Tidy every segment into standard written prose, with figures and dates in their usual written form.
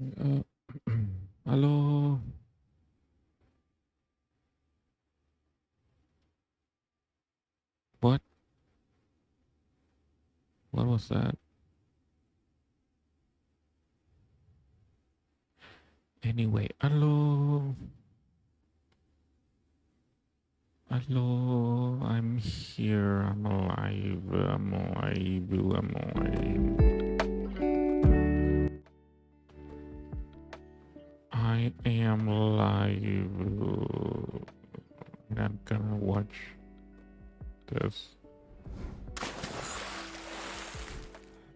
Uh, Hello. What? What was that? Anyway, hello. Hello. I'm here. I'm alive. I'm alive. I'm alive. I am alive. And I'm gonna watch this.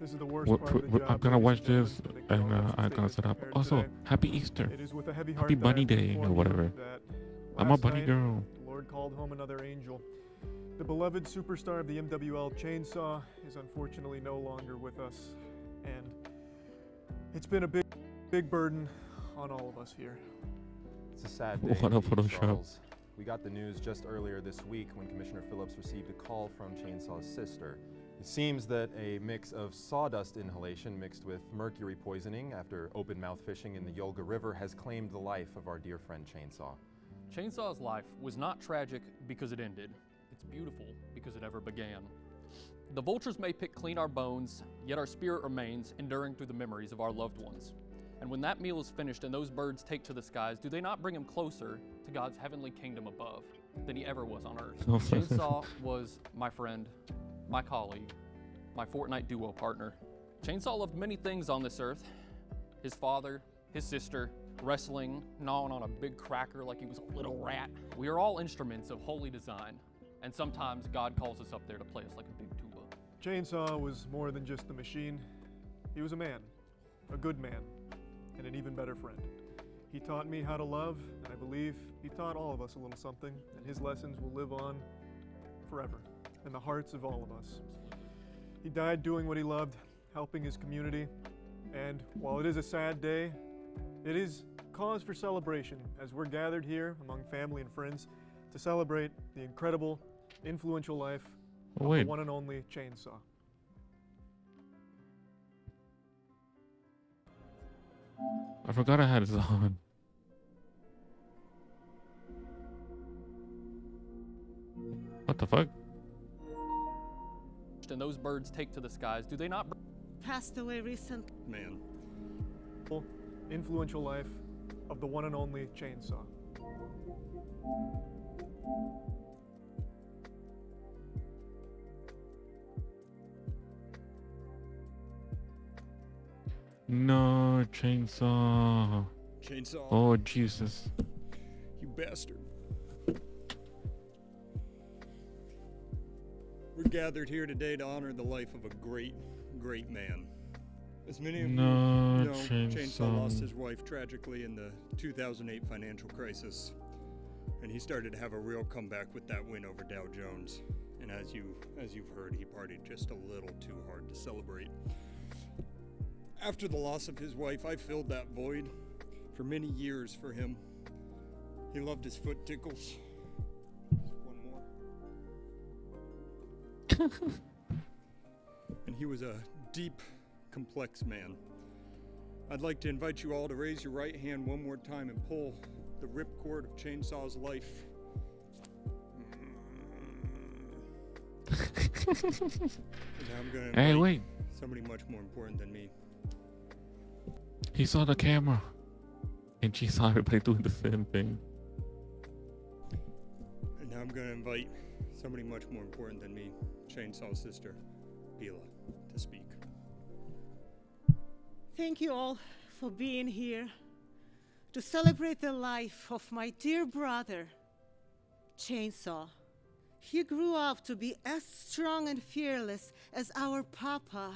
This is the worst part of the job. I'm gonna watch this and I'm gonna statement set up. prepared Also, today. Happy Easter. It is with a heavy Happy heart that I Bunny have to Day or inform you whatever. that I'm a last bunny night, girl. the Lord called home another angel. The beloved superstar of the MWL Chainsaw is unfortunately no longer with us, and it's been a big burden on all of us here. It's a sad day What a indeed, Photoshop. Charles. We got the news just earlier this week when Commissioner Phillips received a call from Chainsaw's sister. It seems that a mix of sawdust inhalation mixed with mercury poisoning after open mouth fishing in the Yolga River has claimed the life of our dear friend Chainsaw. Chainsaw's life was not tragic because it ended. It's beautiful because it ever began. The vultures may pick clean our bones, yet our spirit remains, enduring through the memories of our loved ones. And when that meal is finished and those birds take to the skies, do they not bring him closer to God's heavenly kingdom above than he ever was on earth? Chainsaw was my friend, my colleague, my Fortnite duo partner. Chainsaw loved many things on this earth. His father, his sister, wrestling, gnawing on a big cracker like he was a little rat. We are all instruments of holy design, and sometimes God calls us up there to play us like a big tuba. Chainsaw was more than just a machine. He was a man, a good man, and an even better friend. He taught me how to love, and I believe he taught all of us a little something, and his lessons will live on forever in the hearts of all of us. He died doing what he loved, helping his community, and while it is a sad day, it is cause for celebration as we're gathered here among family and friends to celebrate the incredible, influential life of the one and only Chainsaw. I forgot I had it on. What the fuck? And those birds take to the skies, do they not? Passed away recently. Man. Influential life of the one and only Chainsaw. No, Chainsaw. Chainsaw. Oh, Jesus. You bastard. We're gathered here today to honor the life of a great man. As many of you know, Chainsaw lost his wife tragically in the 2008 financial crisis, and he started to have a real comeback with that win over Dow Jones. And as you've heard, he partied just a little too hard to celebrate. After the loss of his wife, I filled that void for many years for him. He loved his foot tickles. One more. And he was a deep, complex man. I'd like to invite you all to raise your right hand one more time and pull the ripcord of Chainsaw's life. And I'm gonna Hey, wait. somebody much more important than me. He saw the camera. And she saw everybody doing the same thing. And now I'm gonna invite somebody much more important than me, Chainsaw's sister, Bila, to speak. Thank you all for being here to celebrate the life of my dear brother, Chainsaw. He grew up to be as strong and fearless as our Papa.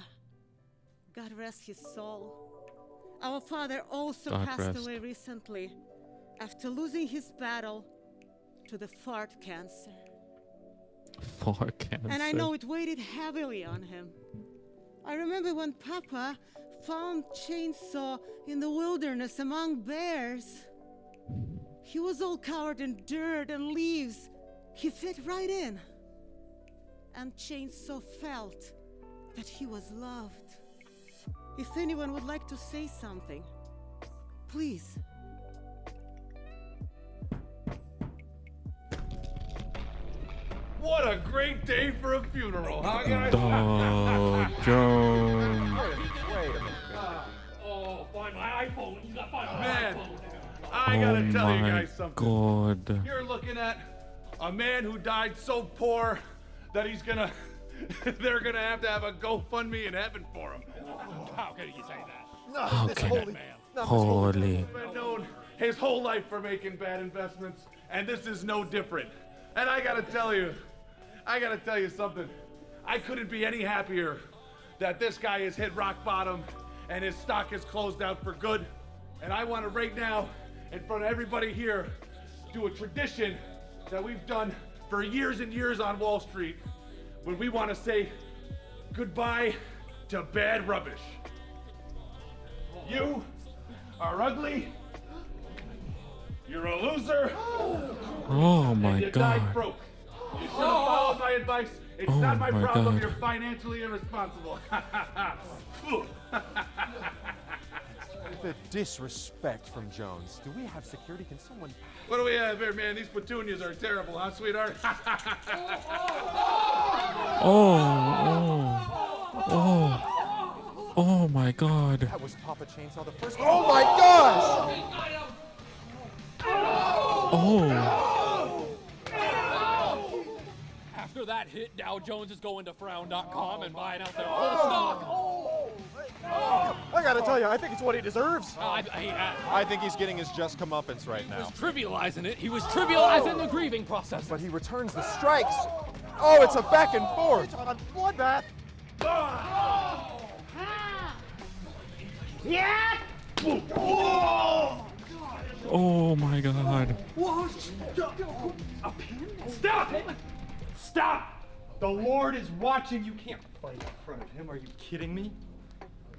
God rest his soul. Our father also passed away recently after losing his battle to the fart cancer. Fart cancer. And I know it weighed heavily on him. I remember when Papa found Chainsaw in the wilderness among bears. He was all covered in dirt and leaves. He fit right in. And Chainsaw felt that he was loved. If anyone would like to say something, Please. What a great day for a funeral, huh, guys? Oh, Jones. Wait a minute. Oh, find my iPhone. You got find my Man, iPhone. I Oh gotta tell you my guys something. God. You're looking at a man who died so poor that he's gonna, they're gonna have to have a GoFundMe in heaven for him. How can you say that? How can holy? Been known his whole life for making bad investments, and this is no different. And I gotta tell you something. I couldn't be any happier that this guy has hit rock bottom and his stock is closed out for good. And I want to right now, in front of everybody here, do a tradition that we've done for years and years on Wall Street, when we want to say goodbye to bad rubbish. You are ugly. You're a loser. Oh my And you died God. broke. You should have followed my advice. It's Oh not my my problem. God. You're financially irresponsible. The disrespect from Jones. Do we have security? Can someone... What do we have here, man? These petunias are terrible, huh, sweetheart? Oh my God. That was Papa Chainsaw the first... Oh my gosh! Oh. After that hit, Dow Jones is going to frown.com and buying out their whole stock. I gotta tell you, I think it's what he deserves. I I think he's getting his just comeuppance right was now. trivializing it. He was trivializing the grieving process. But he returns the strikes. Oh, it's a back and forth. A bloodbath. Oh my God. Stop! Stop! The Lord is watching. You can't fight in front of him. Are you kidding me?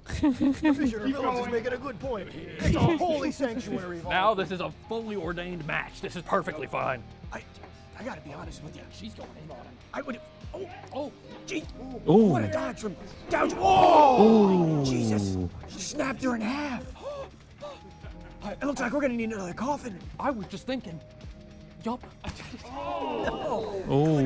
Commissioner Phillips is making a good point. It's a holy sanctuary. Now this is a fully ordained match. This is perfectly fine. I gotta be honest with you. She's going in on him. I would. Oh, gee. Oh. What a dodge from Dow. Oh, Jesus. She snapped her in half. It looks like we're gonna need another coffin. I was just thinking. Yup. Oh. Oh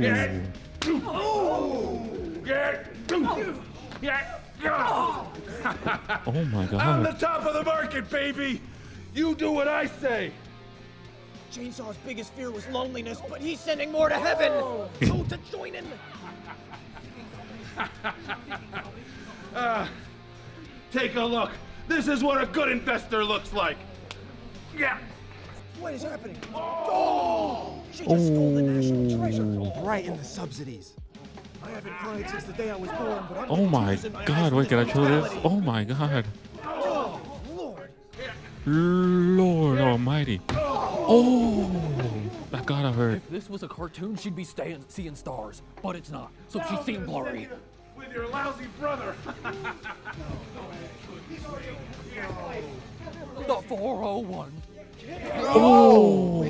Oh my I'm the God. top of the market, baby. You do what I say. Chainsaw's biggest fear was loneliness, but he's sending more to heaven. So to join in. Take a look. This is what a good investor looks like. Yeah. What is happening? Oh, she just stole the national treasure. Right in the subsidies. I haven't cried since the day I was born, but I'm Oh getting my tears in eyes God. from Wait, the can I show this? brutality. Oh my God. Oh, Lord. Lord Almighty. Oh. That gotta hurt. If this was a cartoon, she'd be seeing stars. But it's not. So she's seeing blurry. With your lousy brother. The 401. Oh.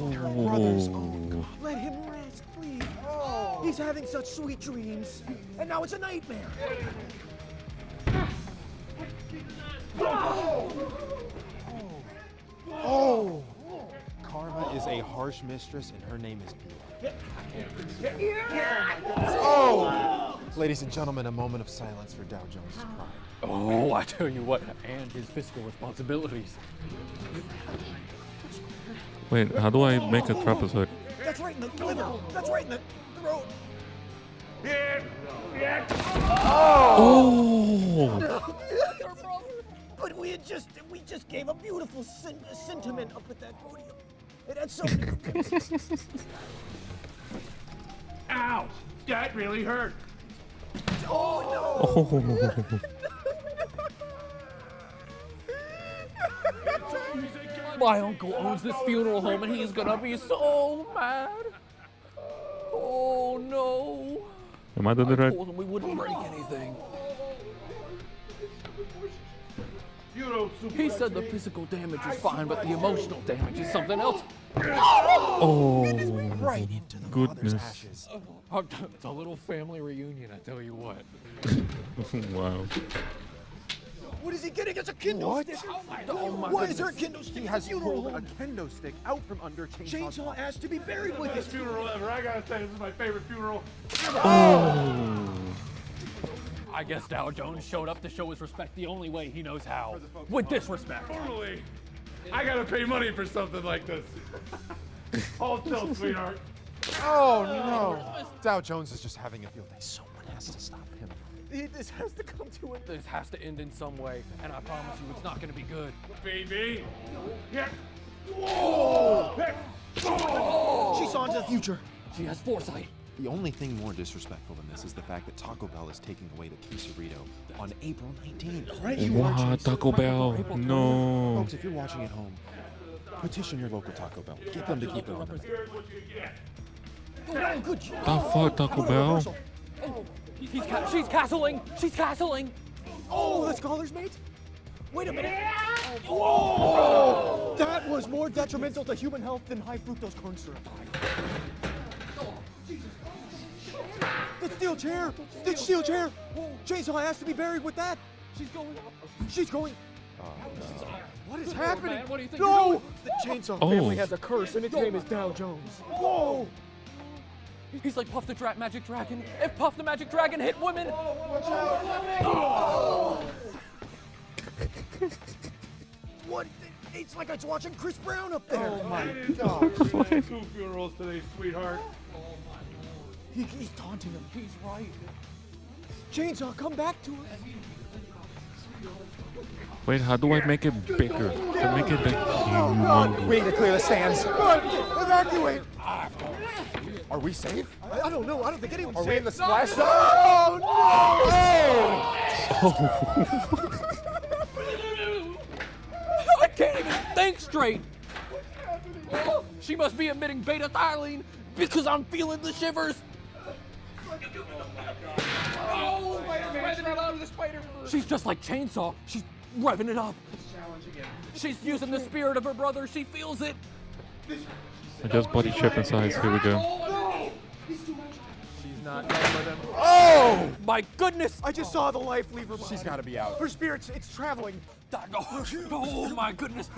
Let him rest, please. He's having such sweet dreams, and now it's a nightmare. Oh! Karma is a harsh mistress, and her name is Pia. Oh! Ladies and gentlemen, a moment of silence for Dow Jones's pride. Oh, I tell you what. And his fiscal responsibilities. Wait, how do I make a trapezoid? That's right in the liver. That's right in the throat. Oh. But we just gave a beautiful sentiment up at that podium. It had so many good Ow! That really hurt. Oh no! Oh. My uncle owns this funeral home and he's gonna be so mad. Oh no. Am I doing it I right? told him we wouldn't break anything. He said the physical damage is fine, but the emotional damage is something else. Oh. Right into the Goodness. father's ashes. It's a little family reunion, I tell you what. Wow. What is he getting? It's a kendo What? stick. Why Is there a kendo stick? He has funeral pulled a home? kendo stick out from under Chainsaw's Chainsaw asked to be buried with Best it. funeral ever. I gotta say, this is my favorite funeral. I guess Dow Jones showed up to show his respect the only way he knows how. With disrespect. Totally. I gotta pay money for something like this. Hold still, sweetheart. Oh no! Dow Jones is just having a field day. Someone has to stop him. This has to come to an This has to end in some way, and I promise you it's not gonna be good. Baby. Yeah. She saw into the future. She has foresight. The only thing more disrespectful than this is the fact that Taco Bell is taking away the quesarito on April 19th. Right? You are, Wow, Taco Bell. No. Folks, if you're watching at home, petition your local Taco Bell. Get them to keep it on. Here's what you get. Oh, good. The fuck, Taco Bell? She's castling! She's castling! Oh, that's Collar's mate? Wait a minute. Whoa! That was more detrimental to human health than high fructose corn syrup. The steel chair! The steel chair! Chainsaw has to be buried with that! She's going up. She's going. What is happening? man, what do you think no! you're The Chainsaw Oh. family has a curse, and its name is Dow Jones. Whoa! He's like Puff the Magic Dragon. If Puff the Magic Dragon hit women, What? It's like it's watching Chris Brown up there. Oh my God. Two funerals today, sweetheart. He's taunting him. he's right. Chainsaw, come back to us. Wait, how do I make it bigger? To make it like humongous. We need to clear the stands. Run! Evacuate! Are we safe? I don't know. I don't think anyone's Are safe. we in the splash zone? Oh, I can't even think straight. She must be emitting beta-thylene because I'm feeling the shivers. She's just like Chainsaw. She's revving it up. She's using the spirit of her brother. She feels it. I just body chip size. Here we go. She's not done with him. Oh! My goodness. I just saw the life leave her body. She's got to be out. Her spirit's, it's traveling. Oh my goodness.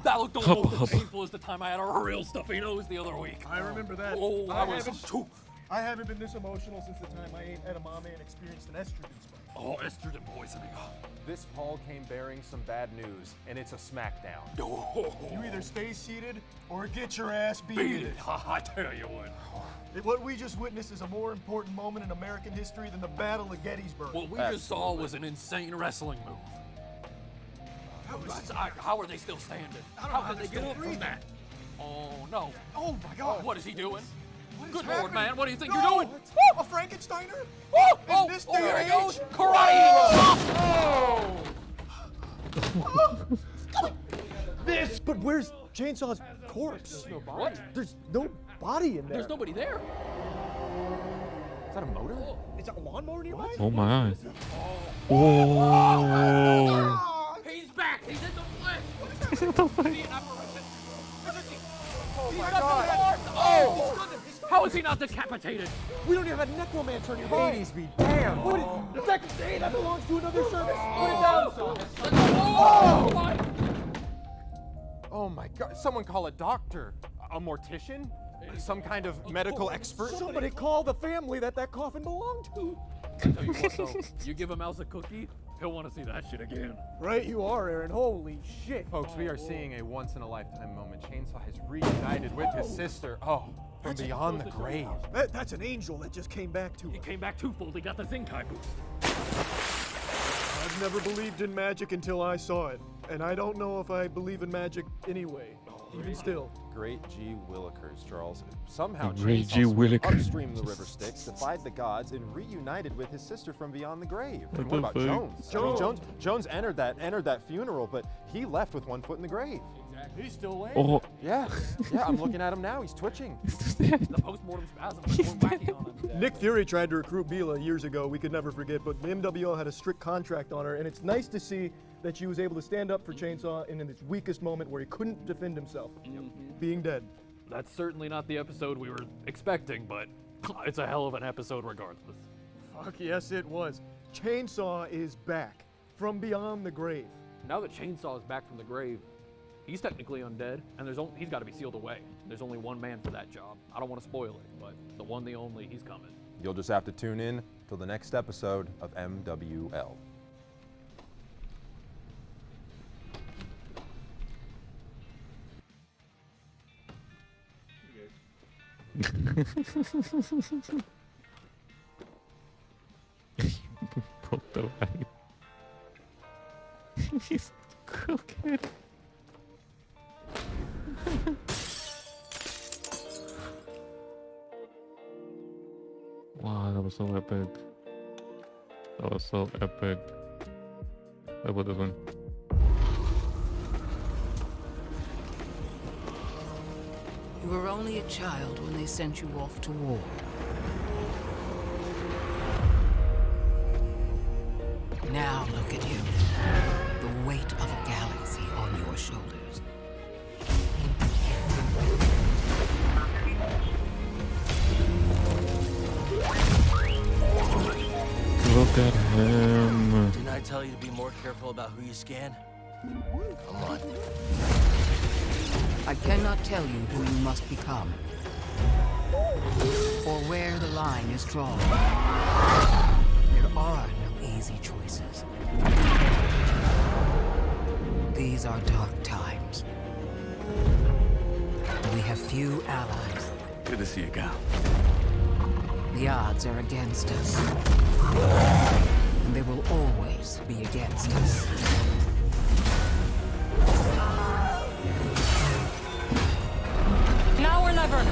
That looked almost as painful as the time I had a real stuffy nose the other week. I remember that. Oh, I was too. I haven't been this emotional since the time I ate edamame and experienced an estrogen spike. Oh, estrogen poisoning. This Paul came bearing some bad news, and it's a smackdown. You either stay seated or get your ass beat. Beat it. I tell you what. What we just witnessed is a more important moment in American history than the Battle of Gettysburg. What we just saw was an insane wrestling move. How are they still standing? How can they get up from that? Oh no. Oh my God! What is he doing? Good Lord, happening? man, what do you think No! you're doing? A Frankensteiner? Oh, this oh, day here and he goes. age? This! But where's Chainsaw's corpse? What? There's no body in there. There's nobody there. Is that a motor? Is that a lawnmower nearby? Oh my. Whoa. He's back. He's in the flesh. It's not the fight. Oh my God. Oh! How is he not decapitated? We don't even have a necromancer nearby. Hades be damned. What is, that belongs to another service. Put it down, son. Oh! My. Oh my God! Someone call a doctor, a mortician, some kind of medical expert. Somebody call the family that coffin belonged to. Tell you what, though, you give a mouse a cookie, he'll want to see that shit again. Right you are, Aaron. Holy shit. Folks, we are seeing a once-in-a-lifetime moment. Chainsaw has reunited with his sister. Oh, from beyond the grave. That's an angel that just came back to He us. came back twofold. He got the Zinkai boost. I've never believed in magic until I saw it. And I don't know if I believe in magic anyway, even still. Great G. Willikers, Charles. Somehow Great G. Chainsaw swam Willikers. upstream the river Styx, defied the gods, and reunited with his sister from beyond the grave. What And the what about fuck? Jones? I mean, Jones entered that funeral, but he left with one foot in the grave. He's still laying. Oh. Yeah, I'm looking at him now. He's twitching. The post-mortem spasm is going wacky on him. Nick Fury tried to recruit Bila years ago, we could never forget, but MWO had a strict contract on her, and it's nice to see that she was able to stand up for Chainsaw in its weakest moment where he couldn't defend himself, being dead. That's certainly not the episode we were expecting, but it's a hell of an episode regardless. Fuck yes, it was. Chainsaw is back. from beyond the grave. Now that Chainsaw is back from the grave, he's technically undead, and he's got to be sealed away. There's only one man for that job. I don't want to spoil it, but the one, the only, he's coming. You'll just have to tune in till the next episode of MWL. Broke the light. He's crooked. Wow, that was so epic. That was so epic. How about this one? You were only a child when they sent you off to war. Now look at you. The weight of a galaxy on your shoulders. Look at him. Didn't I tell you to be more careful about who you scan? Come on. I cannot tell you who you must become, or where the line is drawn. There are no easy choices. These are dark times. We have few allies. Good to see you, Gal. The odds are against us. And they will always be against us. Now or never.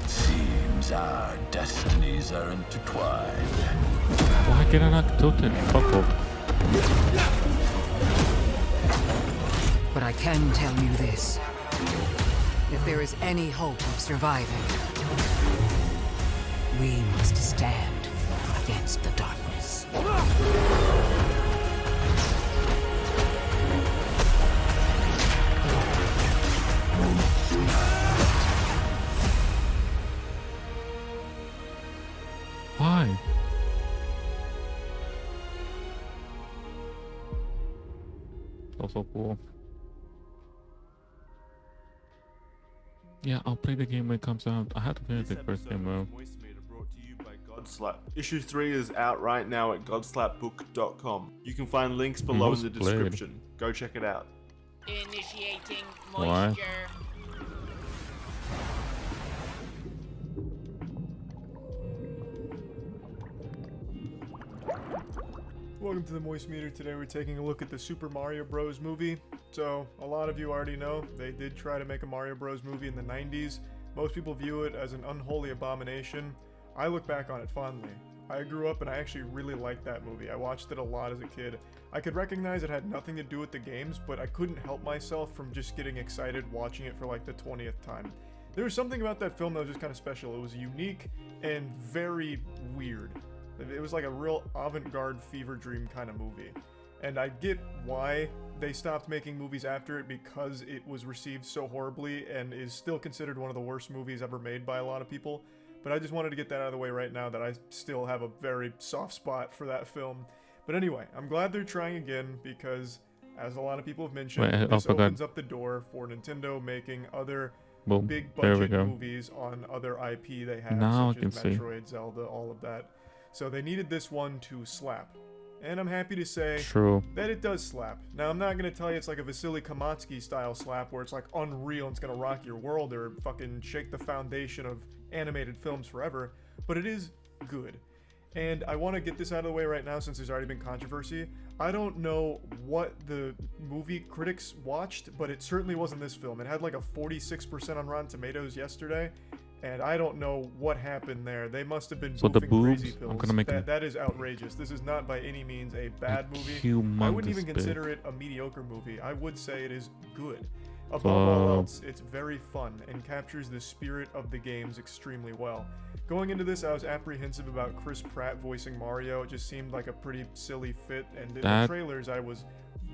Seems our destinies are intertwined. Why can I not tilt it? Fuck off. But I can tell you this. If there is any hope of surviving, we must stand against the darkness. Why? So cool. Yeah, I'll play the game when it comes out. I have to finish the first game though. Godslap. Issue 3 is out right now at godslapbook.com. You can find links below in the description. Go check it out. Initiating Why? moisture. Welcome to the Moist Meter. Today we're taking a look at the Super Mario Bros. Movie. So, a lot of you already know, they did try to make a Mario Bros. Movie in the 90s. Most people view it as an unholy abomination. I look back on it fondly. I grew up and I actually really liked that movie. I watched it a lot as a kid. I could recognize it had nothing to do with the games, but I couldn't help myself from just getting excited watching it for like the 20th time. There was something about that film that was just kind of special. It was unique and very weird. It was like a real avant-garde fever dream kind of movie. And I get why they stopped making movies after it, because it was received so horribly and is still considered one of the worst movies ever made by a lot of people. But I just wanted to get that out of the way right now, that I still have a very soft spot for that film. But anyway, I'm glad they're trying again, because as a lot of people have mentioned, this opens up the door for Nintendo making other big budget movies on other IP they have, such as Metroid, Zelda, all of that. So they needed this one to slap. And I'm happy to say that it does slap. Now, I'm not going to tell you it's like a Vasily Kamatsky style slap where it's like unreal and it's going to rock your world or fucking shake the foundation of animated films forever, but it is good. And I want to get this out of the way right now since there's already been controversy. I don't know what the movie critics watched, but it certainly wasn't this film. It had like a 46% on Rotten Tomatoes yesterday. And I don't know what happened there. They must have been boofing crazy pills. I'm gonna make that is outrageous. This is not by any means a bad movie. I wouldn't even consider it a mediocre movie. I would say it is good. Above all else, it's very fun and captures the spirit of the games extremely well. Going into this, I was apprehensive about Chris Pratt voicing Mario. It just seemed like a pretty silly fit, and in the trailers, I was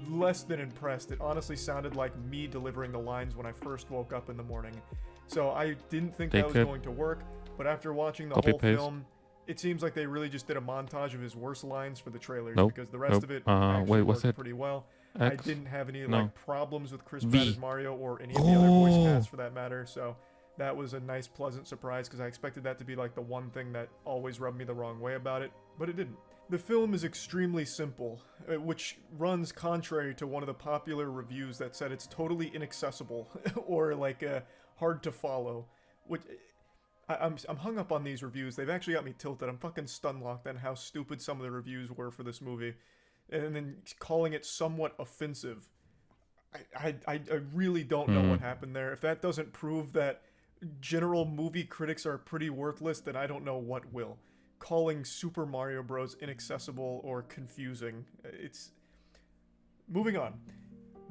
less than impressed. It honestly sounded like me delivering the lines when I first woke up in the morning. So I didn't think that was going to work, but after watching the whole film, it seems like they really just did a montage of his worst lines for the trailers Nope, because the rest nope. of it Wait, actually what's worked it? pretty well. X? I didn't have any No. like problems with Chris V. Pratt as Mario or any of the other voice casts for that matter, so that was a nice pleasant surprise because I expected that to be like the one thing that always rubbed me the wrong way about it, but it didn't. The film is extremely simple, which runs contrary to one of the popular reviews that said it's totally inaccessible or like hard to follow. Which I'm hung up on these reviews. They've actually got me tilted. I'm fucking stun-locked on how stupid some of the reviews were for this movie, and then calling it somewhat offensive. I really don't know what happened there. If that doesn't prove that general movie critics are pretty worthless, then I don't know what will. Calling Super Mario Bros. Inaccessible or confusing. It's... Moving on.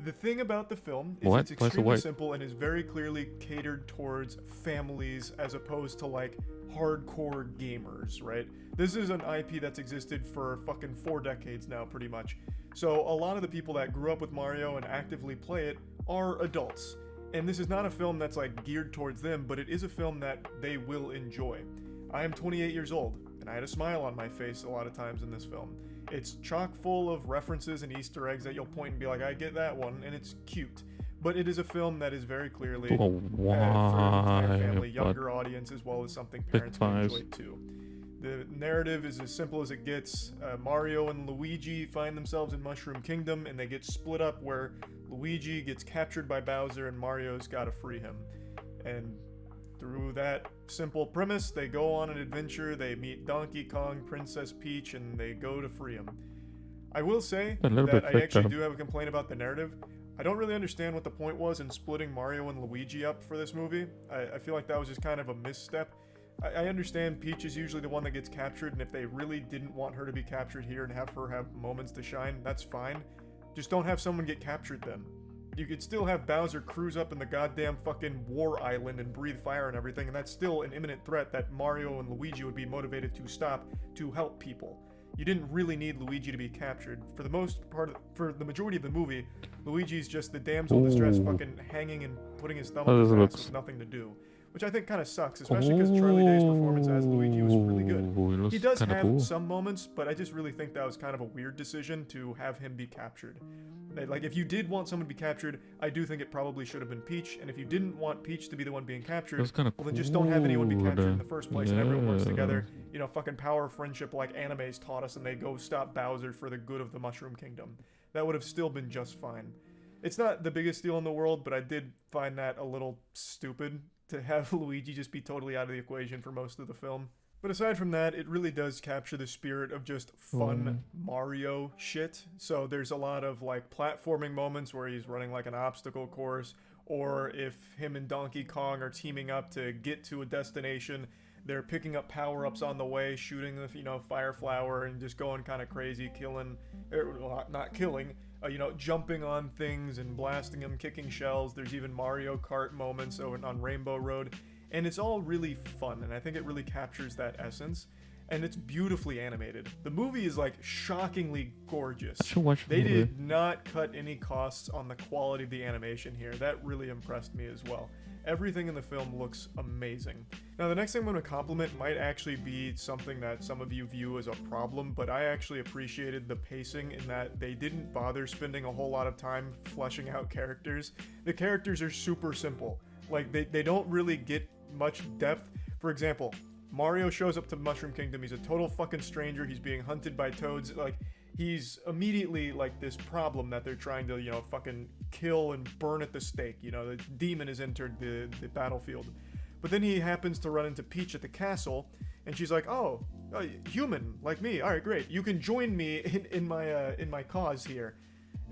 The thing about the film is it's extremely simple and is very clearly catered towards families as opposed to like hardcore gamers, right? This is an IP that's existed for fucking 4 decades now, pretty much. So a lot of the people that grew up with Mario and actively play it are adults. And this is not a film that's like geared towards them, but it is a film that they will enjoy. I am 28 years old, and I had a smile on my face a lot of times in this film. It's chock full of references and Easter eggs that you'll point and be like, I get that one, and it's cute. But it is a film that is very clearly for an entire family, younger audience, as well as something parents can enjoy too. The narrative is as simple as it gets. Mario and Luigi find themselves in Mushroom Kingdom, and they get split up where Luigi gets captured by Bowser and Mario's gotta free him. And through that simple premise, they go on an adventure, they meet Donkey Kong, Princess Peach, and they go to free him. I will say that I actually do have a complaint about the narrative. I don't really understand what the point was in splitting Mario and Luigi up for this movie. I feel like that was just kind of a misstep. I understand Peach is usually the one that gets captured, and if they really didn't want her to be captured here and have her have moments to shine, that's fine. Just don't have someone get captured then. You could still have Bowser cruise up in the goddamn fucking war island and breathe fire and everything, and that's still an imminent threat that Mario and Luigi would be motivated to stop to help people. You didn't really need Luigi to be captured. For the most part, for the majority of the movie, Luigi's just the damsel in distress fucking hanging and putting his thumb up his ass with nothing to do. Which I think kind of sucks, especially because Charlie Day's performance as Luigi was really good. He does have some moments, but I just really think that was kind of a weird decision to have him be captured. Like, if you did want someone to be captured, I do think it probably should have been Peach, and if you didn't want Peach to be the one being captured, well then just don't have anyone be captured in the first place, and everyone works together. You know, fucking power of friendship like anime's taught us, and they go stop Bowser for the good of the Mushroom Kingdom. That would have still been just fine. It's not the biggest deal in the world, but I did find that a little stupid to have Luigi just be totally out of the equation for most of the film. But aside from that, it really does capture the spirit of just fun Mario shit. So there's a lot of like platforming moments where he's running like an obstacle course, or if him and Donkey Kong are teaming up to get to a destination, they're picking up power-ups on the way, shooting the, you know, fire flower and just going kind of crazy, killing, well, not killing, you know, jumping on things and blasting them, kicking shells. There's even Mario Kart moments on Rainbow Road, and it's all really fun, and I think it really captures that essence, and it's beautifully animated. The movie is like shockingly gorgeous. They did not cut any costs on the quality of the animation here. That really impressed me as well. Everything in the film looks amazing. Now, the next thing I'm going to compliment might actually be something that some of you view as a problem, but I actually appreciated the pacing in that they didn't bother spending a whole lot of time fleshing out characters. The characters are super simple. Like, they don't really get much depth. For example, Mario shows up to Mushroom Kingdom. He's a total fucking stranger. He's being hunted by toads. Like, he's immediately like this problem that they're trying to, you know, fucking kill and burn at the stake. You know, the demon has entered the battlefield. But then he happens to run into Peach at the castle, and she's like, "Oh, human like me. All right, great. You can join me in my cause here."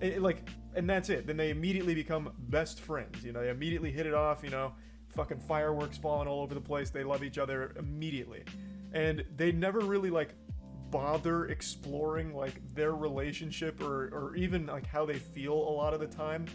And that's it. Then they immediately become best friends. You know, they immediately hit it off. You know, fucking fireworks falling all over the place. They love each other immediately, and they never really like bother exploring like their relationship or even like how they feel a lot of the time.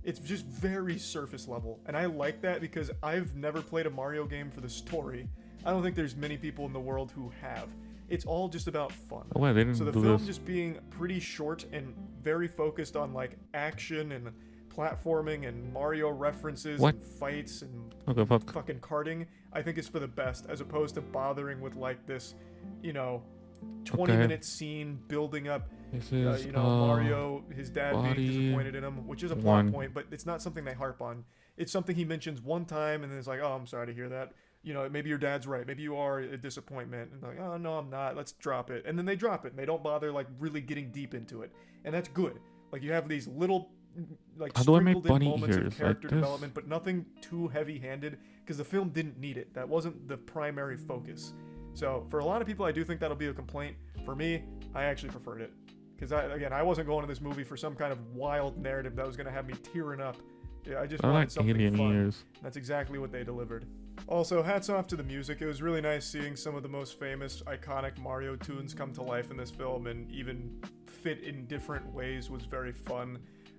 It's just very surface level, and I like that because I've never played a Mario game for the story. I don't think there's many people in the world who have. It's all just about fun. Oh, wow, they didn't so the do film this. just being pretty short and very focused on like action and platforming and Mario references What? and fights and What the fuck? fucking karting, I think is for the best, as opposed to bothering with like this, you know, 20-minute scene building up, This is you know, Mario, his dad being body disappointed in him, which is a plot one. point, but it's not something they harp on. It's something he mentions one time and then it's like, oh, I'm sorry to hear that. You know, maybe your dad's right. Maybe you are a disappointment. And like, oh, no, I'm not. Let's drop it. And then they drop it and they don't bother like really getting deep into it. And that's good. Like you have these little like How do I make sprinkled in bunny moments ears of like character this? development, but nothing too heavy-handed because the film didn't need it. That wasn't the primary focus. So for a lot of people, I do think that'll be a complaint. For me, I actually preferred it. Because, I wasn't going to this movie for some kind of wild narrative that was going to have me tearing up. Yeah, I just I wanted like something alien fun. ears. That's exactly what they delivered. Also, hats off to the music. It was really nice seeing some of the most famous, iconic Mario tunes come to life in this film and even fit in different ways was very fun.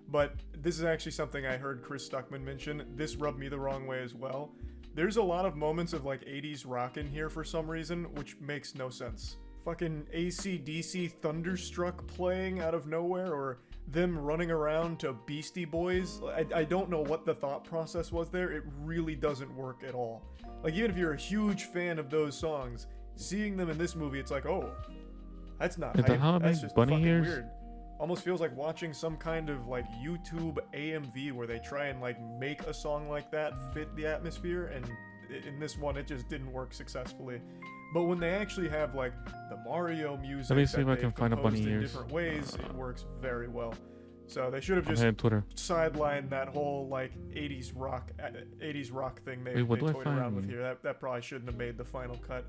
But this is actually something I heard Chris Stuckman mention. This rubbed me the wrong way as well. There's a lot of moments of like 80s rock in here for some reason, which makes no sense. Fucking AC/DC Thunderstruck playing out of nowhere, or them running around to Beastie Boys. I don't know what the thought process was there. It really doesn't work at all. Like, even if you're a huge fan of those songs, seeing them in this movie, it's like, oh, that's not Is that hype. how I That's make just bunny fucking ears? weird. Almost feels like watching some kind of like YouTube AMV where they try and like make a song like that fit the atmosphere, and in this one it just didn't work successfully. But when they actually have like the Mario music Let me see that if I they've can find a bunny composed in ears. different ways, it works very well. So they should have I'm just heading Twitter. sidelined that whole like 80s rock thing they Wait, what do I toyed around with find? here. That probably shouldn't have made the final cut.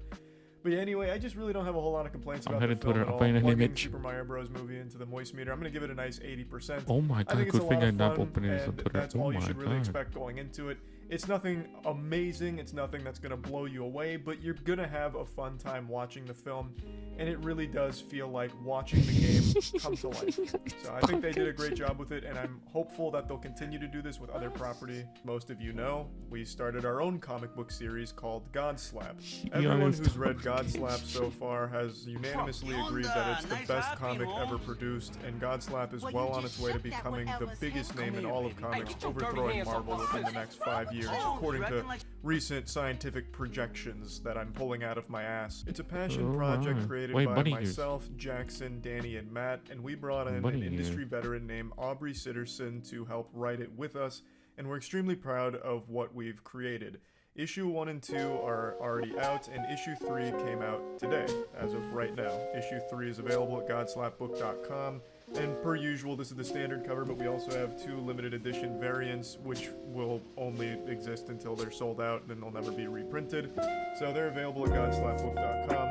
But yeah, anyway, I just really don't have a whole lot of complaints I'm about the heading film Twitter. at I'm all. finding an Plugging image. Super Mario Bros. Movie into the moist meter. I'm gonna give it a nice 80%. Oh my I god, think it's a good thing lot I'm of not fun, opening this on and Twitter. that's Oh all you my should really god. expect going into it. It's nothing amazing, it's nothing that's gonna blow you away, but you're gonna have a fun time watching the film, and it really does feel like watching the game come to life. So I think they did a great job with it, and I'm hopeful that they'll continue to do this with other property. Most of you know, we started our own comic book series called God Slap. Everyone who's read God Slap so far has unanimously agreed that it's the best comic ever produced, and God Slap is well on its way to becoming the biggest name in all of comics, overthrowing Marvel within the next 5 years, according to recent scientific projections that I'm pulling out of my ass. It's a passion project created by bunny ears. myself, Jackson, Danny, and Matt, and we brought in Bunny an ears. industry veteran named Aubrey Sitterson to help write it with us, and we're extremely proud of what we've created. Issue 1 and 2 are already out, and Issue 3 came out today, as of right now. Issue 3 is available at godslapbook.com, and per usual, this is the standard cover, but we also have 2 limited edition variants, which will only exist until they're sold out, and then they'll never be reprinted. So they're available at godslapbook.com.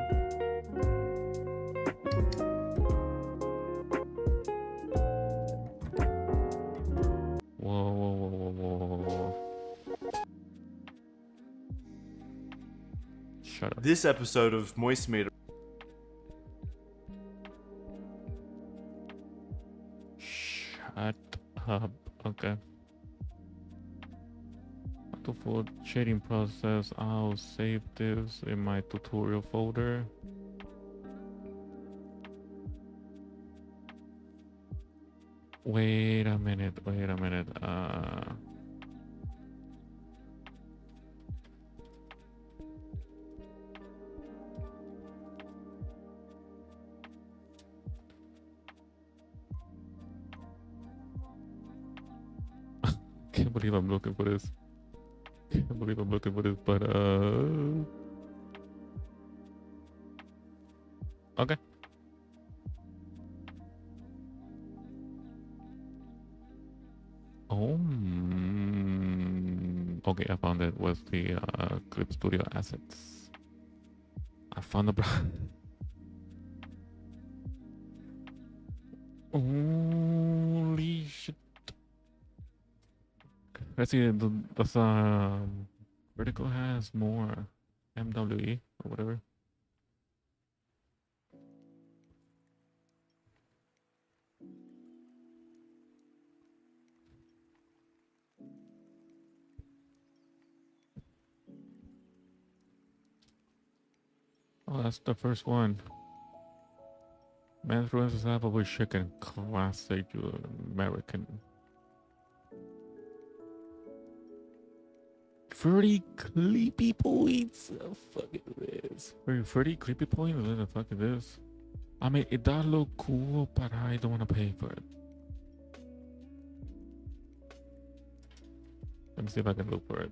Whoa, whoa, whoa, whoa, whoa. Shut up. This episode of Moist Meter. Shut up. Okay. To full shading process, I'll save this in my tutorial folder. Wait a minute. Can't believe I'm looking for this. Can't believe I'm looking for this, but okay. Oh, okay. I found it was the Clip Studio assets. I found the holy shit. Let's see, does Vertical has more MWE or whatever? Oh, that's the first one. Man's Ruins is Applewood Chicken, classic American. 30 creepy points. Oh, fuck it is. 30 creepy points? What the fuck is this? I mean, it does look cool, but I don't want to pay for it. Let me see if I can look for it.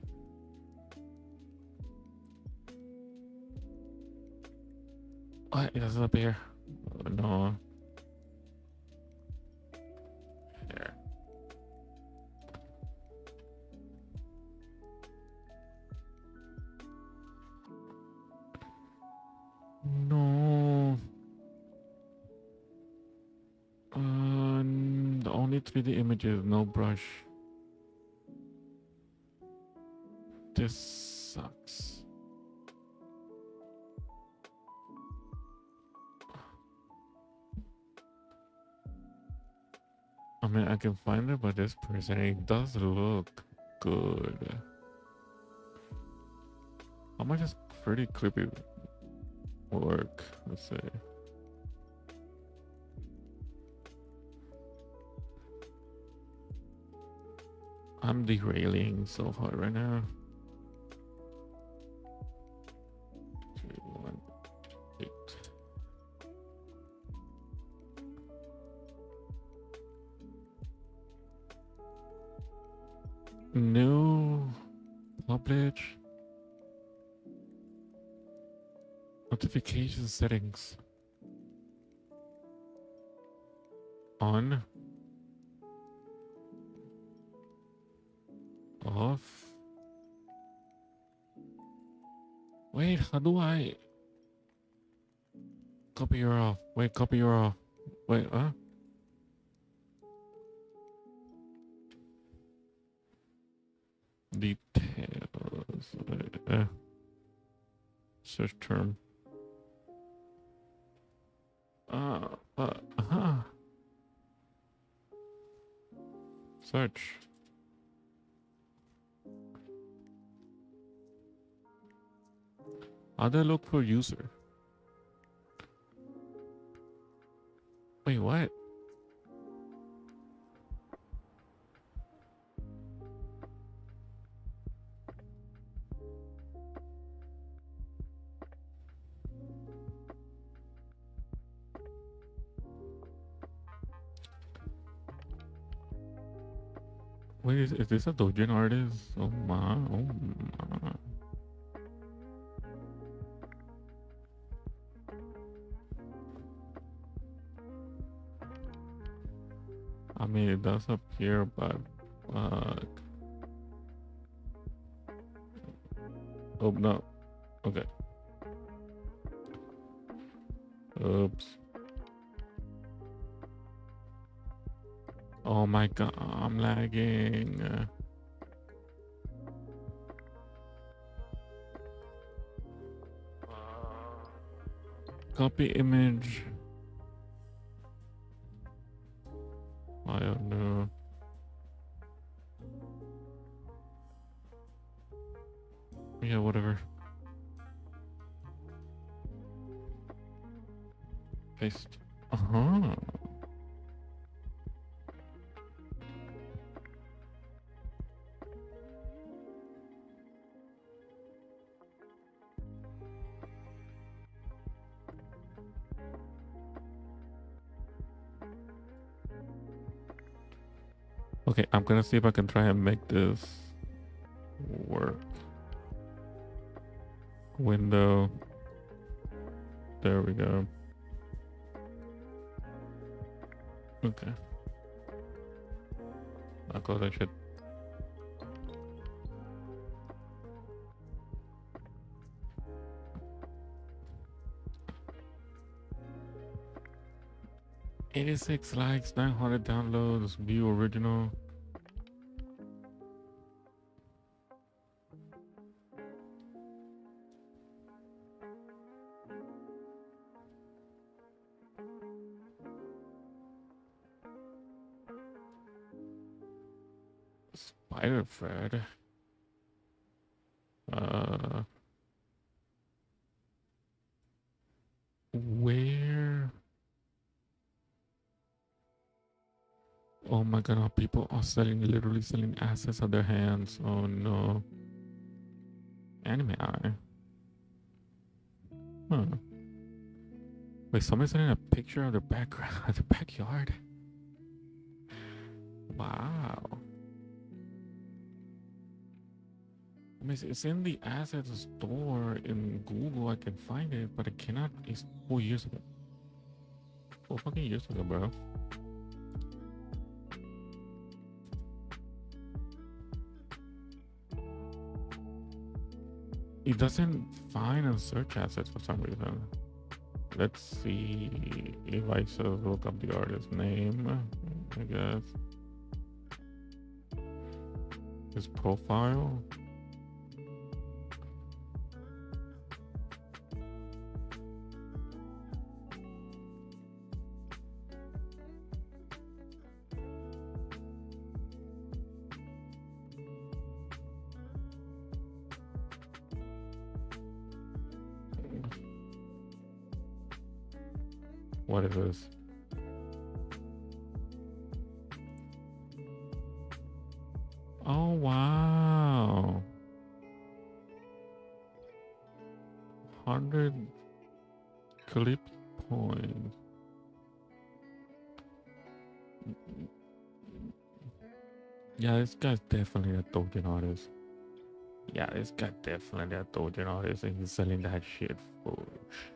What? It doesn't appear. Oh, no. Here. No. The only 3D images, no brush. This sucks. I mean, I can find it, but this person, it does look good. How much is pretty creepy work? Let's see. I'm derailing so hard right now. 3, 1, 8. New publish notification settings on, off. Wait, how do I copy or off? Wait, copy or off? Wait, huh? Details. Search term. Search. How do I look for user? Wait, what? Wait, is this a doujin artist? Oh my, oh my. I mean, it does appear, but fuck. Oh no. Okay. Oops. Oh my god, I'm lagging. Copy image. I don't know. Yeah, whatever. Paste. Uh-huh. Okay, I'm gonna see if I can try and make this work. Window. There we go. Okay. I'll close that shit. "86 likes, 900 downloads, view original." Spider Fred. Where? Oh my god, people are selling, literally selling assets of their hands. Oh no. anime eye. Huh. Wait, somebody's sending a picture of their background, of their backyard. Wow. I mean, it's in the assets store in Google. I can find it, but I cannot. It's 4 years ago. 4 fucking years ago, bro. It doesn't find and search assets for some reason. Let's see if I just look up the artist's name, I guess. His profile. What is this? Oh, wow. 100 clip points. Yeah, this guy's definitely a doujin artist. Yeah, this guy definitely a doujin artist, and he's selling that shit for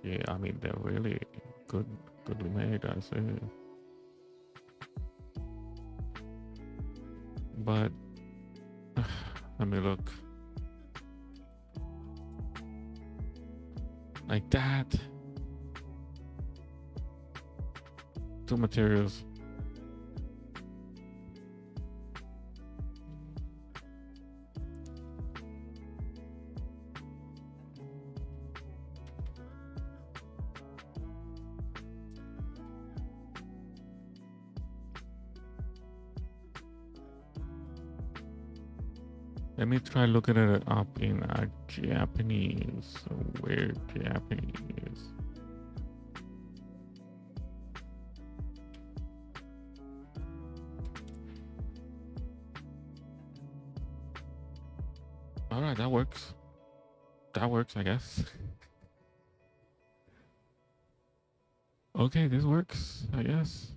shit. I mean, they're really goodly made, I say. But let me look. Like that. 2 materials. Let me try looking it up in Japanese. Weird Japanese. Alright, that works. That works, I guess. Okay, this works, I guess.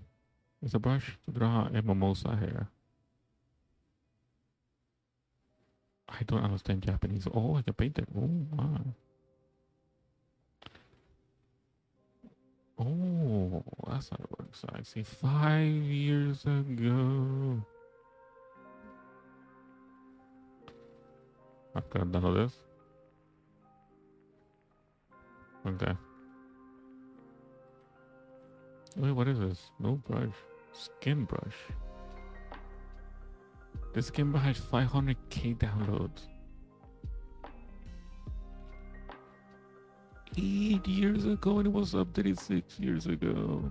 It's a brush to draw a mimosa hair. I don't understand Japanese. Oh, I can paint it. Oh, wow. Oh, that's how it works. I see 5 years ago. I've got none of this. Okay. Wait, what is this? No brush. Skin brush. This game has 500k downloads. 8 years ago, and it was updated 6 years ago.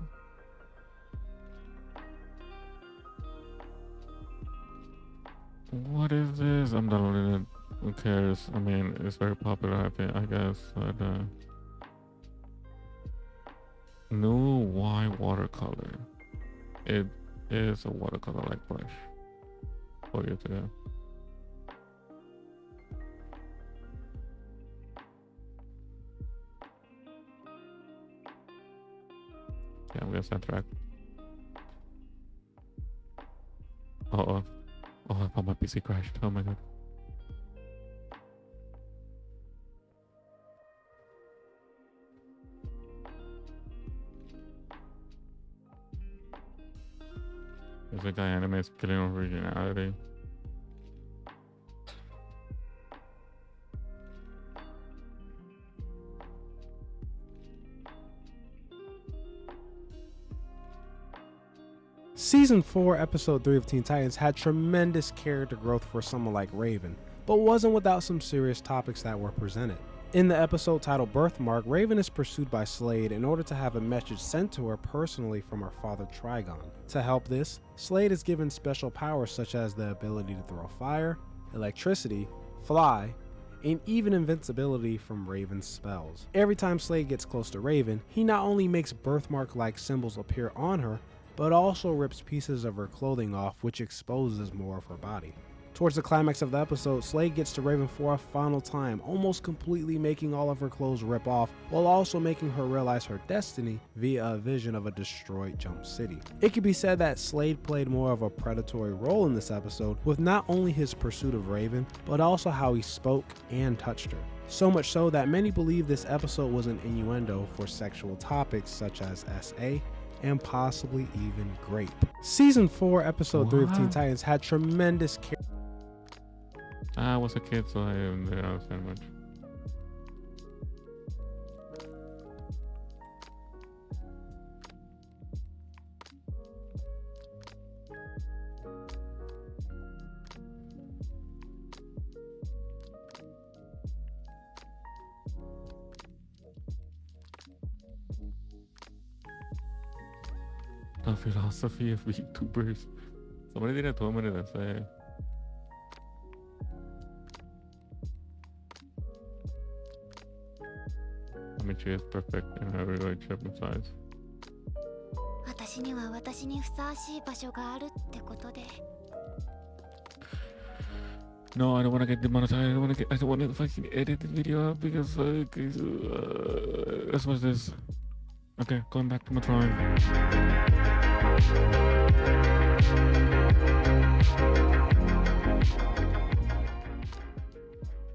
What is this? I'm downloading it. Who cares? I mean, it's very popular, I guess. But, new white watercolor. It is a watercolor like brush. 4 years ago. Yeah, I'm gonna soundtrack. Oh, I thought my PC crashed. Oh my god. There's a guy anime is killing originality. Season 4, Episode 3 of Teen Titans had tremendous character growth for someone like Raven, but wasn't without some serious topics that were presented. In the episode titled Birthmark, Raven is pursued by Slade in order to have a message sent to her personally from her father Trigon. To help this, Slade is given special powers such as the ability to throw fire, electricity, fly, and even invincibility from Raven's spells. Every time Slade gets close to Raven, he not only makes birthmark-like symbols appear on her, but also rips pieces of her clothing off, which exposes more of her body. Towards the climax of the episode, Slade gets to Raven for a final time, almost completely making all of her clothes rip off, while also making her realize her destiny via a vision of a destroyed Jump City. It could be said that Slade played more of a predatory role in this episode, with not only his pursuit of Raven, but also how he spoke and touched her. So much so that many believe this episode was an innuendo for sexual topics such as SA, and possibly even grape. Season 4, episode 3 of Teen Titans had tremendous I was a kid, so I didn't understand much. The philosophy of VTubers. Somebody didn't tell me that say. I mean, she is perfect in every way, shape, and size. 私には私にふさわしい場所があるってことで。No, I don't want to get demonetized. I don't want to fucking edit the video out because let's watch this. Okay, going back to my drawing.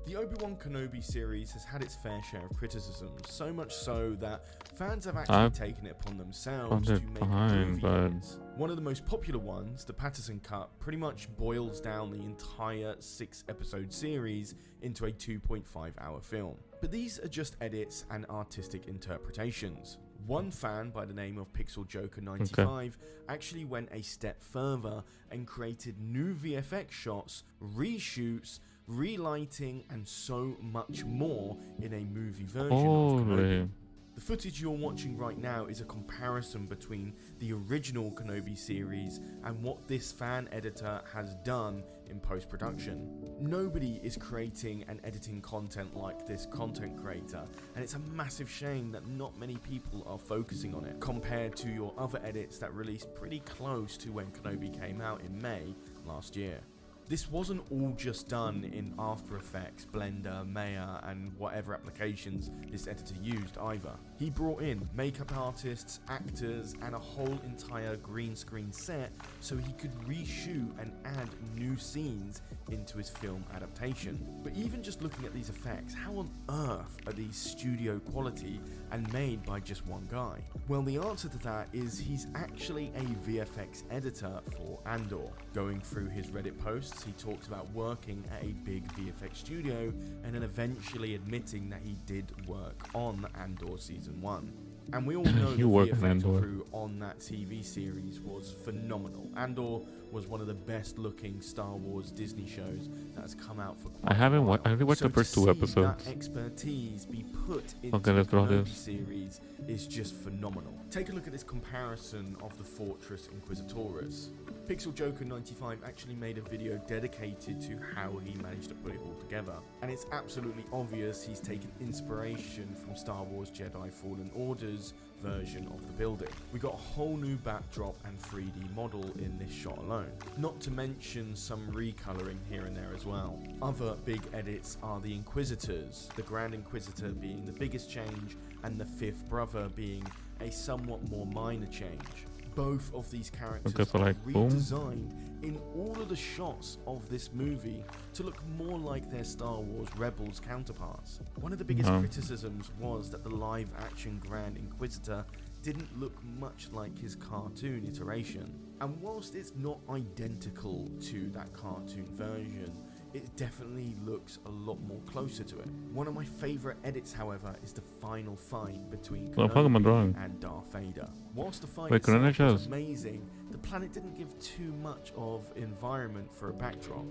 The Obi-Wan Kenobi series has had its fair share of criticism, so much so that fans have actually taken it upon themselves to make movie edits. One of the most popular ones, the Patterson cut, pretty much boils down the entire 6-episode series into a 2.5-hour film. But these are just edits and artistic interpretations. One fan by the name of Pixel Joker 95 actually went a step further and created new VFX shots, reshoots, relighting, and so much more in a movie version of Kenobi. The footage you're watching right now is a comparison between the original Kenobi series and what this fan editor has done in post-production. Nobody is creating and editing content like this content creator, and it's a massive shame that not many people are focusing on it, compared to your other edits that released pretty close to when Kenobi came out in May last year. This wasn't all just done in After Effects, Blender, Maya, and whatever applications this editor used either. He brought in makeup artists, actors, and a whole entire green screen set so he could reshoot and add new scenes into his film adaptation. But even just looking at these effects, how on earth are these studio quality and made by just one guy? Well, the answer to that is he's actually a VFX editor for Andor. Going through his Reddit posts, he talks about working at a big VFX studio and then eventually admitting that he did work on Andor Season 1. And we all know the VFX crew on that TV series was phenomenal. Andor was one of the best looking Star Wars Disney shows that has come out for quite a while. I haven't watched the first 2 episodes. That expertise be put into the Kenobi series is just phenomenal. Take a look at this comparison of the Fortress Inquisitoris. Pixel Joker 95 actually made a video dedicated to how he managed to put it all together, and it's absolutely obvious he's taken inspiration from Star Wars Jedi Fallen Order's version of the building. We got a whole new backdrop and 3D model in this shot alone, not to mention some recoloring here and there as well. Other big edits are the Inquisitors, the Grand Inquisitor being the biggest change and the 5th brother being a somewhat more minor change. Both of these characters are redesigned in all of the shots of this movie to look more like their Star Wars Rebels counterparts. One of the biggest criticisms was that the live-action Grand Inquisitor didn't look much like his cartoon iteration. And whilst it's not identical to that cartoon version, it definitely looks a lot more closer to it. One of my favourite edits, however, is the final fight between Kenobi and Darth Vader. Whilst the fight itself was amazing, the planet didn't give too much of environment for a backdrop.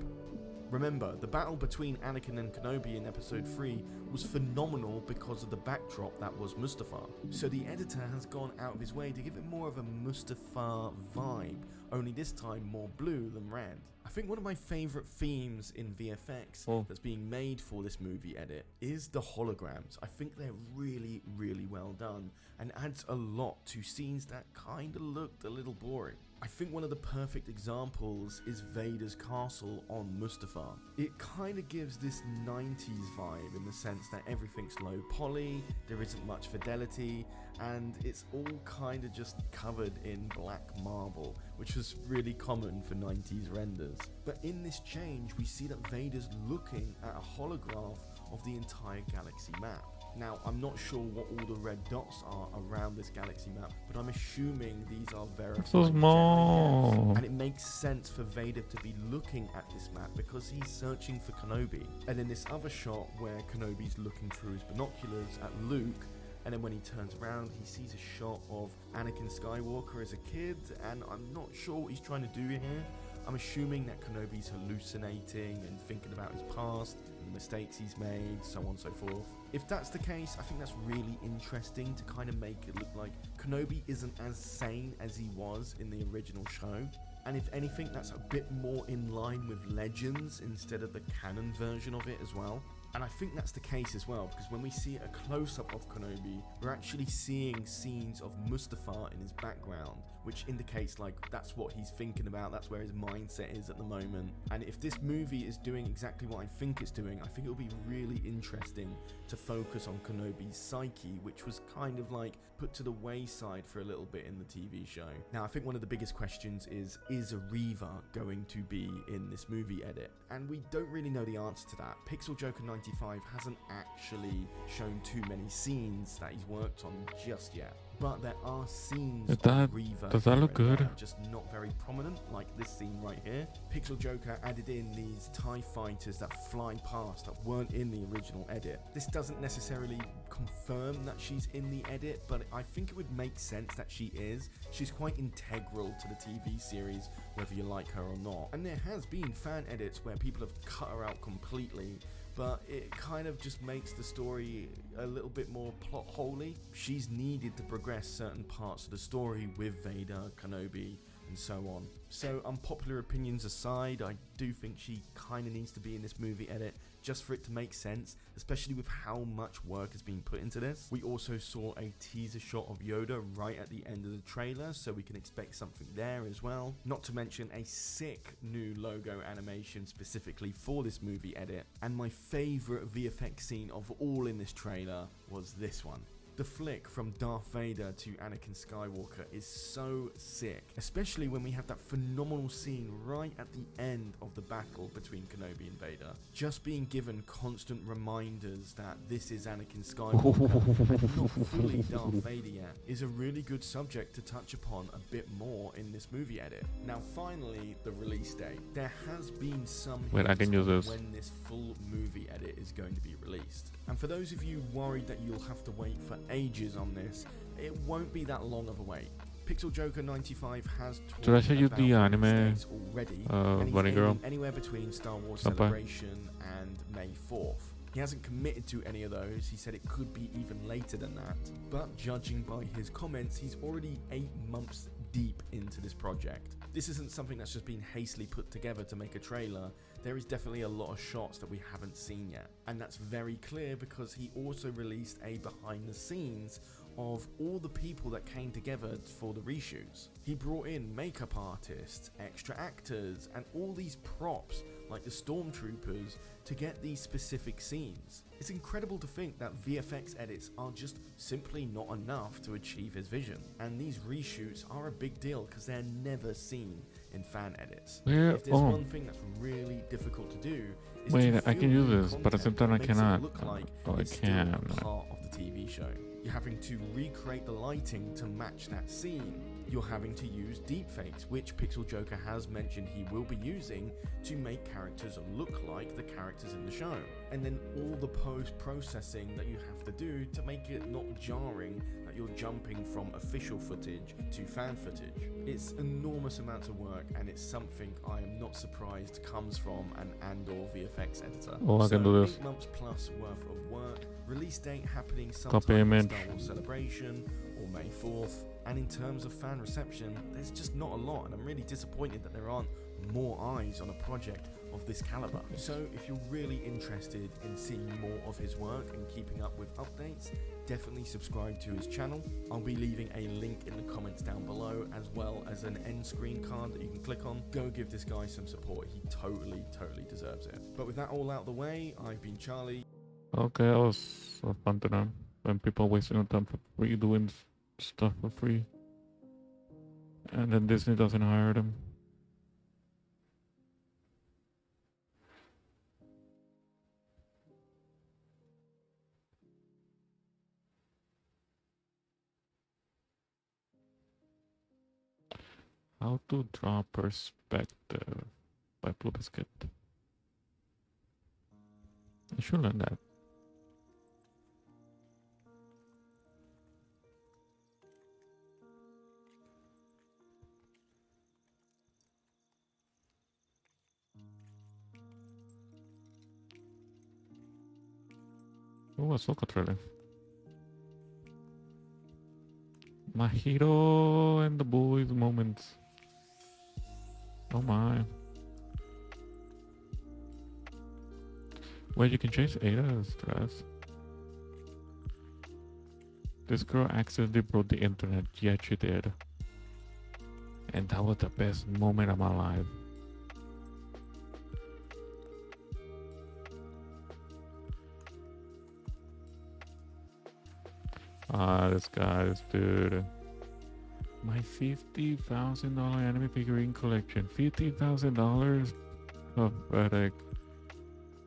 Remember, the battle between Anakin and Kenobi in Episode 3 was phenomenal because of the backdrop that was Mustafar. So the editor has gone out of his way to give it more of a Mustafar vibe, only this time more blue than red. I think one of my favourite themes in VFX that's being made for this movie edit is the holograms. I think they're really, really well done and adds a lot to scenes that kind of looked a little boring. I think one of the perfect examples is Vader's castle on Mustafar. It kind of gives this 90s vibe in the sense that everything's low poly, there isn't much fidelity, and it's all kind of just covered in black marble, which was really common for 90s renders. But in this change, we see that Vader's looking at a holograph of the entire galaxy map. Now, I'm not sure what all the red dots are around this galaxy map, but I'm assuming these are verified. So small. And it makes sense for Vader to be looking at this map because he's searching for Kenobi. And in this other shot where Kenobi's looking through his binoculars at Luke, and then when he turns around, he sees a shot of Anakin Skywalker as a kid, and I'm not sure what he's trying to do here. I'm assuming that Kenobi's hallucinating and thinking about his past, the mistakes he's made, so on and so forth. If that's the case, I think that's really interesting to kind of make it look like Kenobi isn't as sane as he was in the original show. And if anything, that's a bit more in line with Legends instead of the canon version of it as well. And I think that's the case as well, because when we see a close-up of Kenobi, we're actually seeing scenes of Mustafar in his background, which indicates like that's what he's thinking about, that's where his mindset is at the moment. And if this movie is doing exactly what I think it's doing, I think it'll be really interesting to focus on Kenobi's psyche, which was kind of like put to the wayside for a little bit in the TV show. Now, I think one of the biggest questions is Reva going to be in this movie edit? And we don't really know the answer to that. Pixel Joker 95 hasn't actually shown too many scenes that he's worked on just yet. But there are scenes of Reva does that look good? just not very prominent, like this scene right here. Pixel Joker added in these TIE fighters that fly past that weren't in the original edit. This doesn't necessarily confirm that she's in the edit, but I think it would make sense that she is. She's quite integral to the TV series, whether you like her or not. And there has been fan edits where people have cut her out completely, but it kind of just makes the story a little bit more plot holy. She's needed to progress certain parts of the story with Vader, Kenobi, and so on. So unpopular opinions aside, I do think she kind of needs to be in this movie edit just for it to make sense, especially with how much work has been put into this. We also saw a teaser shot of Yoda right at the end of the trailer, so we can expect something there as well. Not to mention a sick new logo animation specifically for this movie edit. And my favorite VFX scene of all in this trailer was this one. The flick from Darth Vader to Anakin Skywalker is so sick, especially when we have that phenomenal scene right at the end of the battle between Kenobi and Vader. Just being given constant reminders that this is Anakin Skywalker and not fully Darth Vader yet is a really good subject to touch upon a bit more in this movie edit. Now finally, the release date. There has been some Wait, I can use this. when this full movie edit is going to be released. And for those of you worried that you'll have to wait for ages on this, it won't be that long of a wait. Pixel Joker 95 has Should I show you the anime? Already, Bunny Girl. anywhere between Star Wars Senpai. Celebration and May 4th. He hasn't committed to any of those. He said it could be even later than that. But judging by his comments, he's already 8 months deep into this project. This isn't something that's just been hastily put together to make a trailer. There is definitely a lot of shots that we haven't seen yet. And that's very clear because he also released a behind the scenes of all the people that came together for the reshoots. He brought in makeup artists, extra actors, and all these props like the stormtroopers to get these specific scenes. It's incredible to think that VFX edits are just simply not enough to achieve his vision. And these reshoots are a big deal because they're never seen in fan edits. If there's one thing that's really difficult to do is Wait, to I can use film this, but at the same content time I that makes it cannot. look like Oh, I it's still can. a part of the TV show. You're having to recreate the lighting to match that scene. you're having to use deepfakes, which Pixel Joker has mentioned he will be using to make characters look like the characters in the show. And then all the post-processing that you have to do to make it not jarring that you're jumping from official footage to fan footage. It's enormous amounts of work, and it's something I am not surprised comes from an Andor VFX editor. Oh, I can do this. 8 months plus worth of work, release date happening Copy sometime in image. Star Wars Celebration or May 4th. And in terms of fan reception, there's just not a lot, and I'm really disappointed that there aren't more eyes on a project of this caliber. So if you're really interested in seeing more of his work and keeping up with updates, definitely subscribe to his channel. I'll be leaving a link in the comments down below, as well as an end screen card that you can click on. Go give this guy some support. He totally deserves it. But with that all out of the way, I've been Charlie. Okay, that was so fun to know. When people wasting their time for free doing stuff for free, and then Disney doesn't hire them. How to draw perspective by Blue Biscuit. I should learn that. Oh, Ahsoka trailer. My hero and the boys moments. Oh my. Wait, you can change Ada's dress. This girl accidentally broke the internet. Yeah, she did. And that was the best moment of my life. This guy's dude. My $50,000 anime figurine collection. $50,000? Pathetic.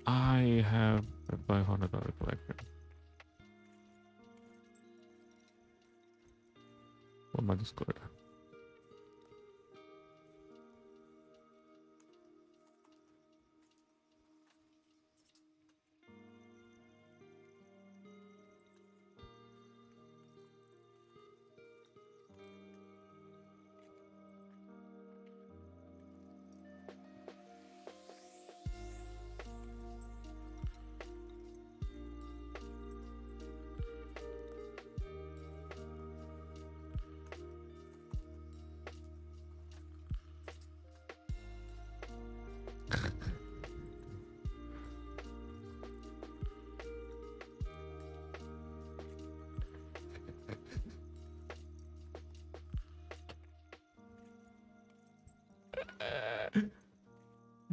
I have a $500 collection. What am I Discord?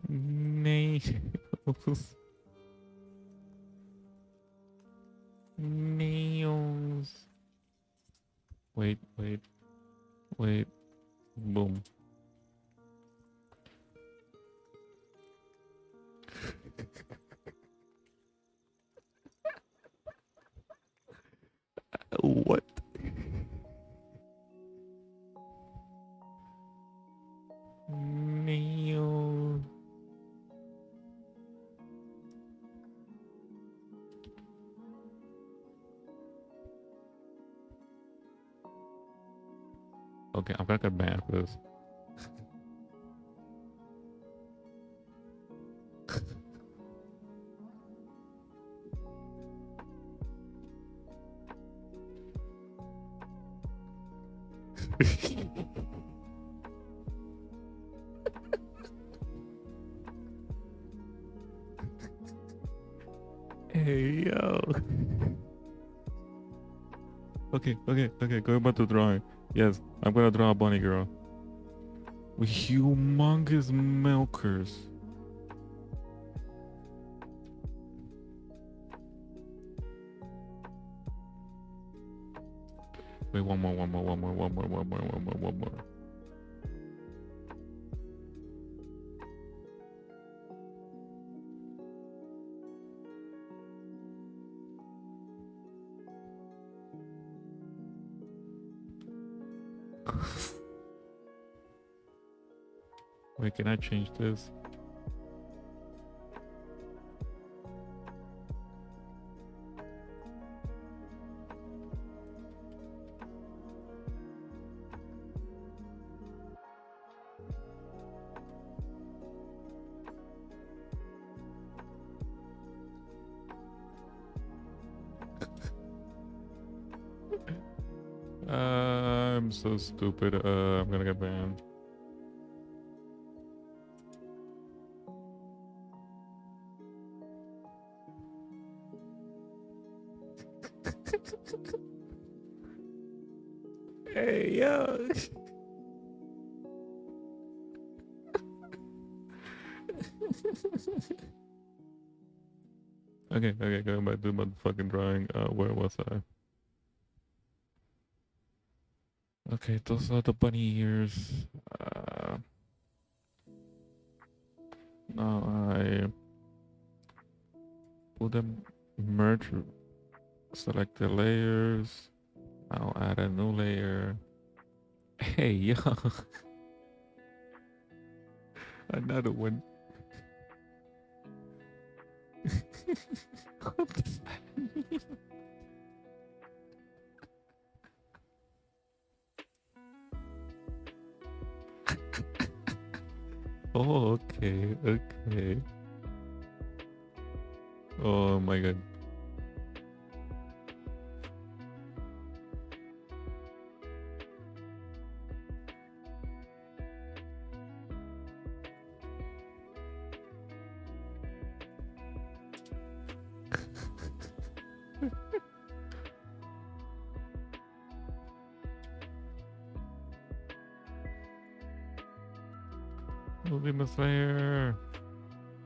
Nails. Nails. Wait. Boom. What? Nails. Okay, I'm gonna get banned for this. Hey yo. Okay. Going back to drawing. Yes, I'm gonna draw a bunny girl with humongous milkers. Wait, one more. Wait, can I change this? I'm so stupid. I'm gonna get banned. Hey, yo. Okay, going back to my fucking drawing. Where was I? Okay, those are the bunny ears. Now I put them, merge, select the layers. I'll add a new layer. Hey, yo. Another one. What does that mean? Oh, okay. Oh my god. Movie Slayer.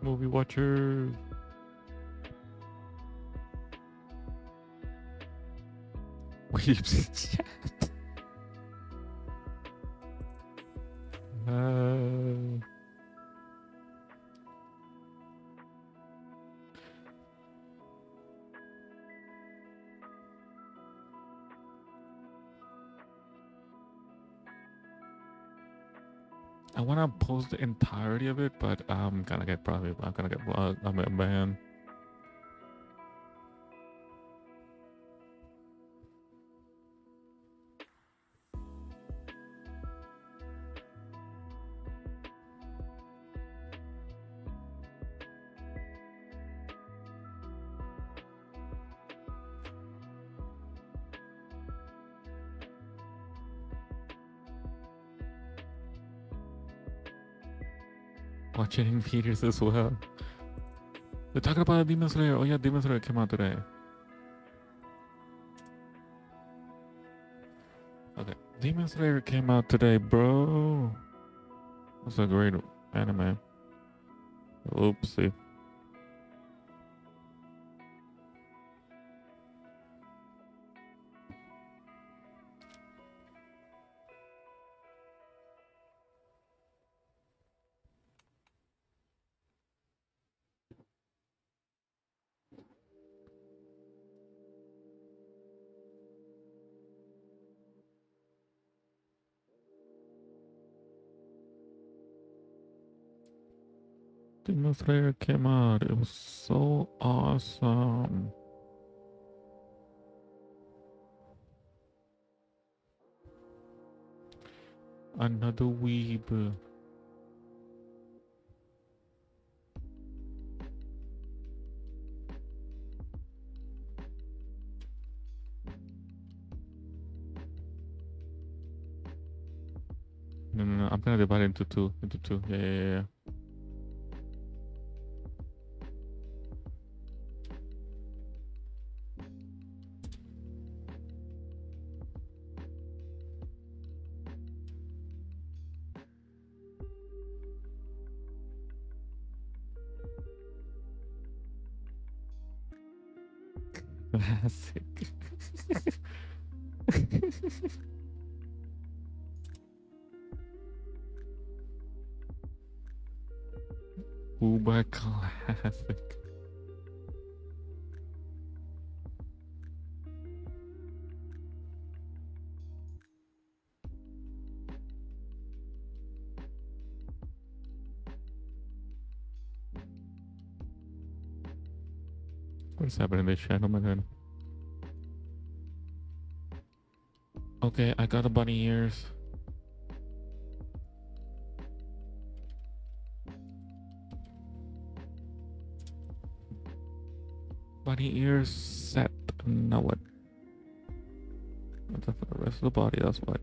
Movie watchers. Weeps in chat. I wanna post the entirety of it, but I'm gonna get banned. Watching Peters as well. They're talking about Demon Slayer. Oh yeah, Demon Slayer came out today. Okay, Demon Slayer came out today, bro. That's a great anime. Oopsie. Demon Slayer came out. It was so awesome. Another weeb. No. I'm gonna divide it into two. Yeah. Classic. Uber classic. What's happening to this channel, my god? Okay, I got the bunny ears. Bunny ears set. Now what? What's up for the rest of the body? That's what.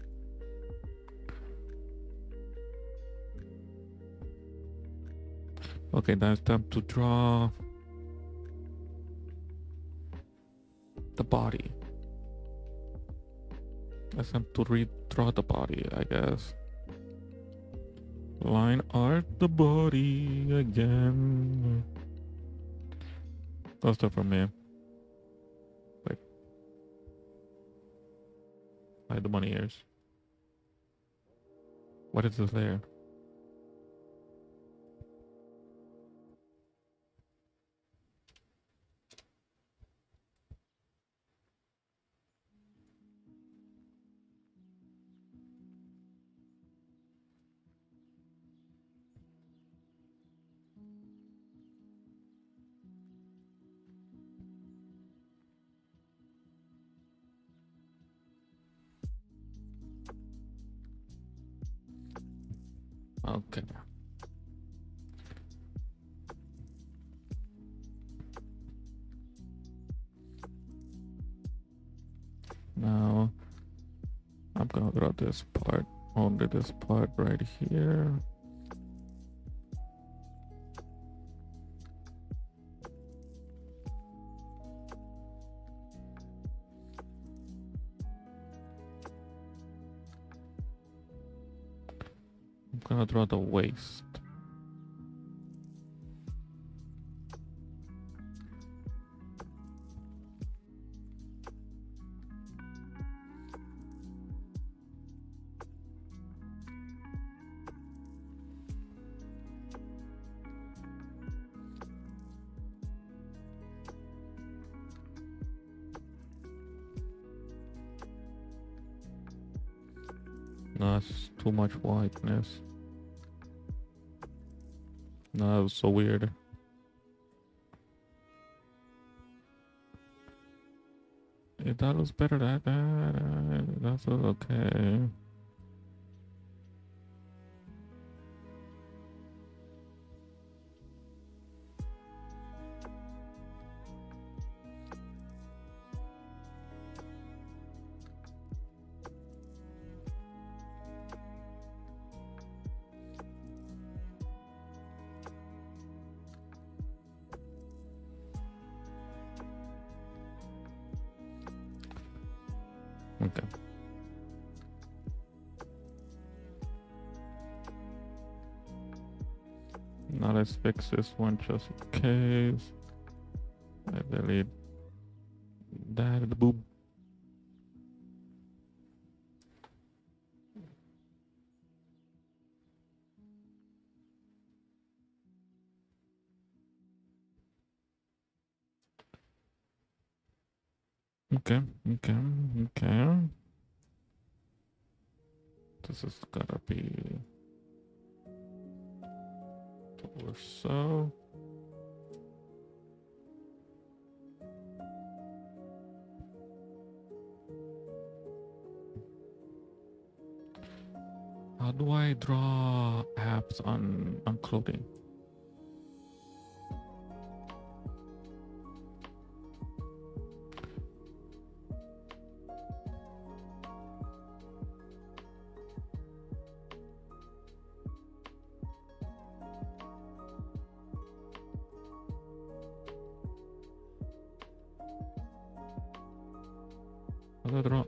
Okay, now it's time to draw the body. It's time to redraw the body, I guess. Line art the body again. That's stuff from me. Wait. Hide the bunny ears. What is this there? Okay. Now I'm gonna draw this part, only this part right here. I'm gonna draw the waist. No, that's too much whiteness. No, that was so weird. If that was better, that's okay. Okay. Now let's fix this one just in case. I delete that, the boob. Okay. This is gotta be torso. How do I draw abs on clothing? How do I draw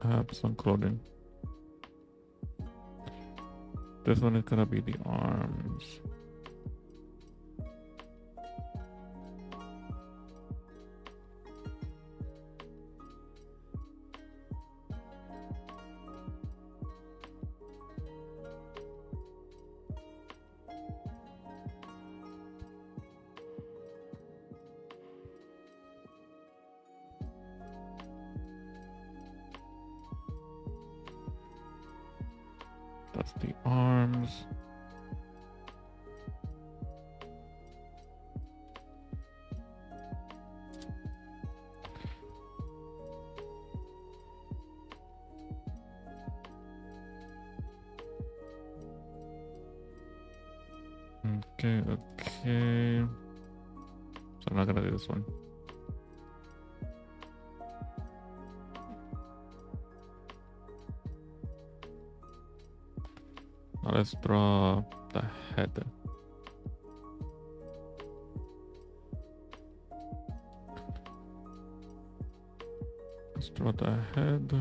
abs on clothing? This one is gonna be the arms. That's the arms. Okay, okay. So I'm not gonna do this one. Now let's draw the head. Let's draw the head.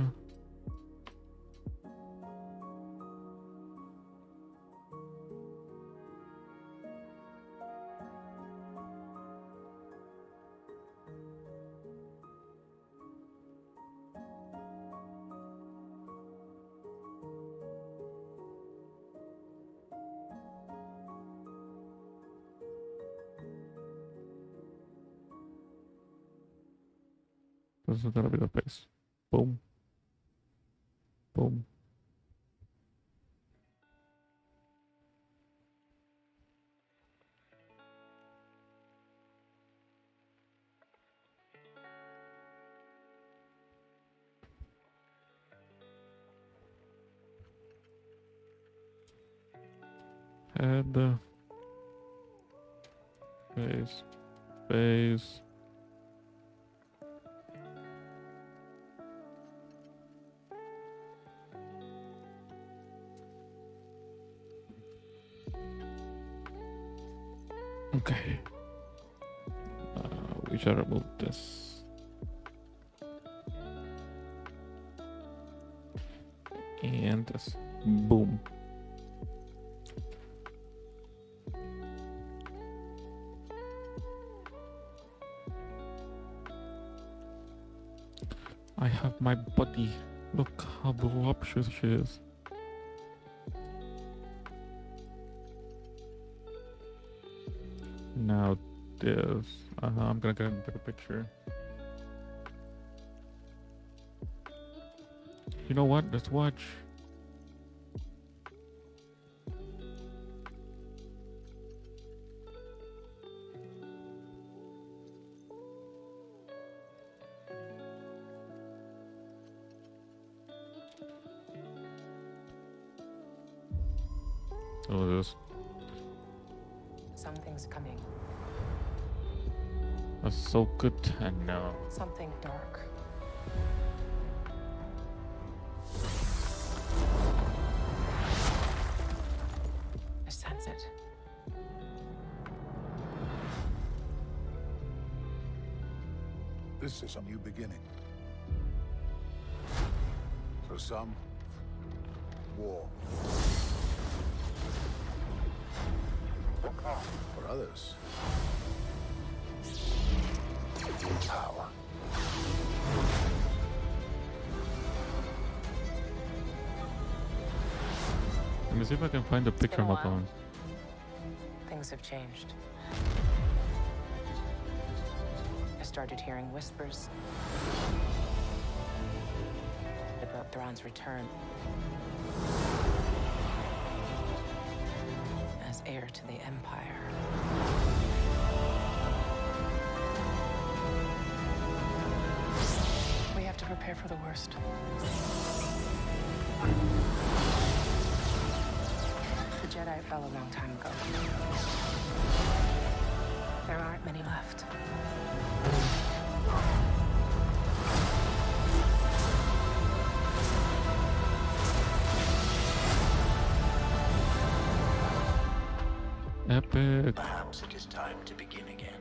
This is gonna be the face. Boom. Boom. Head. Face. Face. Okay. We shall remove this. And this. Boom. I have my body. Look how voluptuous she is. Now this. I'm gonna get into the picture. You know what? Let's watch. Oh, this. Something's coming. That's so good to know. Something dark. I sense it. This is a new beginning. For some, war. For others, power. Let me see if I can find the picture on my phone. Things have changed. I started hearing whispers about Thrawn's return as heir to the Empire. We have to prepare for the worst. The Jedi fell a long time ago. There aren't many left. Epic. Perhaps it is time to begin again.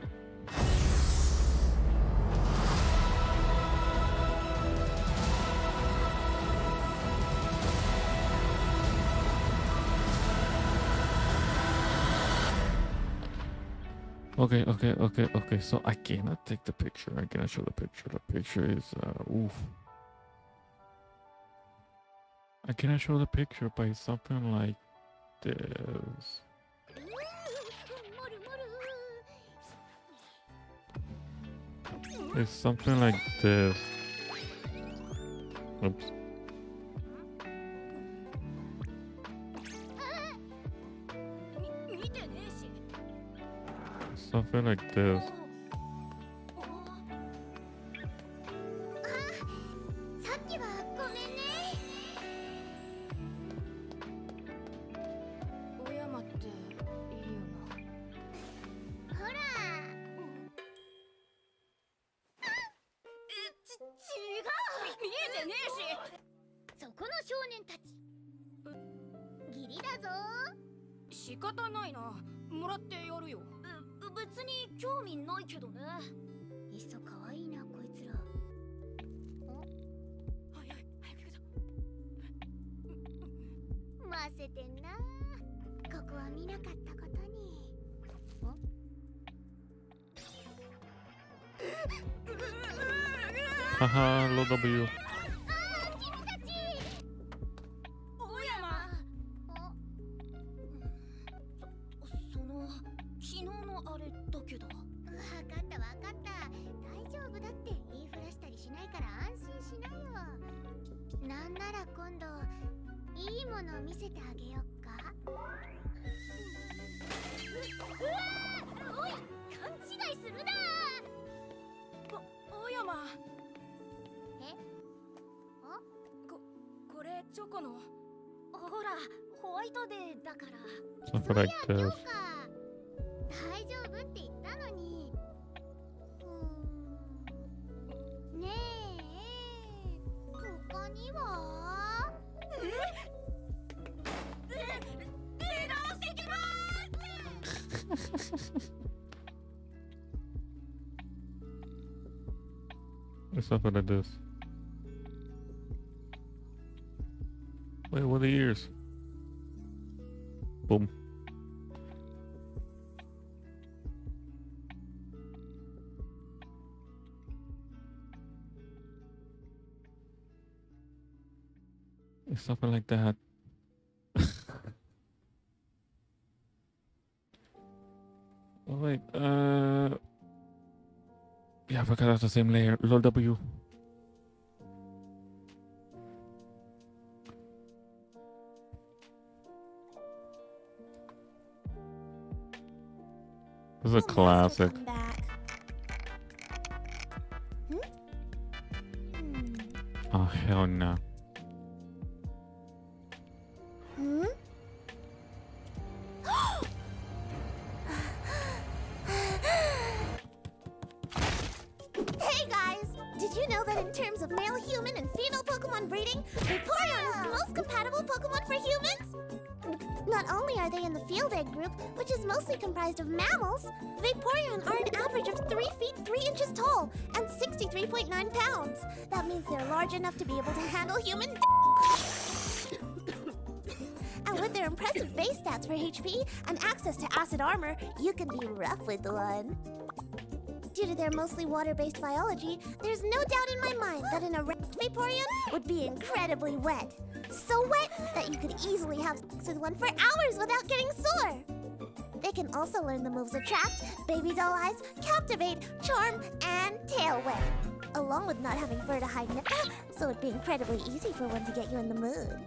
Okay. So I cannot take the picture. I cannot show the picture. The picture is oof. I cannot show the picture by something like this. It's something like this. Oops. Something like this. 見えてねえし。そこの少年たちギリだぞ。仕方ないな、もらってやるよ。別に興味ないけどね。いっそ可愛いなこいつら。はいはい、早く行くぞ。ませてんな。ここは見なかったことに。Haha, low W. その昨日のあれだけど。わかったわかった。大丈夫だって。言いふらしたりしないから安心しなよ。なんなら今度いいものを見せてあげよっか。うわー、おい、勘違いするな。大山。え？これチョコの。ほら、ホワイトデーだから。 Something like this. 大丈夫って言ったのに。ねえ、他には？出直してきます。It's something like this. Wait, what are the ears? Boom. It's something like that. Oh, wait, yeah, I forgot that's the same layer. Low W. This is a classic. Oh, hell no. Hey guys! Did you know that in terms of male human and female Pokemon breeding, Vaporeon is the most compatible Pokemon for humans? Not only are they in the field egg group, which is mostly comprised of mammals, Vaporeon are an average of 3 feet 3 inches tall and 63.9 pounds. That means they're large enough to be able to handle human And with their impressive base stats for HP and access to acid armor, you can be rough with one. Due to their mostly water-based biology, there's no doubt in my mind that an erect Vaporeon would be incredibly wet. So wet that you could easily have sex with one for hours without getting sore. They can also learn the moves Attract, Baby Doll Eyes, Captivate, Charm, and Tail Whip, along with not having fur to hide so it'd be incredibly easy for one to get you in the mood.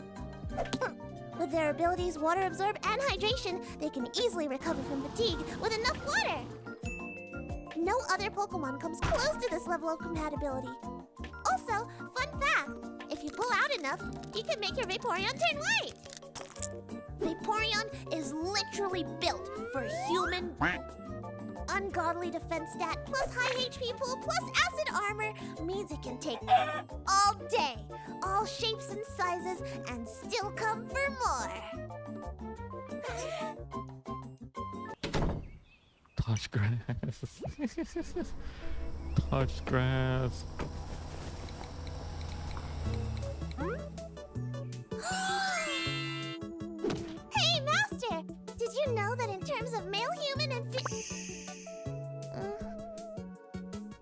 With their abilities Water Absorb and Hydration, they can easily recover from fatigue with enough water. No other Pokemon comes close to this level of compatibility. Also, fun fact, if you pull out enough, you can make your Vaporeon turn white. Vaporeon is literally built for human. Ungodly defense stat plus high HP pool plus acid armor means it can take all day, all shapes and sizes, and still come for more. Touch grass. Touch grass. Hey, Master! Did you know that in terms of male human and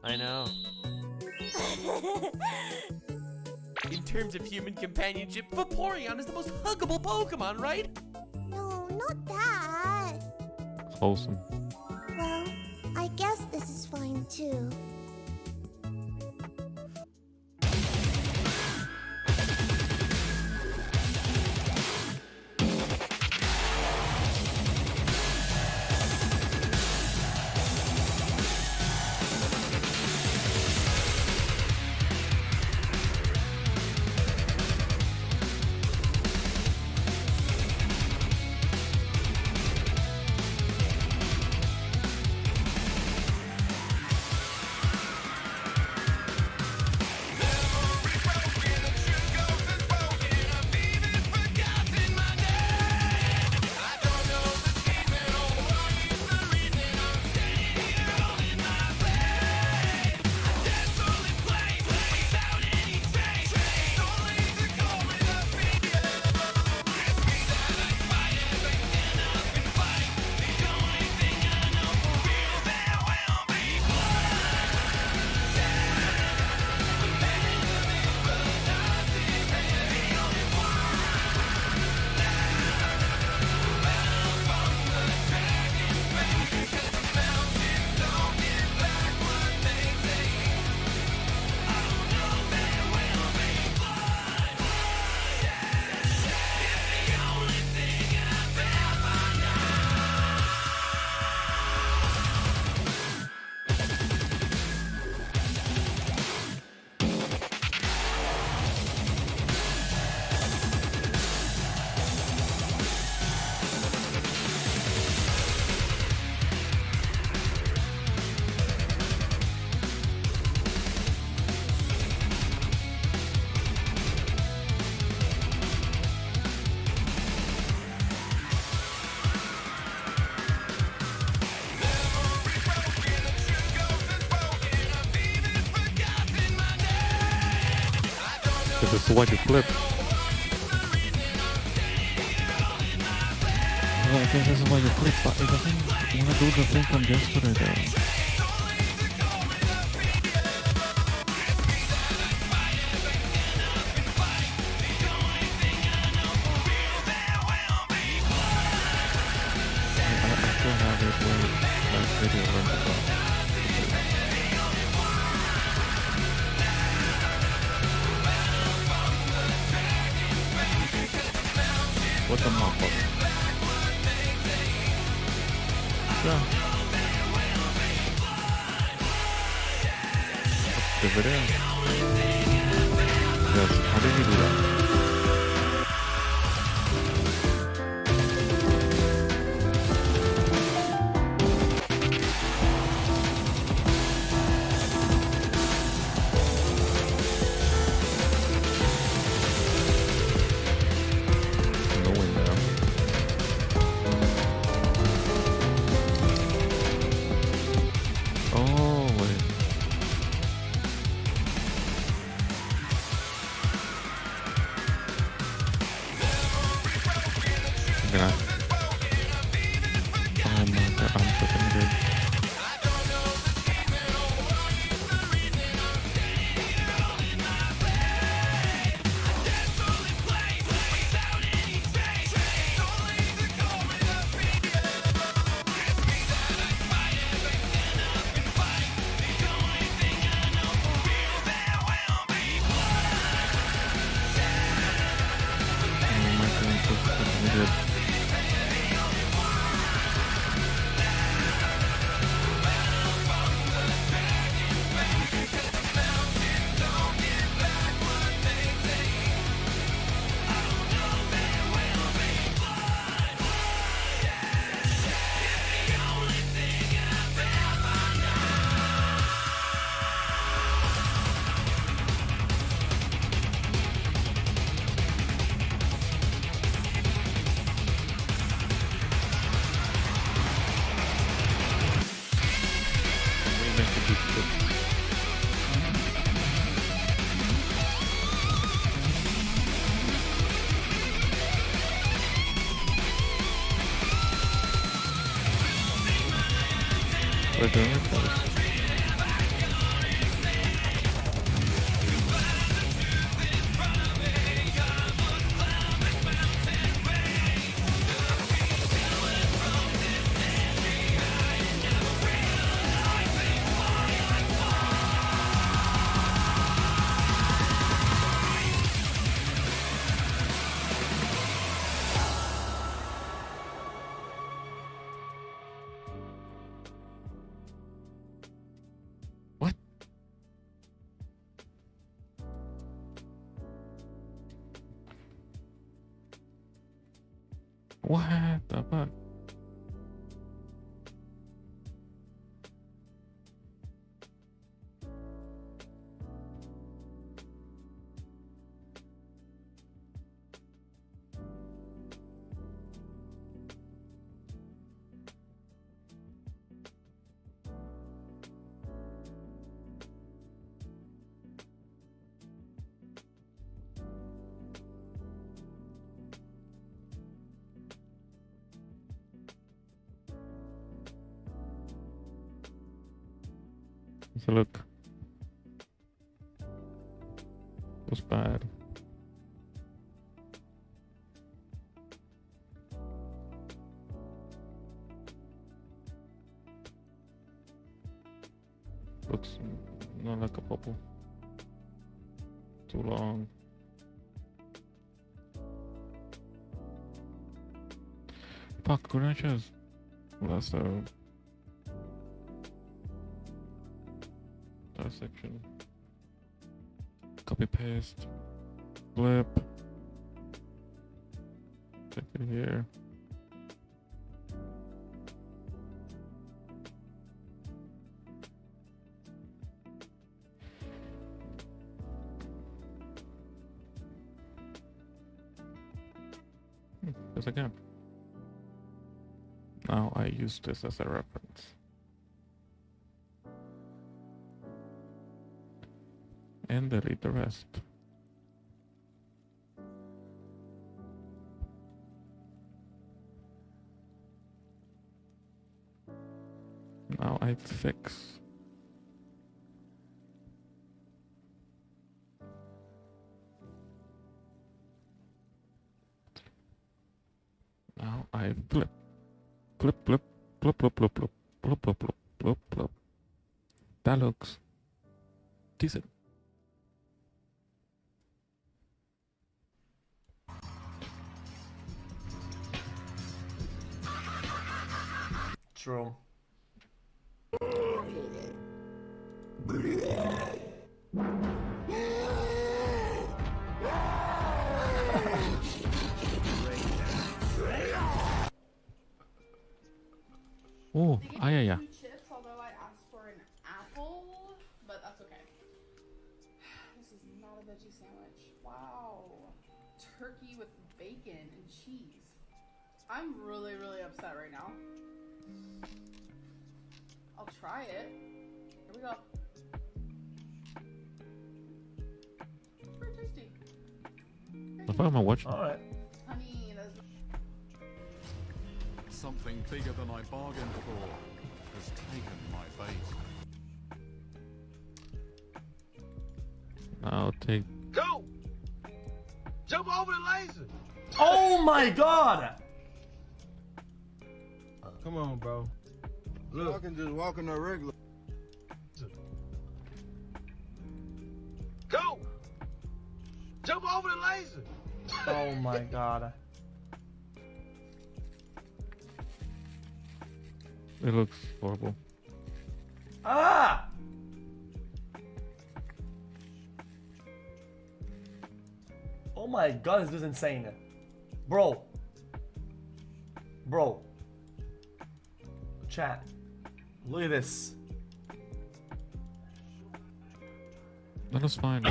I know. In terms of human companionship, Vaporeon is the most huggable Pokemon, right? No, not that. Wholesome. Well, I guess this is fine too. This is why you flip. Well, I guess this is why you flip, but it doesn't want to do the thing from yesterday though. I still have it where last video went about. What the motherfucker? Yeah. The video. Yes, how did you do that? We're doing it first. What the fuck? So look, it was bad. Looks not like a bubble. Too long. Fuck, Grunches. That's the section. Copy paste. Flip. Take it here. There's a gap. Now I use this as a reference. And delete the rest. Now I fix. Now I flip. Flip, flip, flip, flip, flip, flip, flip, flip, flip, flip, flip. That looks decent. True. Oh, yeah. Chips, although I asked for an apple, but that's okay. This is not a veggie sandwich. Wow. Turkey with bacon and cheese. I'm really, really upset right now. I'll try it. Here we go. It's pretty tasty. The fuck am I watching? Alright. Honey, that's... Something bigger than I bargained for has taken my bait. I'll take. Go! Jump over the laser! Oh my god! Come on, bro. Look. I can just walk in the regular. Go! Jump over the laser! Oh my god. It looks horrible. Ah! Oh my god, this is insane. Bro. Bro. Chat. Look at this. That was fine.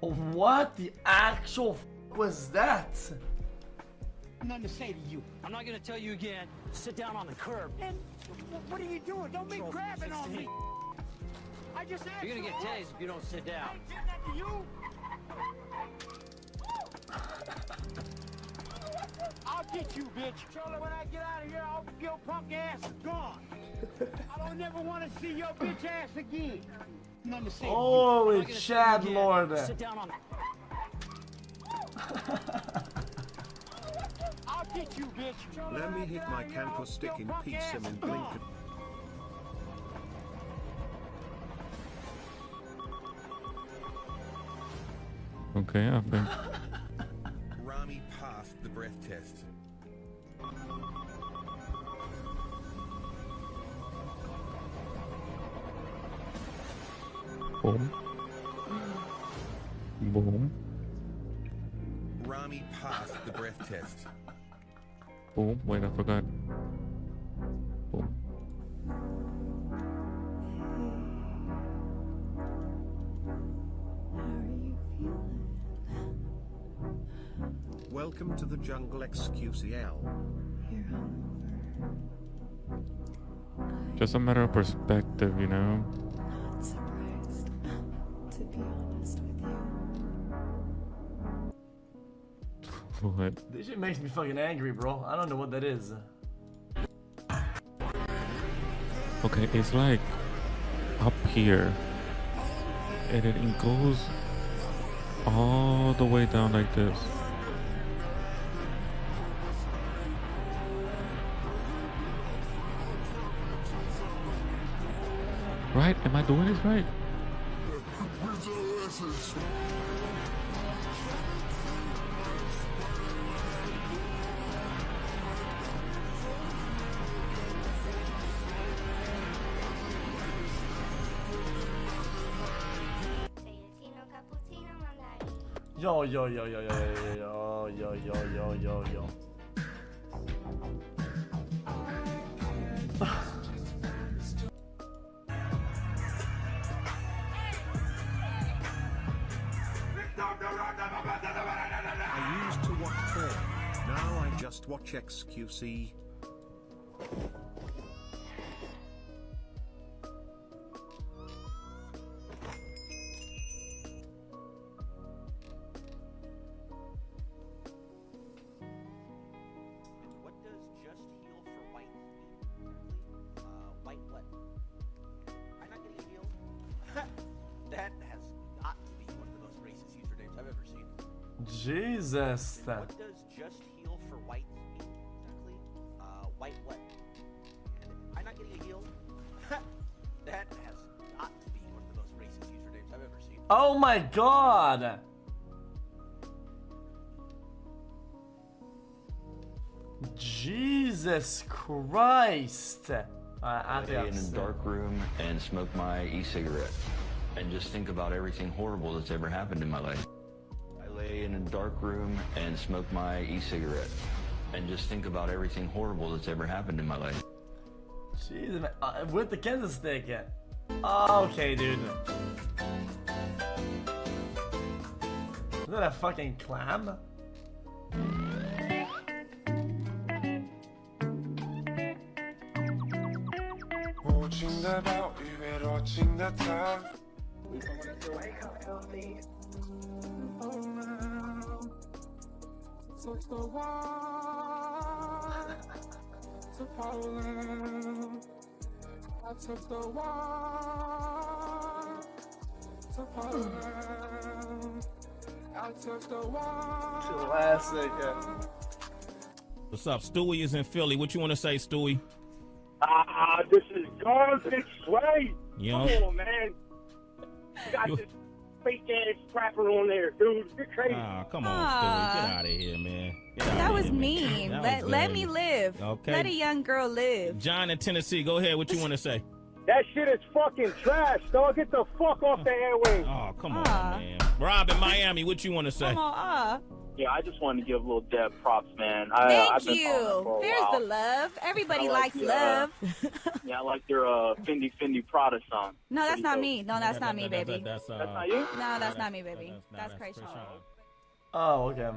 What the actual was that? Nothing to say to you. I'm not gonna tell you again. Sit down on the curb. And what are you doing? Don't be grabbing on me. I just asked you're gonna get tased if you don't sit down. I did that to you. I'll get you, bitch. Charlie, when I get out of here, I'll your punk ass is gone. I don't never want to see your bitch ass again. Nothing to say to you. Holy Chad Lord. Sit down on I'll get you, bitch. Let me hit my camper stick in peace and in blink. Okay, I think. Rami passed the breath test. Boom. Boom. Rami passed the breath test. Boom. Wait, I forgot. Boom. Welcome to the jungle XQCL. Just a matter of perspective, you know? Not surprised, to be honest with you. What? This shit makes me fucking angry, bro. I don't know what that is. Okay, it's like up here. And it goes all the way down like this. Right? Am I doing this right? Yo, yo, yo, yo, yo, yo, yo, yo, yo, yo, yo. I used to watch porn. Now I just watch XQC. Jesus. What does just heal for white mean exactly? White what? And I'm not getting a heal? That has got to be one of the most racist usernames I've ever seen. Oh my god. Jesus Christ. I lay in a dark room and smoke my e-cigarette and just think about everything horrible that's ever happened in my life. I lay in a dark room and smoke my e-cigarette and just think about everything horrible that's ever happened in my life. Jesus, man. With the Kansas stick. Okay, dude. Is that a fucking clam? Watching the bell, we're watching the time. Wake up, filthy. Took the walk to Poland. I took the walk to Poland. I took the walk. Classic. What's up? Stewie is in Philly. What you want to say, Stewie? This is garbage, right? You Come know? on, man. You got this fake ass rapper on there, dude. You're crazy. Come on, Stewie. Get out of here, man. Get out That of was here, man. mean. That was Let bad. me live. Okay. Let a young girl live. John in Tennessee, go ahead. What you want to say? That shit is fucking trash, dog. Get the fuck off the airwaves. Oh, come on, man. Rob in Miami, what you want to say? Come on, Yeah, I just wanted to give little Deb props, man. Thank I've been you. following her for a There's while. the love. Everybody I like likes the, love. Yeah, I like your Fendi Prada song. No, that's not me. No, that's not me, That's baby. that's not you? No, that's not me, baby. That's crazy. Oh, okay.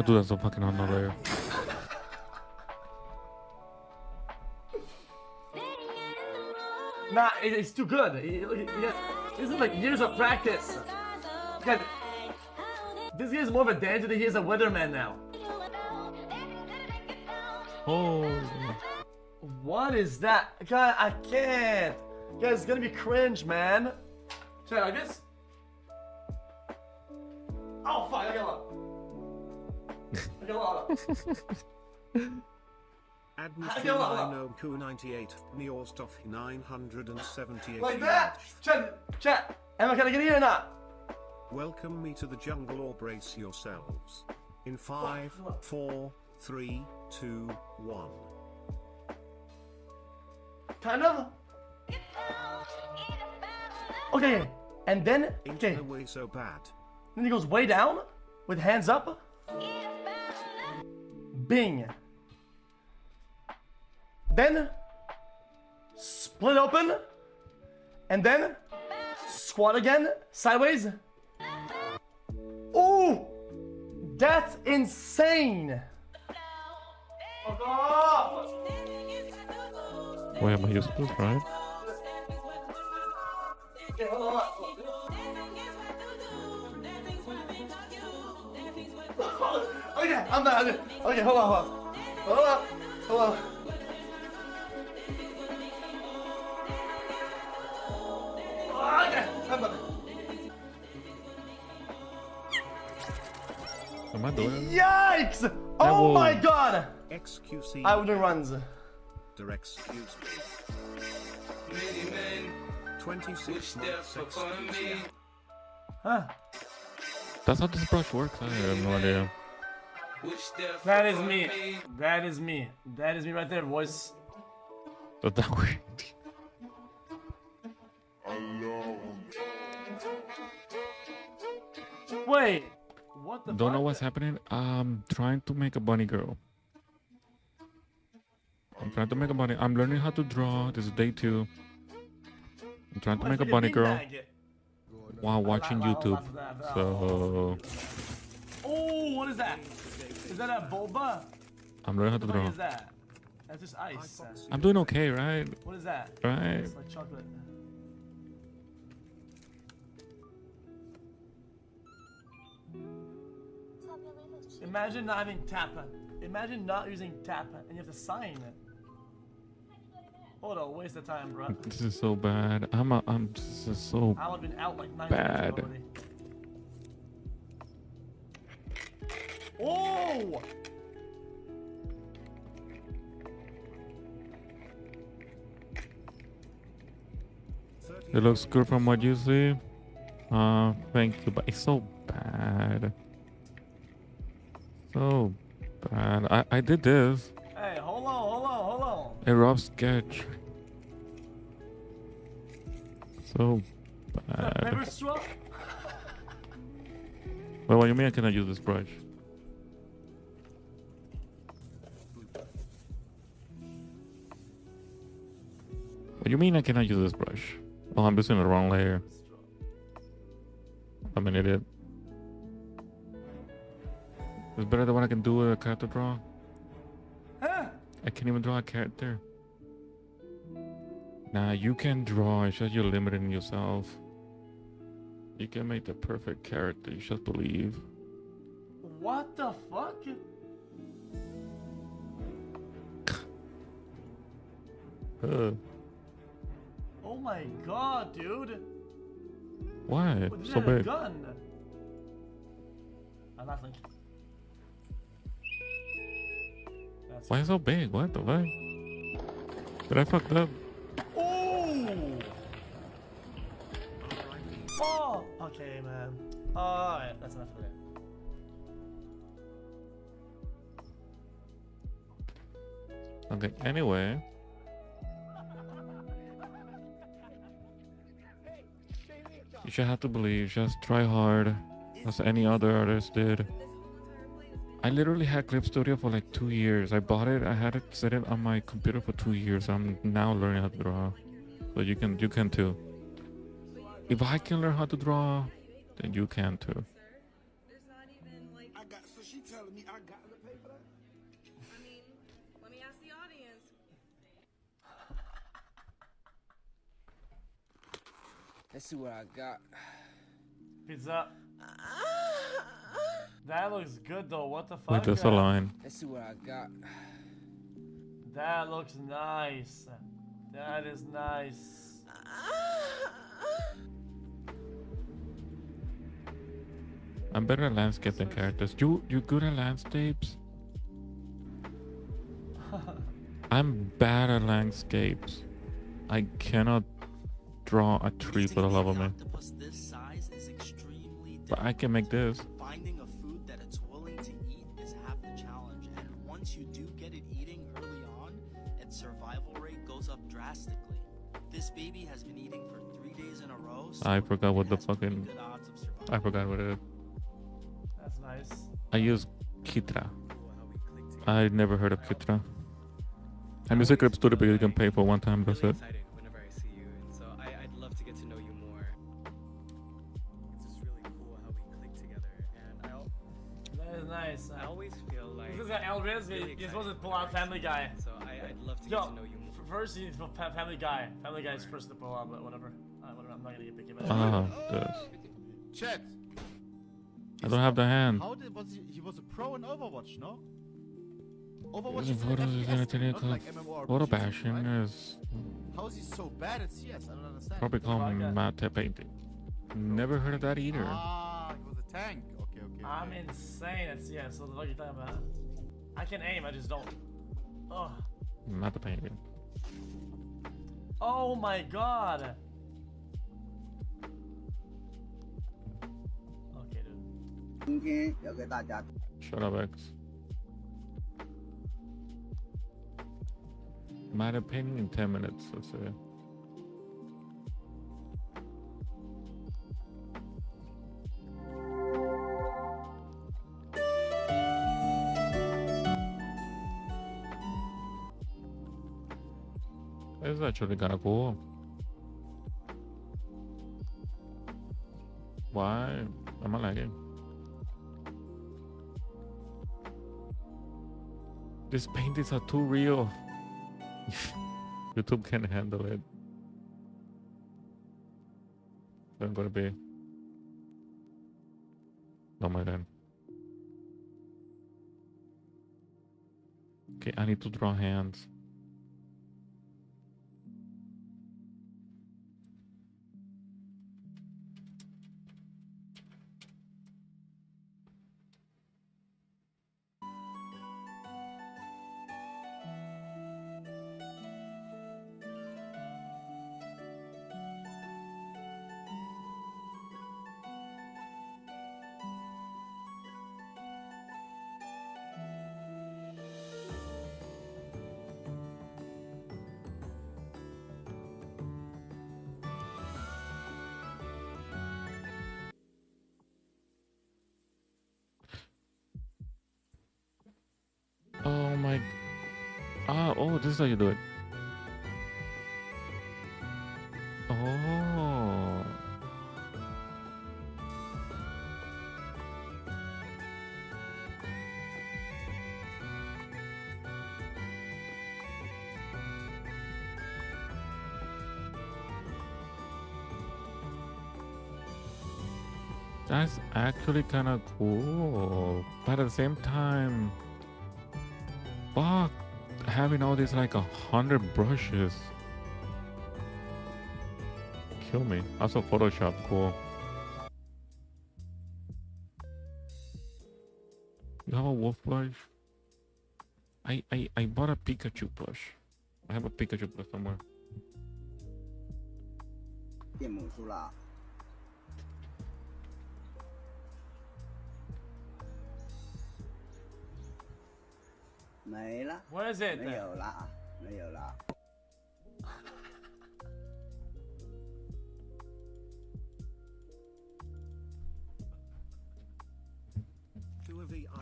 Dude, that's so fucking unaware. Nah, it's too good. This is like years of practice. God, this guy is more of a dancer than he is a weatherman now. Oh. What is that? God, I can't. Guys, it's gonna be cringe, man. Check like this. Oh, fuck, I got a lot. I got a lot. Admiku98, Neorstoff 978. Like that. Chat. Emma, can I get here or not? Welcome me to the jungle or brace yourselves. In 5, 4, 3, 2, 1. Kind of. Okay, and then okay. No way so bad. Then he goes way down with hands up. Bing. Then split open, and then squat again sideways. Ooh, that's insane. Wait, am I used to this, right? Okay, hold on. Okay, I'm done. Okay, hold on. Hold on. Okay, I'm done. Am I doing it? Yikes! Oh my god! XQC. I will do runs. Direct excuse me. 26 months excuse. Huh? That's how this brush works. I have no idea. That is me. That is me. That is me right there, boys. That's that weird. Wait. What the Don't know fuck? what's happening. I'm trying to make a bunny girl. I'm learning how to draw. This is day 2. I'm trying to make a bunny girl while watching YouTube. So Oh, what is that? Is that a boba? I'm learning how to What draw. is that? That's just ice. I'm doing okay, right? What is that? Right. It's like chocolate. Imagine not having tap Imagine not using tap and you have to sign it. What a waste of time, bro. This is so bad. This is so I would have been out like 9 bad. already. Oh! It looks good from what you see. Thank you, but it's so bad. So bad. I did this. Hey, hold on. A rough sketch. So bad. Paper straw? Well, what do you mean I cannot use this brush? What do you mean I cannot use this brush? Oh, I'm using the wrong layer. I'm an idiot. It's better than what I can do with a character draw. Huh? I can't even draw a character. Nah, you can draw. It's just you're limiting yourself. You can make the perfect character. You just believe. What the fuck? Oh my god, dude. Why? What, So a big. gun? Nothing. Why so big? What the fuck? Did I fuck up? Oh! Oh! Okay, man. Alright, that's enough of that. Okay, anyway. You should have to believe, just try hard, as any other artist did. I literally had Clip Studio for like 2 years. I bought it, I had it set it on my computer for 2 years. I'm now learning how to draw. So you can too. If I can learn how to draw, then you can too. So she telling me I got to pay for that? I mean, let me ask the audience. Let's see what I got. Pizza. That looks good though. What the fuck? Wait, there's a line. Let's see what I got. That looks nice. That is nice. I'm better at landscape than characters. You good at landscapes? I'm bad at landscapes. I cannot draw a tree for the love of me. But I can make this. Finding a food that it's willing to eat is half the challenge, and once you do get it eating early on, its survival rate goes up drastically. This baby has been eating for 3 days in a row. So I forgot what the fucking... I forgot what it is. That's nice. I use Kitra. I never heard of Kitra. I'm using Clip Studio because you can pay for one time, that's it. Whenever I see you, and so I'd love to get to know you more. It's just really cool how we click together, and That is nice. I always feel like This is an Elriz. You're supposed to pull out Family Guy. So I'd love to get to know you more. First you need to pull Family Guy. Family Guy's first to pull out, but whatever. Whatever. I'm not gonna get picky about it. This. Chat. I don't have the hand. How did he was a pro in Overwatch, no? Overwatch Using is an photos is FPS, entertaining not like MMORPG, photo bashing right? is How is he so bad at CS? I don't understand. probably called matte painting. Never heard of that either. Ah, he was a tank. Okay. I'm insane at CS. So what are you talking about? I can aim. I just don't. Ugh. Matte painting. Oh my god. Okay, dude. Shut up, X. Matte painting in 10 minutes, let's say. It's actually kind of cool. Why am I lagging? These paintings are too real. YouTube can't handle it. I'm gonna be. Oh my god. Okay, I need to draw hands. Oh my. Ah, oh, this is how you do it. Oh. That's actually kind of cool. But at the same time, fuck, having all these like 100 brushes. Kill me. Also Photoshop, cool. You have a wolf blush? I bought a Pikachu blush. I have a Pikachu blush somewhere. 变魔术啦！没了。What is it? 没有啦，没有啦。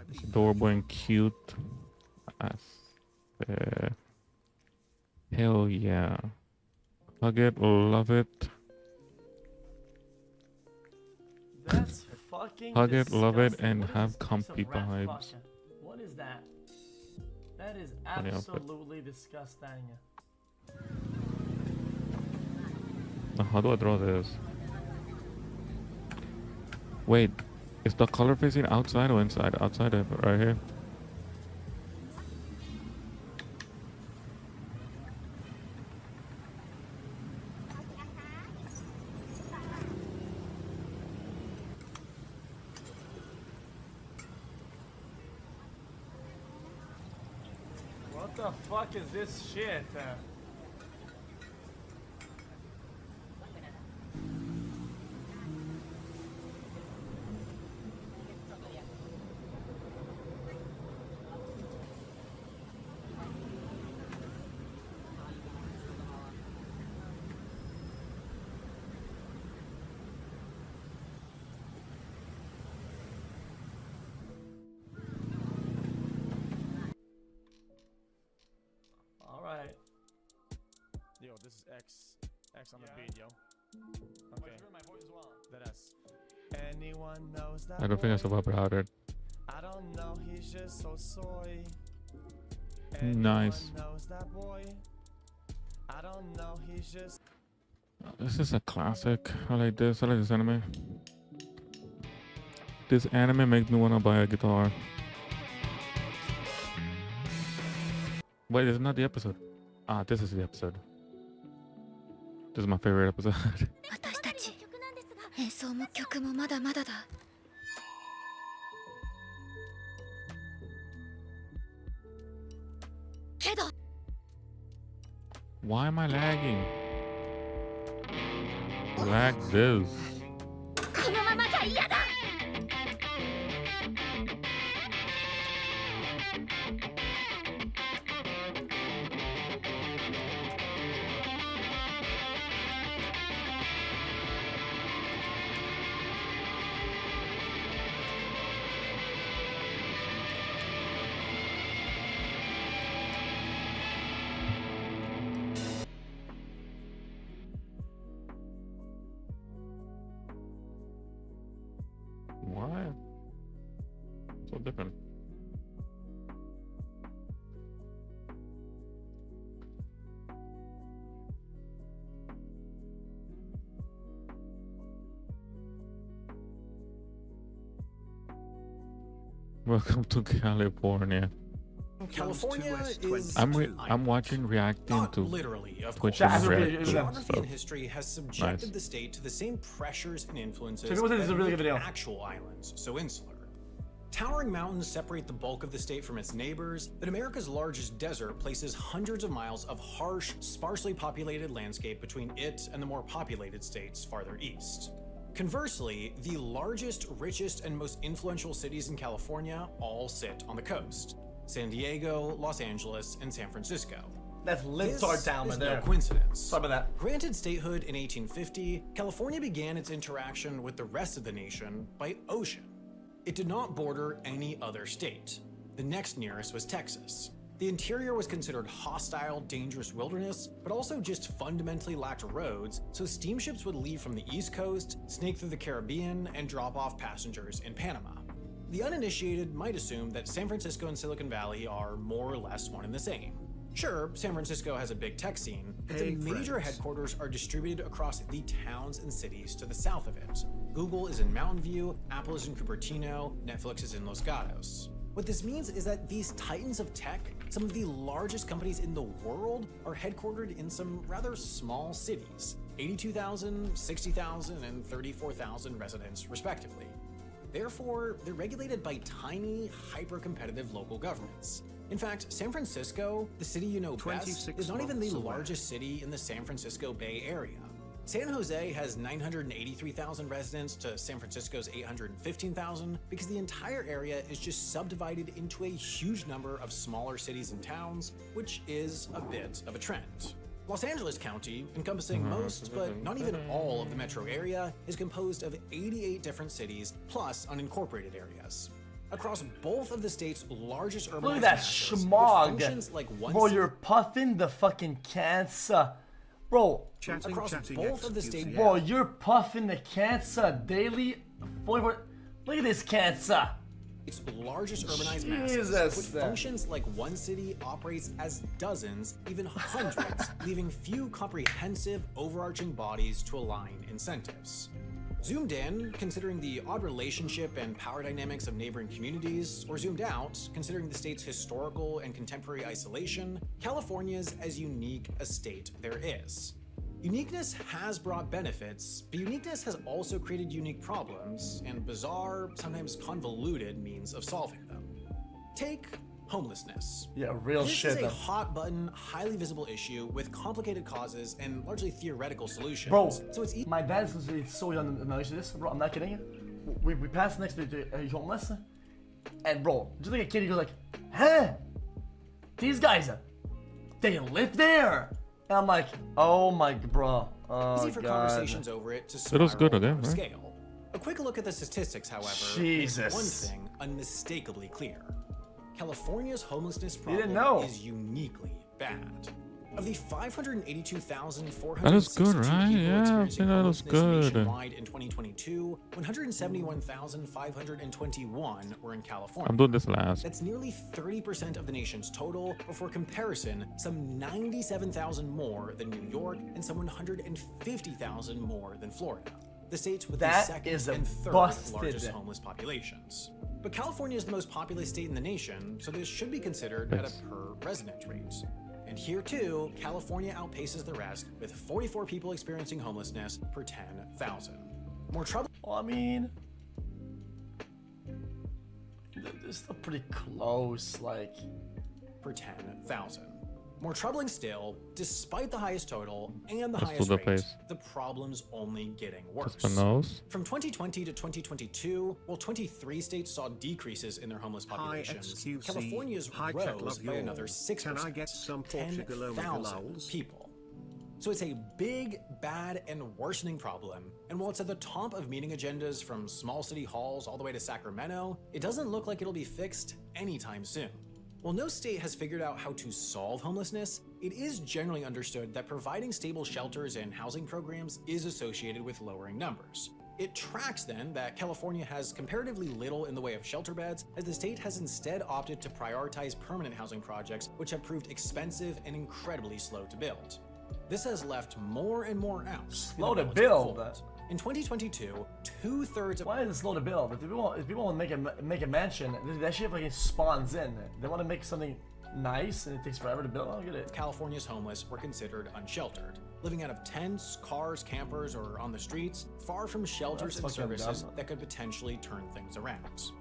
It's adorable and cute. Hell yeah. Hug it, love it. That's fucking Hug it, love it, disgusting. and What is have this piece comfy of rat vibes. fuck? What is that? That is Funny outfit. absolutely disgusting. Now, how do I draw this? Wait, is the color facing outside or inside? Outside of it, right here. What the fuck is this shit? Alright. Yo, this is X on the beat, yo. Okay. My voice as well. That S. Anyone knows that I don't think I survived without it. I don't know, he's just so soy. Nice. Knows that boy. I don't know, he's just This is a classic. I like this. I like this anime. This anime makes me want to buy a guitar. Wait, this is not the episode. Ah, this is the episode. This is my favorite episode. 私たち演奏も曲もまだまだだ。けど Why am I lagging? Lag this. このままじゃ嫌だ。Why? So different. Welcome to California. California is I'm watching reacting not to literally, of Twitch course. and React and Geography stuff. and history has subjected Nice. the state to the same pressures and influences Check out this, is a that really make good video. actual islands, so insular. Towering mountains separate the bulk of the state from its neighbors, but America's largest desert places hundreds of miles of harsh, sparsely populated landscape between it and the more populated states farther east. Conversely, the largest, richest, and most influential cities in California all sit on the coast: San Diego, Los Angeles, and San Francisco. That's Lintard Town right This is there. no coincidence. Sorry about that. Granted statehood in 1850, California began its interaction with the rest of the nation by ocean. It did not border any other state. The next nearest was Texas. The interior was considered hostile, dangerous wilderness, but also just fundamentally lacked roads, so steamships would leave from the East Coast, snake through the Caribbean, and drop off passengers in Panama. The uninitiated might assume that San Francisco and Silicon Valley are more or less one and the same. Sure, San Francisco has a big tech scene, but the major headquarters are distributed across the towns and cities to the south of it. Google is in Mountain View, Apple is in Cupertino, Netflix is in Los Gatos. What this means is that these titans of tech, some of the largest companies in the world, are headquartered in some rather small cities, 82,000, 60,000, and 34,000 residents respectively. Therefore, they're regulated by tiny, hyper-competitive local governments. In fact, San Francisco, the city you know best, is not even the largest city in the San Francisco Bay Area. San Jose has 983,000 residents to San Francisco's 815,000 because the entire area is just subdivided into a huge number of smaller cities and towns, which is a bit of a trend. Los Angeles County, encompassing most but not even all of the metro area, is composed of 88 different cities plus unincorporated areas. Across both of the state's largest urban Look at that schmog. Bro, you're puffing the fucking cancer. Bro, across both of the state's bro, you're puffing the cancer daily. Look at this cancer. Its largest urbanized masses, which functions like one city operates as dozens, even hundreds, leaving few comprehensive, overarching bodies to align incentives. Zoomed in, considering the odd relationship and power dynamics of neighboring communities, or zoomed out, considering the state's historical and contemporary isolation, California's as unique a state there is. Uniqueness has brought benefits, but uniqueness has also created unique problems and bizarre, sometimes convoluted means of solving them. Take homelessness. Yeah, real shit. This is a hot button, highly visible issue with complicated causes and largely theoretical solutions. Bro, so it's my dad's so young in relation to this, bro. I'm not kidding you. We passed next to homeless, and bro, just like a kid, he goes like, "Huh? These guys, they live there." And I'm like, "Oh my bro, oh easy for god." conversations over it to It was good spiral again, out of right? scale. A quick look at the statistics, however, Jesus. makes one thing unmistakably clear. California's homelessness didn't problem know. is uniquely bad. Of the 582,462 That is good, right? people Yeah, I think experiencing that was homelessness good. nationwide in 2022, 171,521 were in California. I'm doing this last. That's nearly 30% of the nation's total, but for comparison, some 97,000 more than New York and some 150,000 more than Florida. The states with the That second is a and third busted. largest homeless populations. But California is the most populous state in the nation, so this should be considered at a per resident rate. And here too, California outpaces the rest with 44 people experiencing homelessness per 10,000. More trouble. Well, I mean, they're still pretty close, like per 10,000. More troubling still, despite the highest total and the Let's highest do the rate, pace. the problem's only getting worse. Just my nose. From 2020 to 2022, while 23 states saw decreases in their homeless populations, XQC, California's hi, chat, rose love by you. another 6%. Can I get some 10,000 Portugal people. So it's a big, bad, and worsening problem. And while it's at the top of meeting agendas from small city halls all the way to Sacramento, it doesn't look like it'll be fixed anytime soon. While no state has figured out how to solve homelessness, it is generally understood that providing stable shelters and housing programs is associated with lowering numbers. It tracks then that California has comparatively little in the way of shelter beds, as the state has instead opted to prioritize permanent housing projects, which have proved expensive and incredibly slow to build. This has left more and more out. Slow to build. In 2022, 2/3 of— Why is it slow to build? If people want to make a mansion, that shit fucking spawns in. They want to make something nice and it takes forever to build. I'll get it. California's homeless were considered unsheltered, living out of tents, cars, campers, or on the streets, far from shelters and services that could potentially turn things around.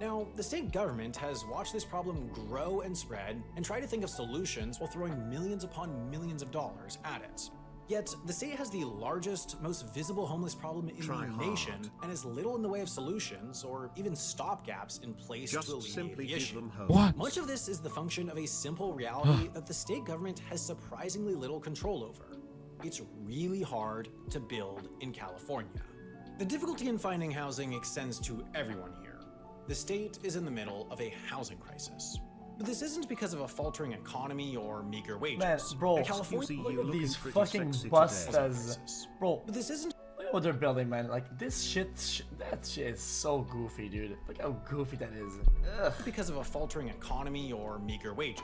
Now, the state government has watched this problem grow and spread and tried to think of solutions while throwing millions upon millions of dollars at it. Yet, the state has the largest, most visible homeless problem in the nation and has little in the way of solutions or even stopgaps in place to alleviate the issue. What? Much of this is the function of a simple reality that the state government has surprisingly little control over. It's really hard to build in California. The difficulty in finding housing extends to everyone here. The state is in the middle of a housing crisis. But this isn't because of a faltering economy or meager wages. Man, bro, California, look at these fucking bustas. Bro, but this isn't. Look at what they're building, man. Like, this shit, that shit is so goofy, dude. Look how goofy that is. Ugh. Because of a faltering economy or meager wages.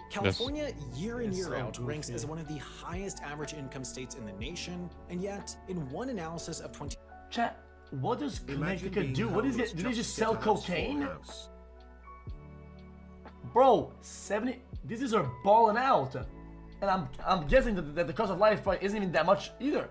California, year in, year out, ranks as one of the highest average income states in the nation, and yet, in one analysis of 20... Chat, what does Connecticut do? What is it? Do they just sell cocaine? Bro, 70. These are balling out, and I'm guessing that the cost of life probably isn't even that much either.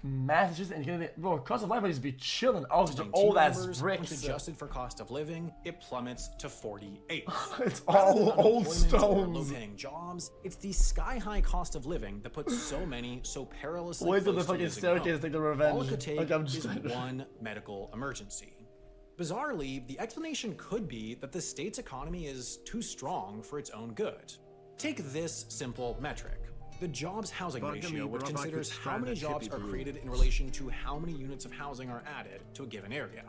Massachusetts and Canada, bro, cost of life is be chilling. Oh, these are old ass bricks. Adjusted for cost of living, it plummets to 48. It's all old stones. Low-paying jobs. It's the sky-high cost of living that puts so many so perilously. Wait till the fucking staircase take the revenge. All it could take like, is one medical emergency. Bizarrely, the explanation could be that the state's economy is too strong for its own good. Take this simple metric. The jobs housing ratio, which considers how many jobs are created in relation to how many units of housing are added to a given area.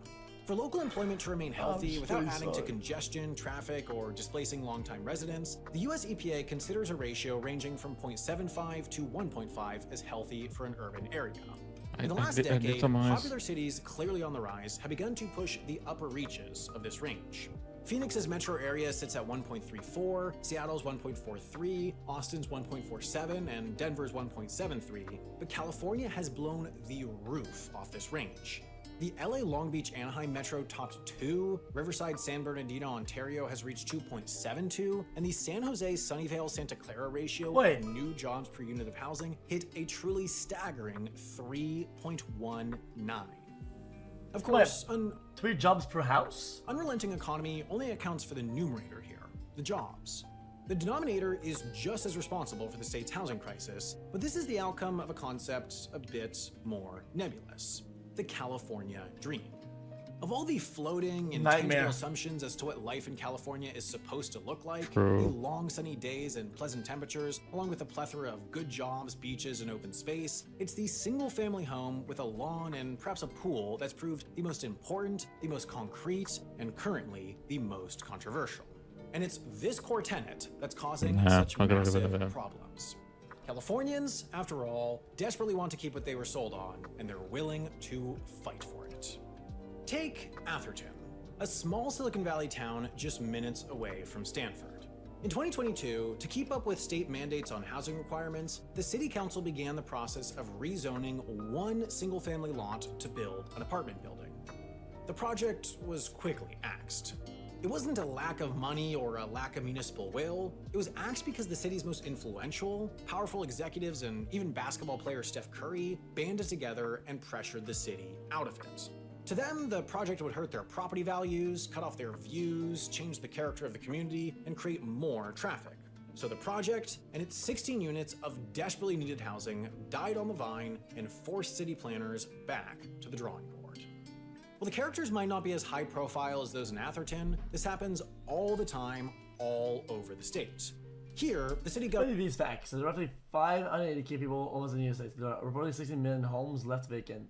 For local employment to remain healthy without adding to congestion, traffic, or displacing longtime residents, the US EPA considers a ratio ranging from 0.75 to 1.5 as healthy for an urban area. In the last decade, popular cities clearly on the rise have begun to push the upper reaches of this range. Phoenix's metro area sits at 1.34, Seattle's 1.43, Austin's 1.47, and Denver's 1.73, but California has blown the roof off this range. The LA Long Beach Anaheim Metro topped 2, Riverside San Bernardino Ontario has reached 2.72, and the San Jose Sunnyvale Santa Clara ratio of new jobs per unit of housing hit a truly staggering 3.19. Of course, 3 jobs per house? Unrelenting economy only accounts for the numerator here, the jobs. The denominator is just as responsible for the state's housing crisis, but this is the outcome of a concept a bit more nebulous. The California dream. Of all the floating and tangible assumptions as to what life in California is supposed to look like, the long sunny days and pleasant temperatures, along with a plethora of good jobs, beaches, and open space, it's the single-family home with a lawn and perhaps a pool that's proved the most important, the most concrete, and currently the most controversial. And it's this core tenet that's causing such massive problems. Californians, after all, desperately want to keep what they were sold on, and they're willing to fight for it. Take Atherton, a small Silicon Valley town just minutes away from Stanford. In 2022, to keep up with state mandates on housing requirements, the city council began the process of rezoning one single-family lot to build an apartment building. The project was quickly axed. It wasn't a lack of money or a lack of municipal will. It was axed because the city's most influential, powerful executives and even basketball player Steph Curry banded together and pressured the city out of it. To them, the project would hurt their property values, cut off their views, change the character of the community, and create more traffic. So the project and its 16 units of desperately needed housing died on the vine and forced city planners back to the drawing board. While the characters might not be as high profile as those in Atherton, this happens all the time, all over the state. Here, the city government... These facts. There's roughly 580k people almost in the United States. There are reportedly 16 million homes left vacant.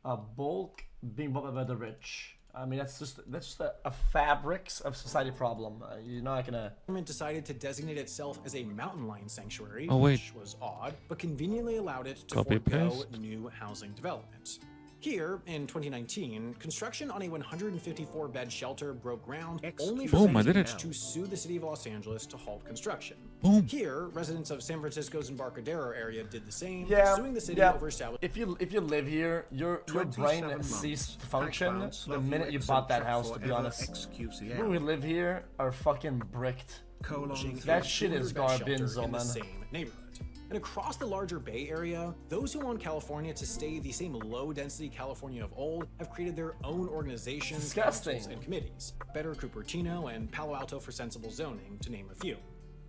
A bulk being bought by the rich. I mean, that's just a fabrics of society problem. You're not gonna... The government decided to designate itself as a mountain lion sanctuary, Oh, wait. which was odd, but conveniently allowed it to Copy forego paste. new housing development. Here, in 2019, construction on a 154-bed shelter broke ground only for Boom, I did Phoenix it. to sue the city of Los Angeles to halt construction. Boom. Here, residents of San Francisco's Embarcadero area did the same, Yeah, suing the city yeah. over establishing. If you live here, your brain 27 ceased to months. function Backgrounds, the love minute you, you Excel bought that shop house. To be forever, honest, XQCL. people who live here are fucking bricked. That shit is garbanzo, in the man. same neighborhood. And across the larger Bay Area, those who want California to stay the same low-density California of old have created their own organizations, Disgusting. councils, and committees. Better Cupertino and Palo Alto for sensible zoning, to name a few.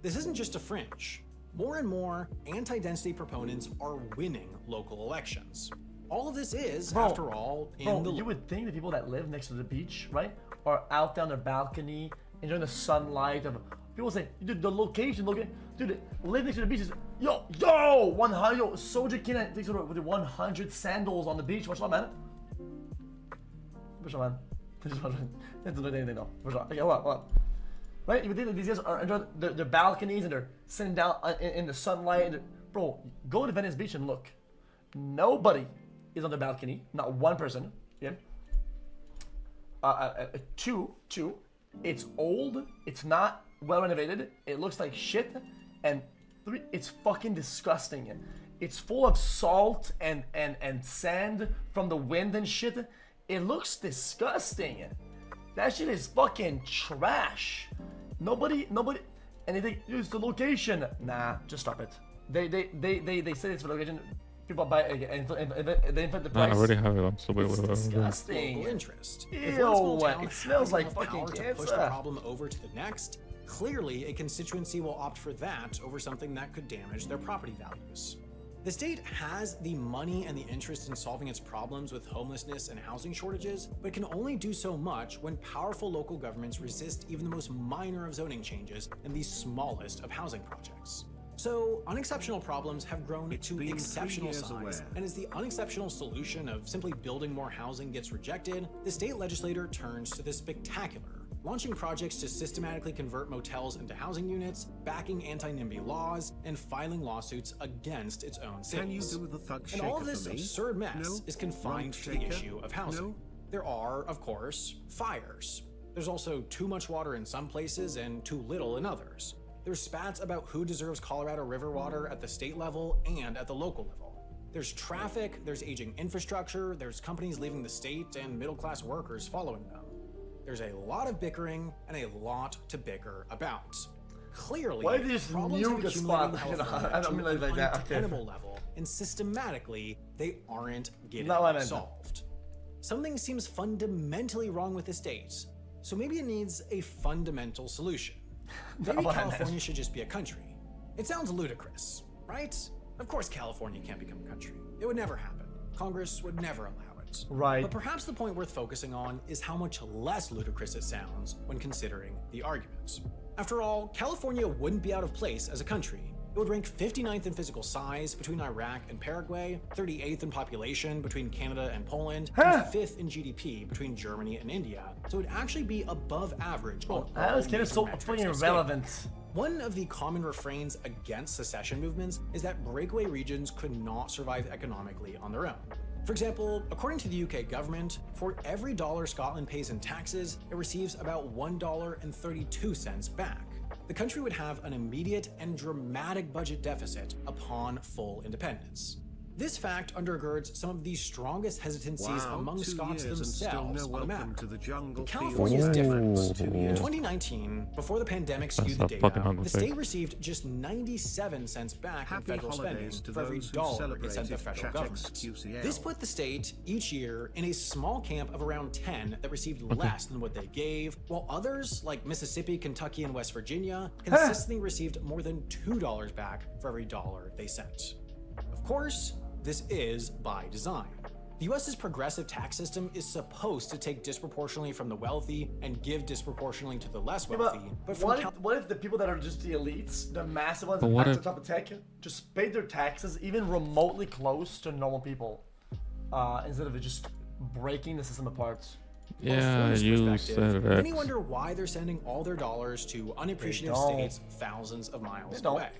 This isn't just a fringe. More and more anti-density proponents are winning local elections. All of this is, after all, in the you would think the people that live next to the beach, right, are out there on their balcony, enjoying the sunlight. Of people say, dude, the location, dude, live next to the beach is, yo, 100, yo, Soldier King takes with 100 sandals on the beach. What's up, man? What's up, man? Let's do anything though. What's up? Okay, hold on. Right? You would think that these guys are enjoying their balconies and they're sitting down in the sunlight. And bro, go to Venice Beach and look. Nobody is on the balcony. Not one person. Yeah. Two. It's old. It's not well renovated. It looks like shit. And 3, it's fucking disgusting. It's full of salt and sand from the wind and shit. It looks disgusting. That shit is fucking trash. Nobody, and they think it's the location. Nah, just stop it. They say it's for location. People buy it and they inflate the No, I price. already have it. I'm so It's wait. disgusting. Local interest. Ew, If one small town it smells has like enough fucking power to push cancer. the problem over to the next, clearly a constituency will opt for that over something that could damage their property values. The state has the money and the interest in solving its problems with homelessness and housing shortages, but can only do so much when powerful local governments resist even the most minor of zoning changes and the smallest of housing projects. So, unexceptional problems have grown to exceptional size, and as the unexceptional solution of simply building more housing gets rejected, the state legislature turns to the spectacular, launching projects to systematically convert motels into housing units, backing anti-NIMBY laws, and filing lawsuits against its own cities. Can you do the thug And all of shaker this for me? absurd mess No? is confined Right to the shaker? issue of housing. No? There are, of course, fires. There's also too much water in some places and too little in others. There's spats about who deserves Colorado River water at the state level and at the local level. There's traffic, there's aging infrastructure, there's companies leaving the state and middle-class workers following them. There's a lot of bickering and a lot to bicker about. Clearly, Why this problems have nuke a accumulated spot? in You know, California I don't to mean an like that. Okay. untenable level, and systematically, they aren't getting Not what I meant. solved. Something seems fundamentally wrong with the state, so maybe it needs a fundamental solution. Maybe what I meant. California should just be a country. It sounds ludicrous, right? Of course California can't become a country. It would never happen. Congress would never allow it. Right. But perhaps the point worth focusing on is how much less ludicrous it sounds when considering the arguments. After all, California wouldn't be out of place as a country. It would rank 59th in physical size between Iraq and Paraguay, 38th in population between Canada and Poland, and 5th in GDP between Germany and India. So it would actually be above average on all That's kind of major so metrics fucking of scale. irrelevant. One of the common refrains against secession movements is that breakaway regions could not survive economically on their own. For example, according to the UK government, for every dollar Scotland pays in taxes, it receives about $1.32 back. The country would have an immediate and dramatic budget deficit upon full independence. This fact undergirds some of the strongest hesitancies Wow, among 2 Scots years and still themselves no on the welcome matter. to the jungle. California is different. In years. 2019, before the pandemic skewed the That's a fucking data, hungry the state received just 97 cents back in Happy federal spending holidays to for every those who dollar it sent the celebrated federal Chat government. XQCL. This put the state each year in a small camp of around 10 that received less than what they gave, while others, like Mississippi, Kentucky, and West Virginia, consistently received more than $2 back for every dollar they sent. Of course, this is by design. The US's progressive tax system is supposed to take disproportionately from the wealthy and give disproportionately to the less wealthy. But from What if the people that are just the elites, the massive ones But at what the if- top of tech, just paid their taxes even remotely close to normal people, instead of just breaking the system apart? Yeah, From you this said perspective, it. many wonder why they're sending all their dollars to unappreciative don't. states thousands of miles They don't. away.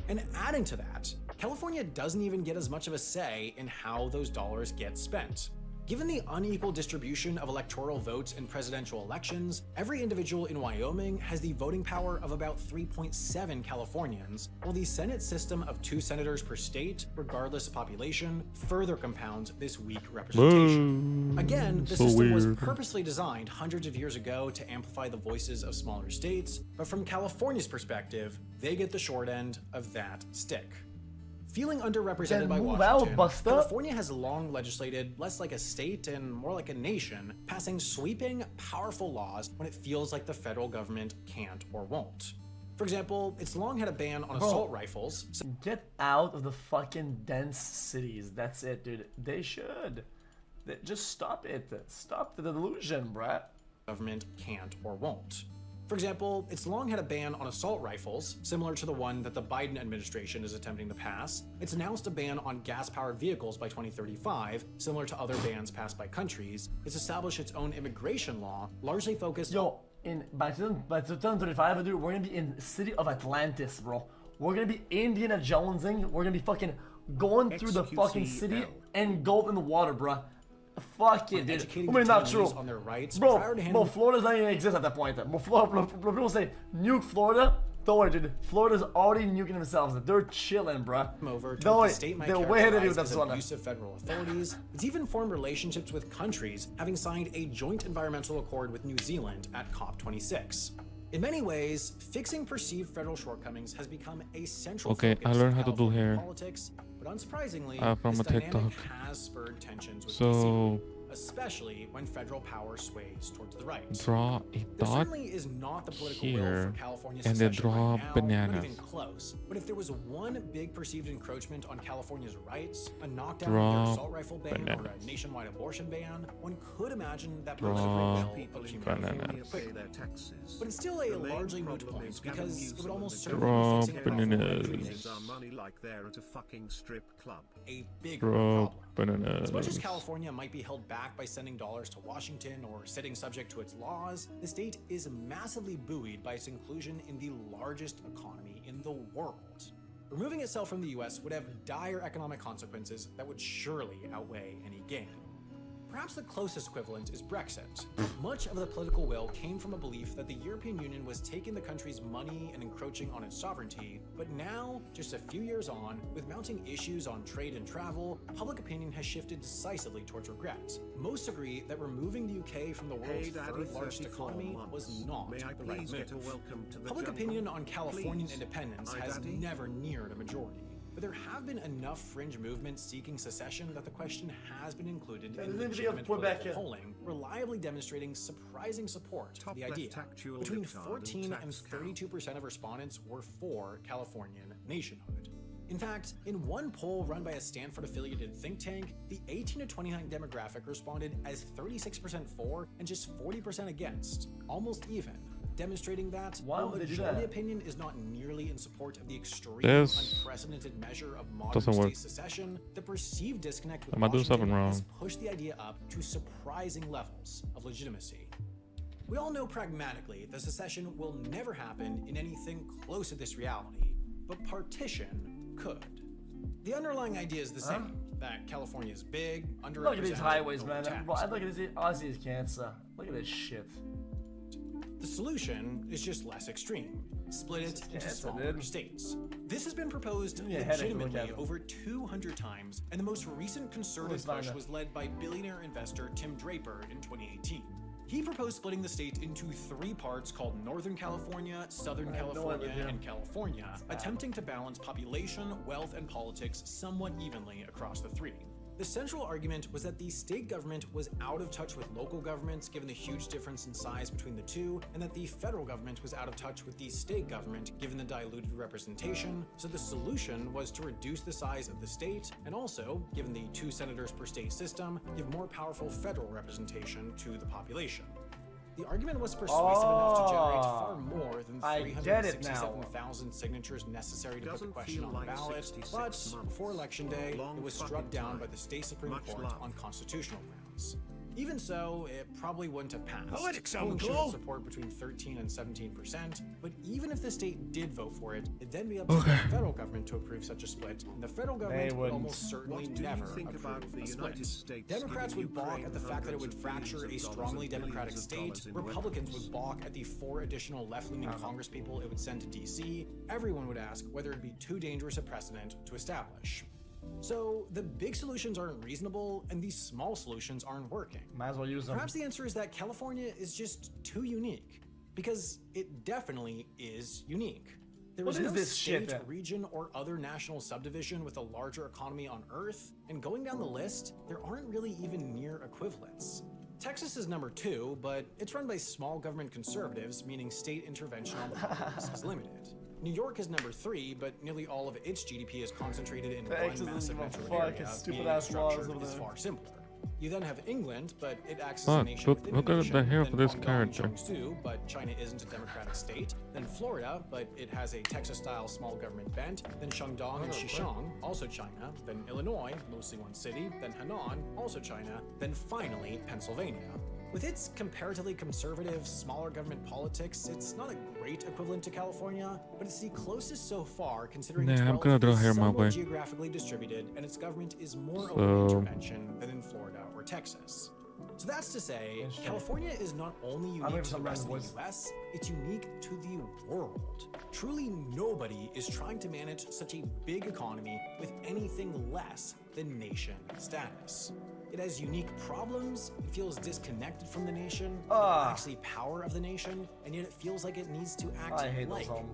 And adding to that, California doesn't even get as much of a say in how those dollars get spent. Given the unequal distribution of electoral votes in presidential elections, every individual in Wyoming has the voting power of about 3.7 Californians, while the Senate system of 2 senators per state, regardless of population, further compounds this weak representation. Again, the system was purposely designed hundreds of years ago to amplify the voices of smaller states, but from California's perspective, they get the short end of that stick. Feeling underrepresented by Washington, California has long legislated less like a state and more like a nation, passing sweeping, powerful laws when it feels like the federal government can't or won't. For example, it's long had a ban on assault rifles. Get out of the fucking dense cities. That's it, dude. They should. Just stop it. Stop the delusion, bruh. Government can't or won't. For example, it's long had a ban on assault rifles, similar to the one that the Biden administration is attempting to pass. It's announced a ban on gas-powered vehicles by 2035, similar to other bans passed by countries. It's established its own immigration law, largely focused by 2035, dude, we're gonna be in the city of Atlantis, bro. We're gonna be Indiana Jonesing. We're gonna be fucking going through the fucking city and go in the water, bruh. Fuck it, dude. I mean, not true. On their rights bro, Florida's not even exist at that point. People say nuke Florida. Don't worry, dude. Florida's already nuking themselves. They're chilling, bruh. Don't worry. They're way ahead of you with that one. Abusive federal authorities. It's even formed relationships with countries, having signed a joint environmental accord with New Zealand at COP26. In many ways, fixing perceived federal shortcomings has become a central focus I learned how to do hair politics, but unsurprisingly, from this a TikTok. dynamic has spurred tensions with DC, especially when federal power sways towards the right. Draw a There dot certainly is not the political will here for California's and then secession draw right now, bananas. not even close. But if there was one big perceived encroachment on California's rights, a knockdown Draw of their assault rifle ban or bananas. a nationwide abortion ban, one could imagine that Draw bananas. But it's still a largely moot point because it would almost certainly Draw be fixing a problem bananas. Our money like they're at a fucking strip club. a bigger Draw problem. bananas. As much as California might be held back by sending dollars to Washington or sitting subject to its laws, the state is massively buoyed by its inclusion in the largest economy in the world. Removing itself from the US would have dire economic consequences that would surely outweigh any gain. Perhaps the closest equivalent is Brexit. Much of the political will came from a belief that the European Union was taking the country's money and encroaching on its sovereignty, but now, just a few years on, with mounting issues on trade and travel, public opinion has shifted decisively towards regret. Most agree that removing the UK from the world's third largest economy was not the right move. Public opinion on Californian independence has never neared a majority. But there have been enough fringe movements seeking secession that the question has been included in legitimate political polling, reliably demonstrating surprising support for the idea. Between 14 and 32% of respondents were for Californian nationhood. In fact, in one poll run by a Stanford-affiliated think tank, the 18 to 29 demographic responded as 36% for and just 40% against, almost even, demonstrating that while majority opinion is not nearly in support of the extreme, unprecedented measure of modern state secession, the perceived disconnect with Washington has pushed the idea up to surprising levels of legitimacy. We all know pragmatically that secession will never happen in anything close to this reality, but partition could. The underlying idea is the same, that California is big, underrepresented. Look at these highways, man. Bro, I look at this. Ozzy is cancer. Look at this shit. The solution is just less extreme. Split it into smaller states. This has been proposed legitimately over 200 times, and the most recent conservative push was led by billionaire investor Tim Draper in 2018. He proposed splitting the state into 3 parts called Northern California, Southern California, and California, attempting to balance population, wealth, and politics somewhat evenly across the 3. The central argument was that the state government was out of touch with local governments given the huge difference in size between the two, and that the federal government was out of touch with the state government given the diluted representation, so the solution was to reduce the size of the state, and also, given the 2 senators per state system, give more powerful federal representation to the population. The argument was persuasive enough to generate far more than 367,000 signatures necessary to put the question on the ballot, but before Election Day, it was struck down by the state Supreme Court on constitutional grounds. Even so, it probably wouldn't have passed. Politics, Polling uncle. showed support between 13 and 17%, but even if the state did vote for it, it'd then be up to the federal government to approve such a split, and the federal government would almost certainly never approve a split. Democrats would balk at the fact that it would fracture a strongly democratic state, Republicans would balk at the 4 additional left-leaning congresspeople it would send to DC, everyone would ask whether it'd be too dangerous a precedent to establish. So, the big solutions aren't reasonable, and these small solutions aren't working. Might as well use them. Perhaps the answer is that California is just too unique. Because it definitely is unique. There is no state, region, or other national subdivision with a larger economy on Earth, and going down the list, there aren't really even near equivalents. Texas is number 2, but it's run by small government conservatives, meaning state intervention on the populace is limited. New York is number 3, but nearly all of its GDP is concentrated in one massive metro area, meaning its structure is far simpler. You then have England, but it acts as a nation within look a at nation. the hair Then for this Hong Kong character. joins too, but China isn't a democratic state. Then Florida, but it has a Texas-style small government bent. Then Shandong and Xishan, also China. Then Illinois, mostly one city. Then Henan, also China. Then finally Pennsylvania. With its comparatively conservative, smaller government politics, it's not a great equivalent to California, but it's the closest so far, considering Nah, its I'm wealth gonna draw is hair my somewhat way. geographically distributed, and its government is more So- open to intervention than in Florida or Texas. So that's to say, California is not only unique to the rest of the US, it's unique to the world. Truly nobody is trying to manage such a big economy with anything less than nation status. It has unique problems, it feels disconnected from the nation, it lacks the power of the nation, and yet it feels like it needs to act like a nation.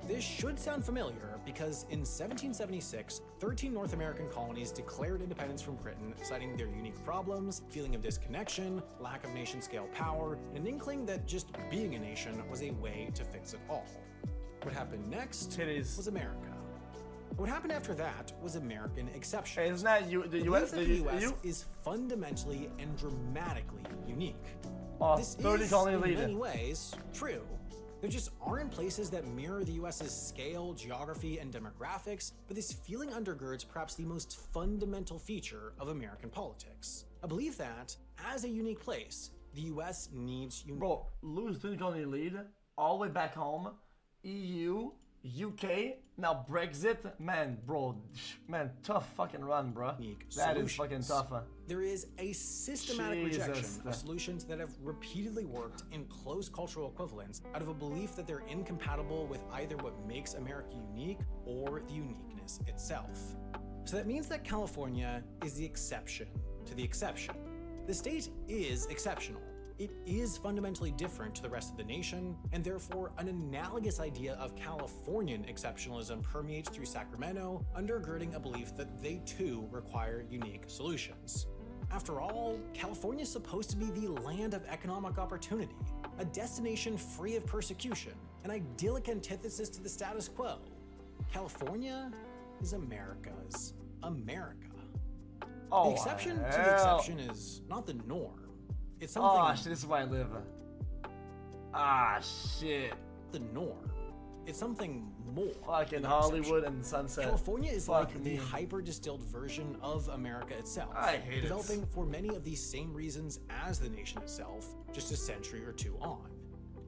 This should sound familiar because in 1776, 13 North American colonies declared independence from Britain, citing their unique problems, feeling of disconnection, lack of nation-scale power, and an inkling that just being a nation was a way to fix it all. What happened next was America. What happened after that was American exception. Isn't that the US? The US is fundamentally and dramatically unique. This 30 is, colony in leader. many ways, true. There just aren't places that mirror the US's scale, geography, and demographics, but this feeling undergirds perhaps the most fundamental feature of American politics. A belief that, as a unique place, the US needs Bro, lose 30 colony lead, all the way back home, EU, UK, now Brexit, man, tough fucking run, bro. That is fucking tough. There is a systematic rejection of solutions that have repeatedly worked in close cultural equivalents out of a belief that they're incompatible with either what makes America unique or the uniqueness itself. So that means that California is the exception to the exception. The state is exceptional. It is fundamentally different to the rest of the nation, and therefore an analogous idea of Californian exceptionalism permeates through Sacramento, undergirding a belief that they too require unique solutions. After all, California is supposed to be the land of economic opportunity, a destination free of persecution, an idyllic antithesis to the status quo. California is America's America. The exception to the exception is not the norm. It's something. Shit, this is where I live. Shit. The norm. It's something more. Fucking Hollywood and Sunset. California is like the hyper-distilled version of America itself. I hate it. Developing for many of these same reasons as the nation itself, just a century or two on.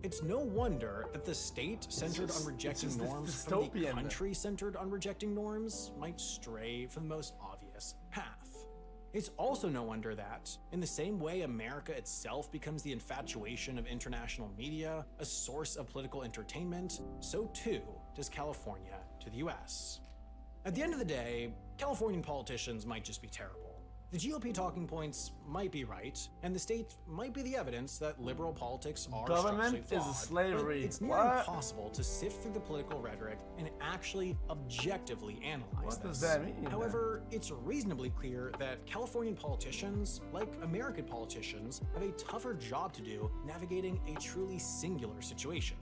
It's no wonder that the state centered on rejecting norms from the country centered on rejecting norms might stray from the most obvious path. It's also no wonder that, in the same way America itself becomes the infatuation of international media, a source of political entertainment, so too does California to the US. At the end of the day, Californian politicians might just be terrible. The GOP talking points might be right, and the state might be the evidence that liberal politics are Government structurally is flawed, slavery. but it's near What? impossible to sift through the political rhetoric and actually objectively analyze What this. does that mean? However, it's reasonably clear that Californian politicians, like American politicians, have a tougher job to do navigating a truly singular situation.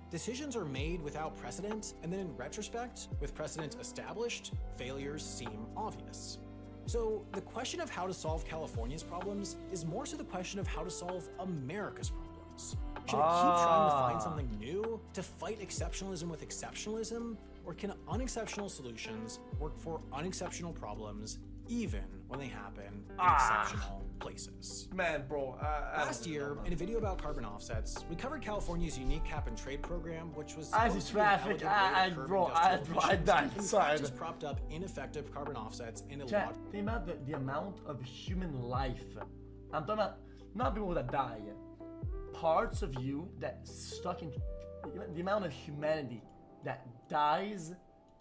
Decisions are made without precedent, and then in retrospect, with precedent established, failures seem obvious. So the question of how to solve California's problems is more so the question of how to solve America's problems. Should it keep trying to find something new, to fight exceptionalism with exceptionalism, or can unexceptional solutions work for unexceptional problems even when they happen in exceptional places. Man, bro. Last year, in a video about carbon offsets, we covered California's unique cap and trade program, which was As supposed to is be an traffic, elegant way to curb industrial I emissions, died. and in Sorry. practice propped up ineffective carbon offsets and Chat, the amount of human life. I'm talking about not people that die. Parts of you that stuck in the amount of humanity that dies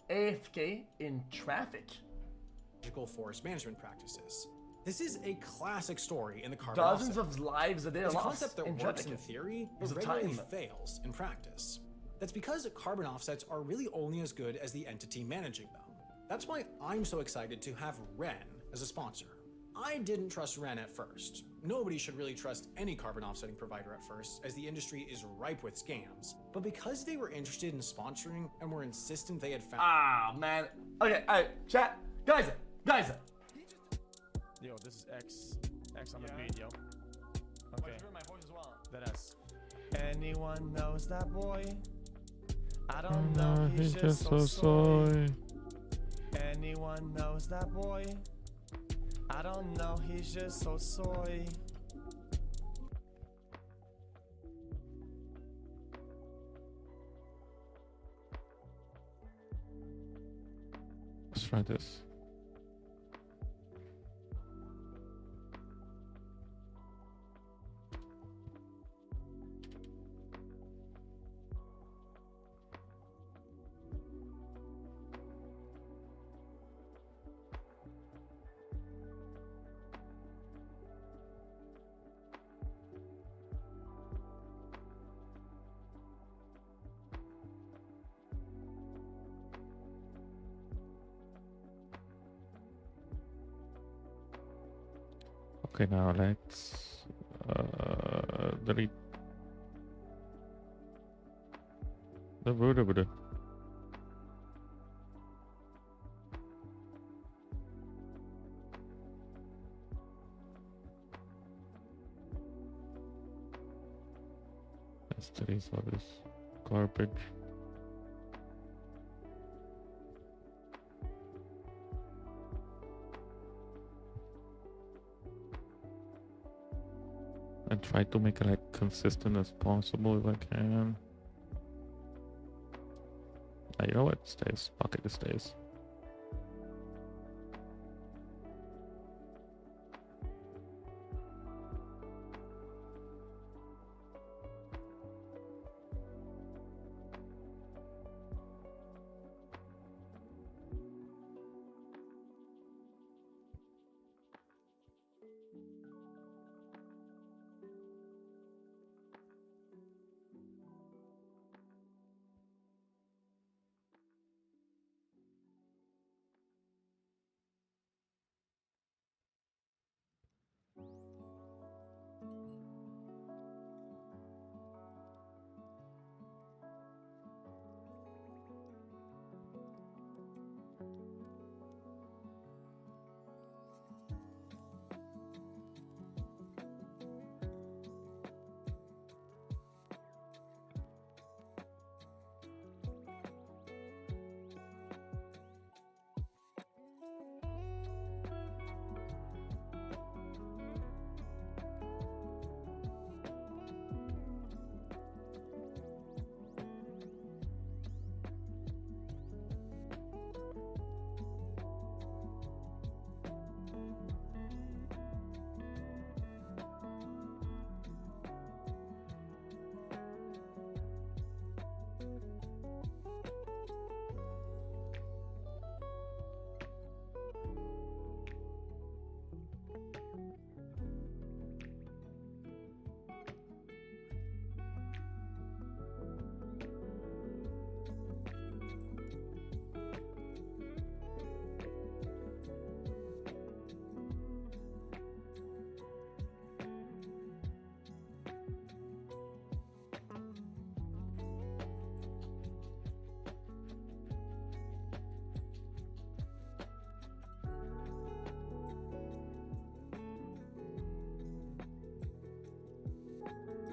AFK in traffic. Forest management practices. This is a classic story in the carbon Dozens offset. of lives a day are It's a lost concept that in works traffic. in theory, but Because of regularly time. fails in practice. That's because carbon offsets are really only as good as the entity managing them. That's why I'm so excited to have Ren as a sponsor. I didn't trust Ren at first. Nobody should really trust any carbon offsetting provider at first, as the industry is ripe with scams. But because they were interested in sponsoring and were insistent they had found— Ah, man. Okay, alright, chat. Guys. Yo, this is X on the beat, yo. Okay. That S. Anyone knows that boy? I don't know, he's just so soy. Anyone knows that boy? I don't know, he's just so soy. Let's try this. Okay, now let's delete the root. Let's delete all this garbage. And try to make it like consistent as possible if I can. You know what? It stays. Fuck it, it stays.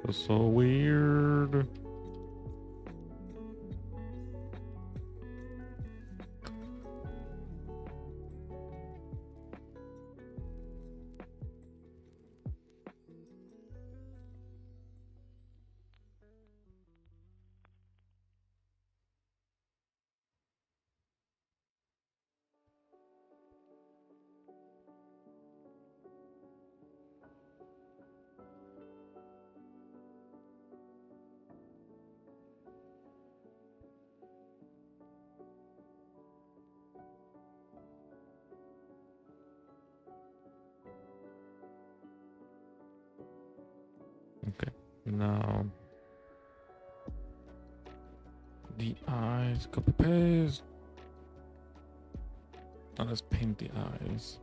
That's so weird. Okay. Now the eyes, copy paste. Now let's paint the eyes.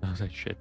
I was like, shit.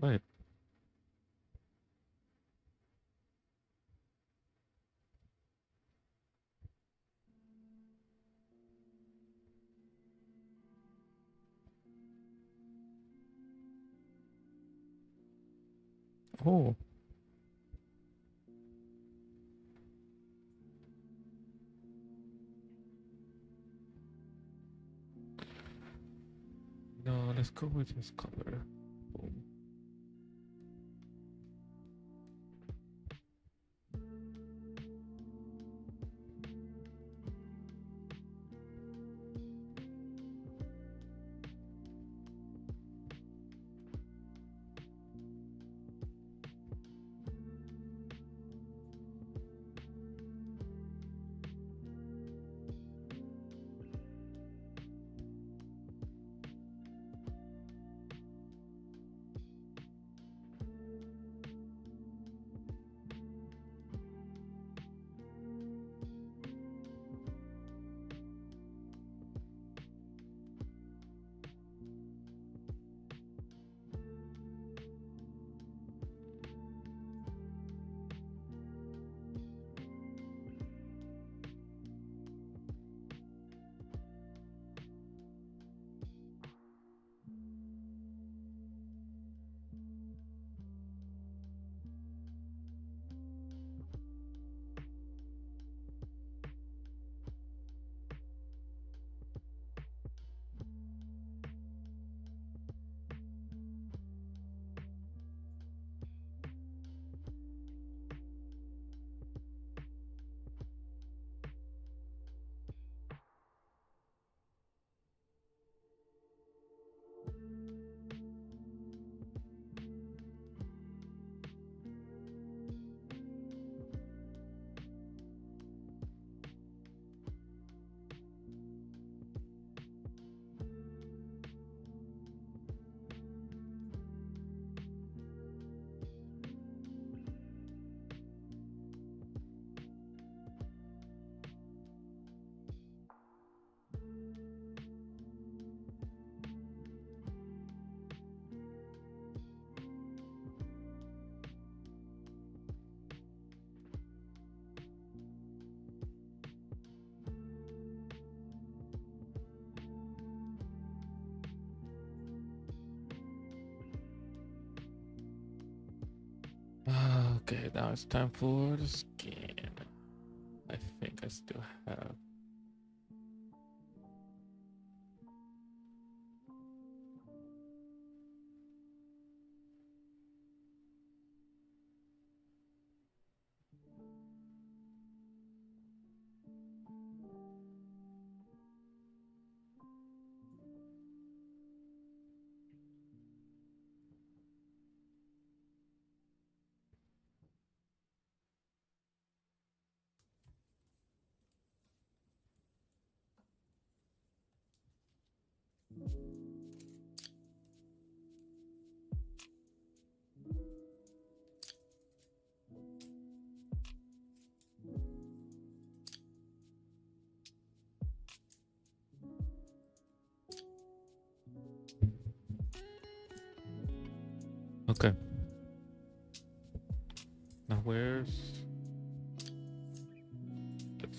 Wait. Oh. No, let's go with this color. Boom. Okay, now it's time for the scan. I think I still have. Okay. Now where's this?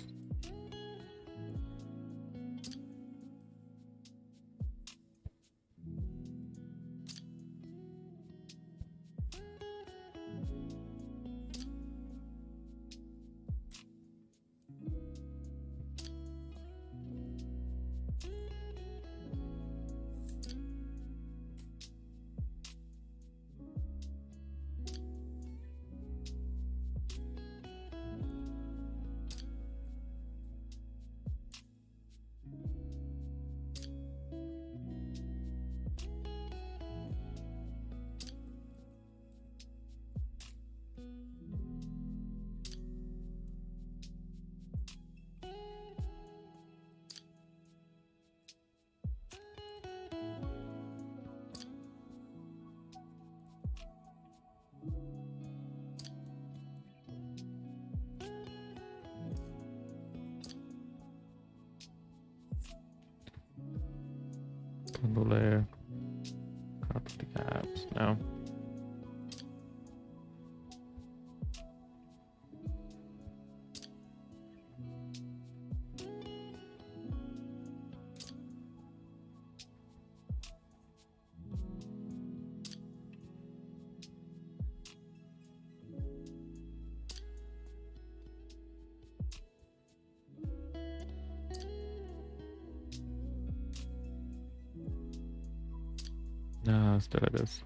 Bundle layer. Copy the apps now. Nah, still it is.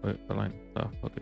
Wait, the line. Oh, okay.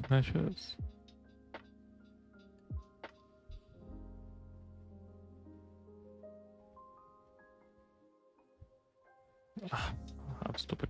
measures. Ah, I'm stupid.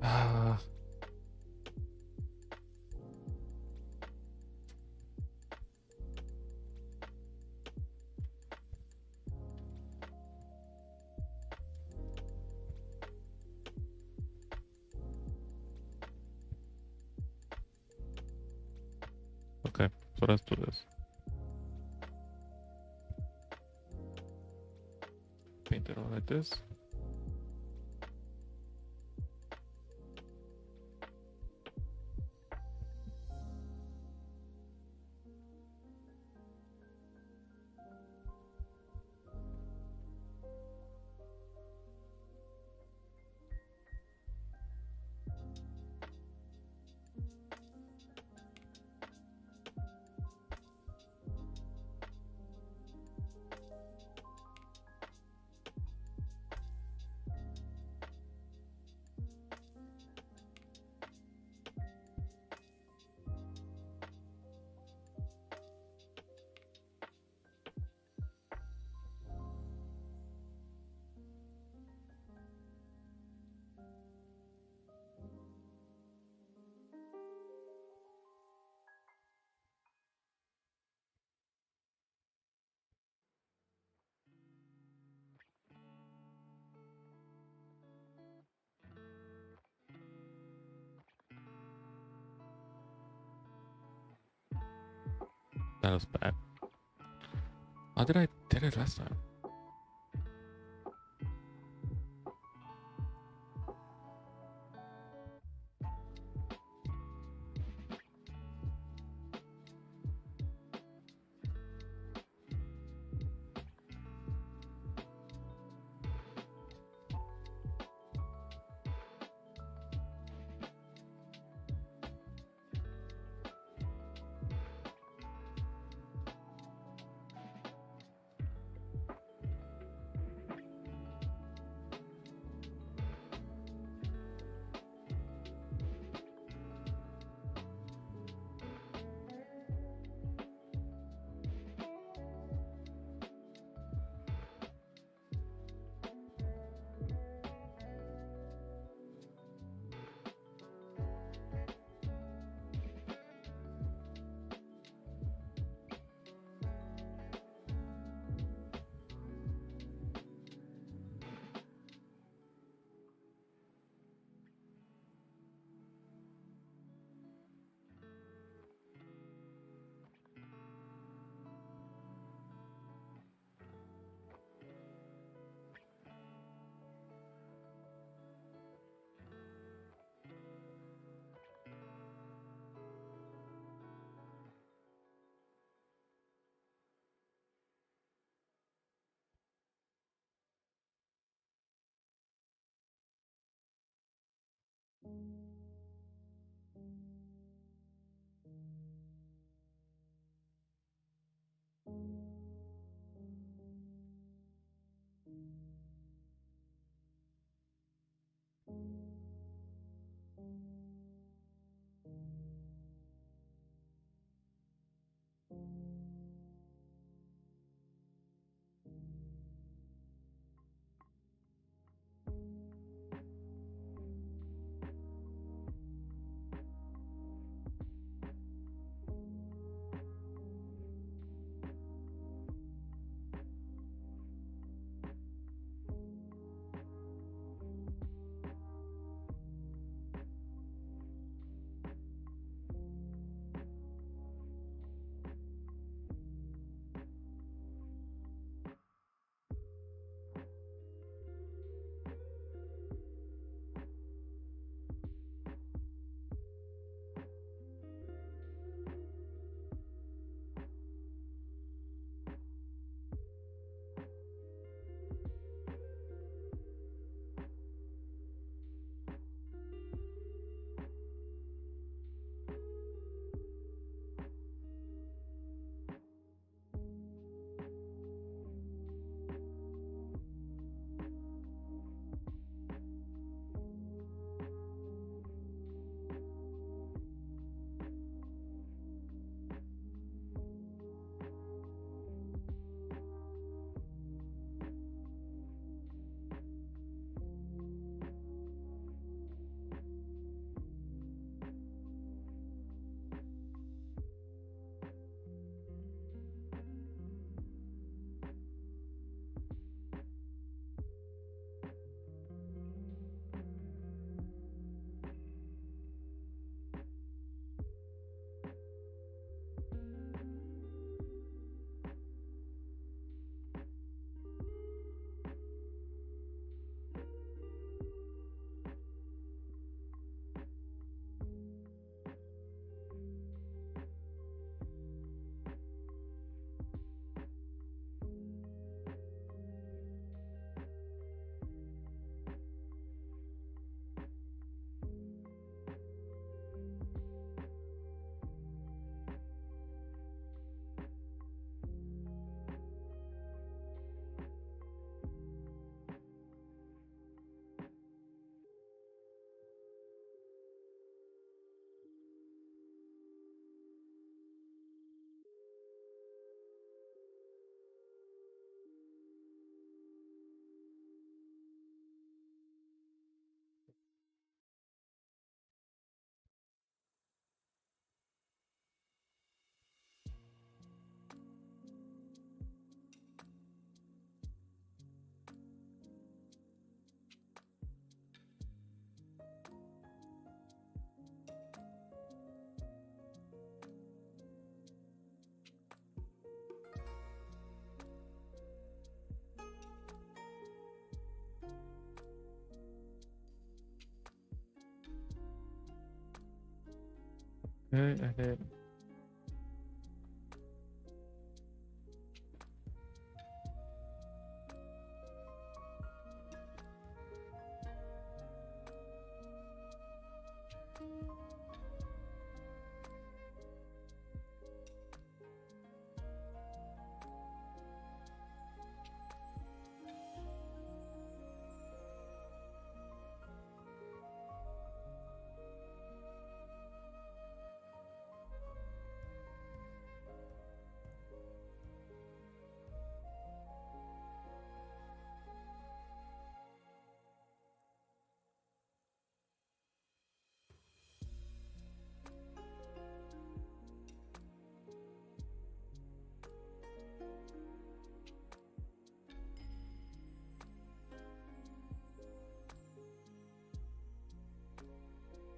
Ah. Okay, so let's do this. Paint it all like this. That was bad. How did I did it last time? Okay, ahead.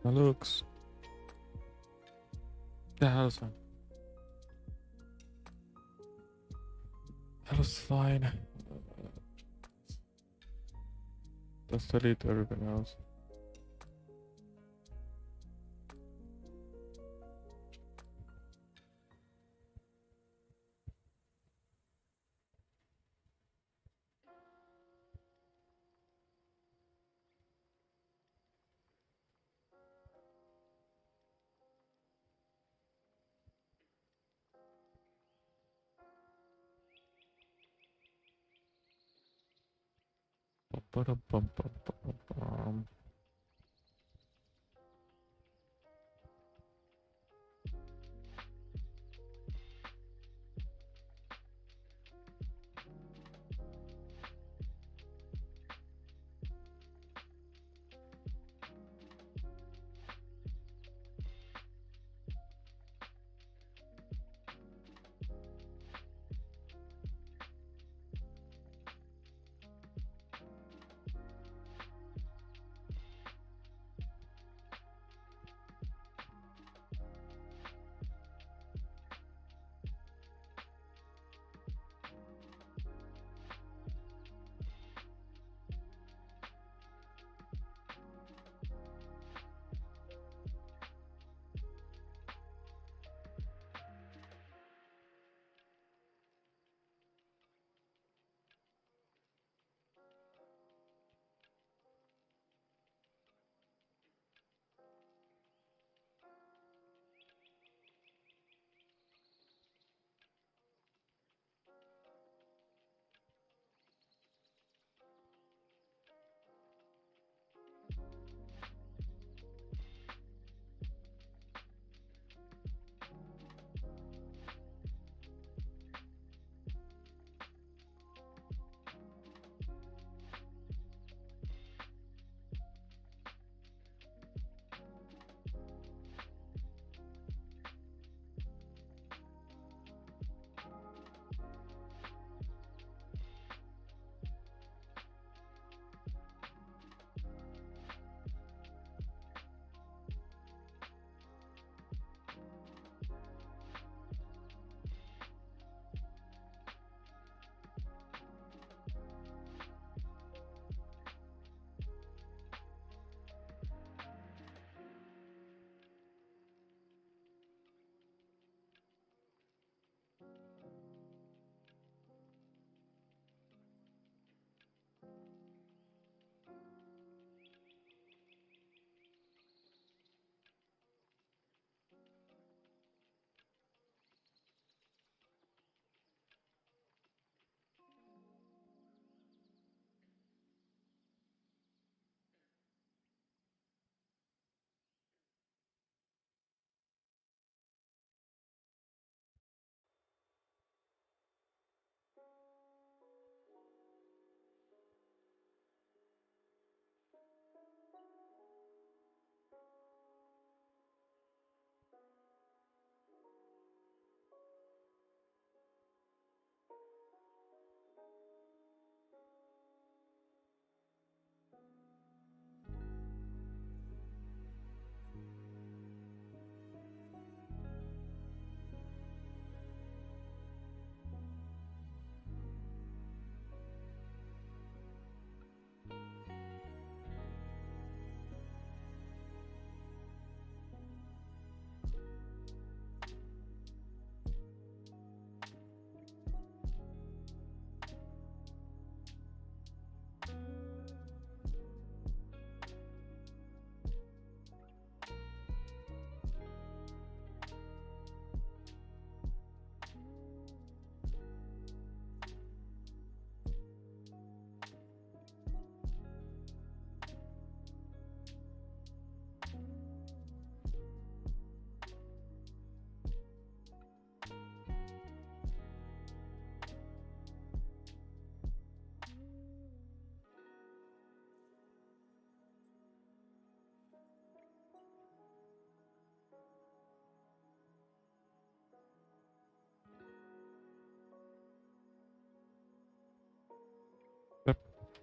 That looks. The hell's that? That looks fine. Let's delete everything else. Ba-da-bum-bum-bum-bum.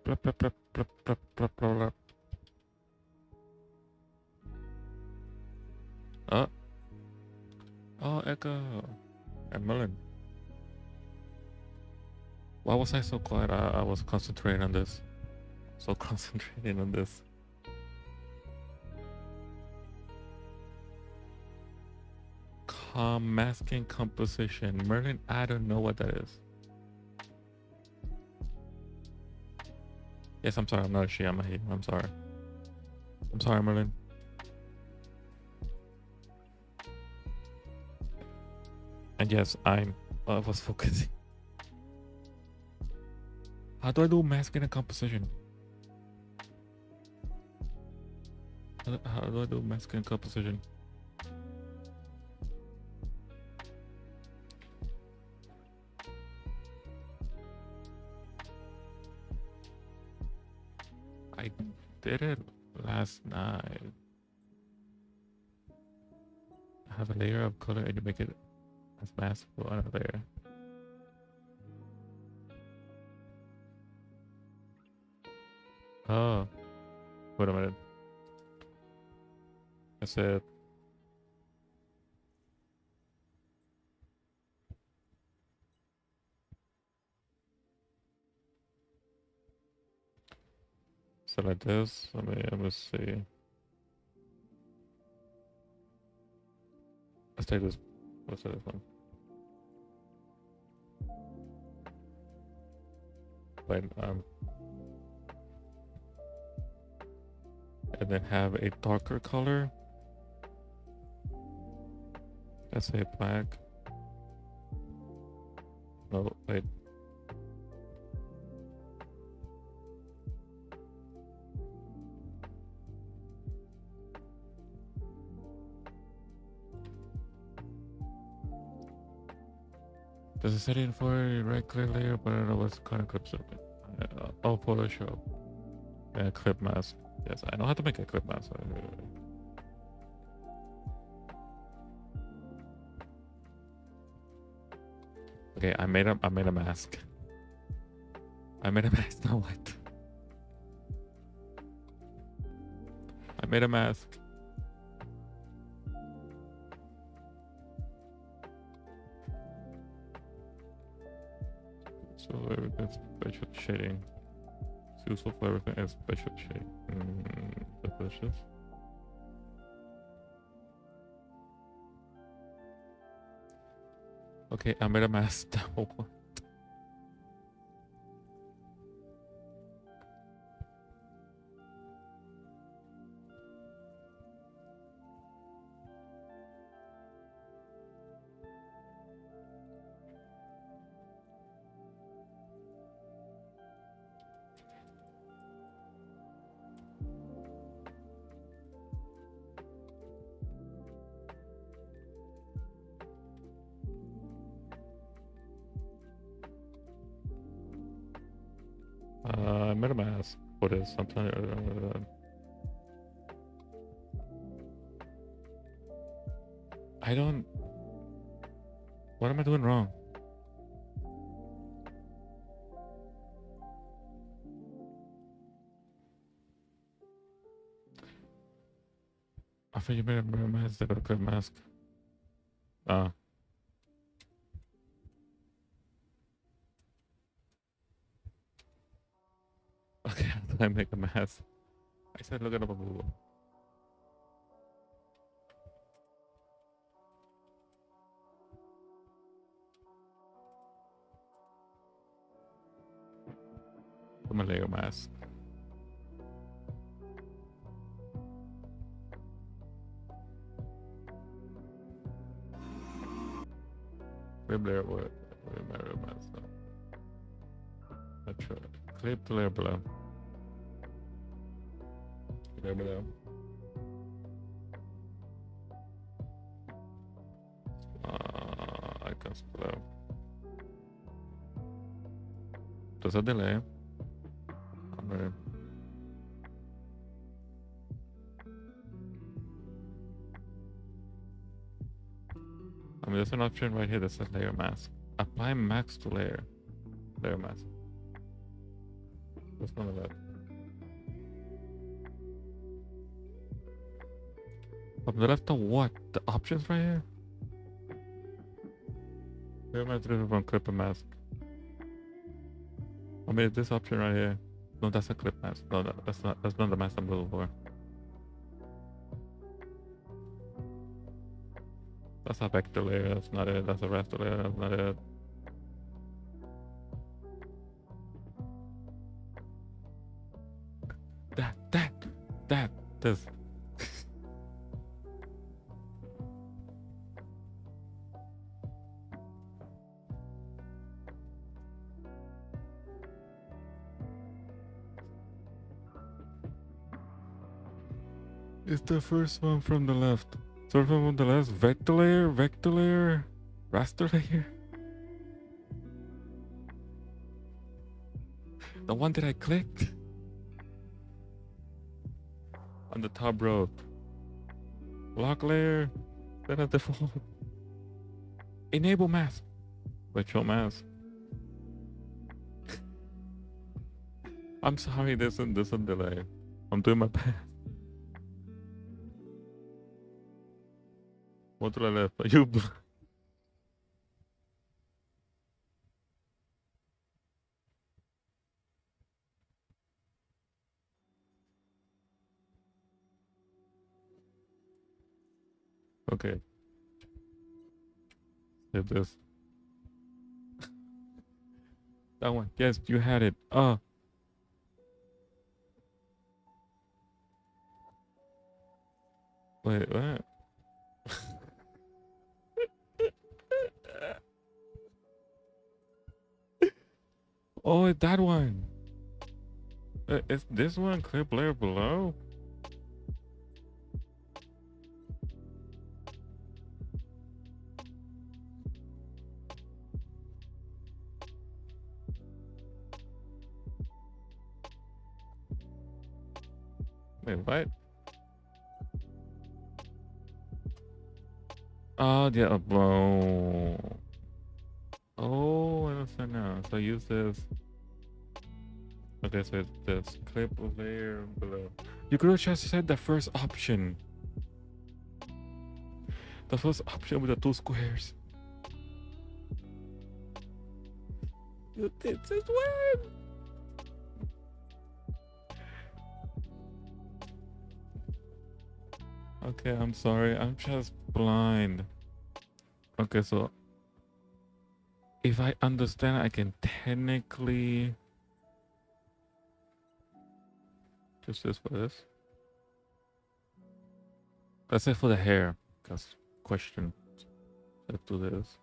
Blah, blah, blah, blah, blah, blah, blah, blah. Oh, Echo. And Merlin. Why was I so quiet? I was concentrating on this. So concentrating on this. Masking composition. Merlin, I don't know what that is. Yes, I'm sorry. I'm not a she. I'm a he. I'm sorry. I'm sorry, Merlin. And yes, I was focusing. How do I do masking and composition? How do I do masking and composition? I did it last night. Have a layer of color and you make it as maskable on a layer. Oh, wait a minute. I said. So like this. Let me see. Let's take this. Let's take this one. Wait, and then have a darker color. Let's say black. No, wait. There's a setting for a right click layer, but I don't know what's kind of clips open. Oh, Photoshop. Yeah, clip mask. Yes, I know how to make a clip mask. Okay, I made a mask. I made a mask. Now what? I made a mask. So everything's special shading. It's useful for everything as special shading. Delicious. Okay, I made a mask. I made a mask for this. Sometimes I don't. What am I doing wrong? I thought you made a mask instead of a clip mask. Ah. Okay, how do I make a mask? I said look it up on Google. I'm a Lego mask. Layer what? Layer mask. That's right. Clip the layer below. Layer below. Icons below. Does that delay? Alright. I mean, there's an option right here that says layer mask. Apply max to layer. Layer mask. This one on the left. From the left to what? The options right here? Where am I driven from clip and mask? I mean, this option right here. No, that's a clip mask. No, that's not the mask I'm looking for. That's a vector layer, that's not it. That's a raster layer, that's not it. This. It's the first one from the left. First one from the left. Vector layer, raster layer. The one that I clicked on the top row. Lock layer. Then at default. Enable mask. Virtual mask. I'm sorry, this and delay. I'm doing my best. One to the left. You. Okay. Hit this. That one. Yes, you had it. Wait, what? Oh, that one. Is this one clip layer below? Wait, what? Oh, yeah, bro. Oh, I understand now. So use this. Okay, so it's this clip layer below. You could have just said the first option. The first option with the two squares. You did this one. Okay, I'm sorry. I'm just blind. Okay, so if I understand, I can technically just this for this. That's it for the hair. That's question. Let's do this.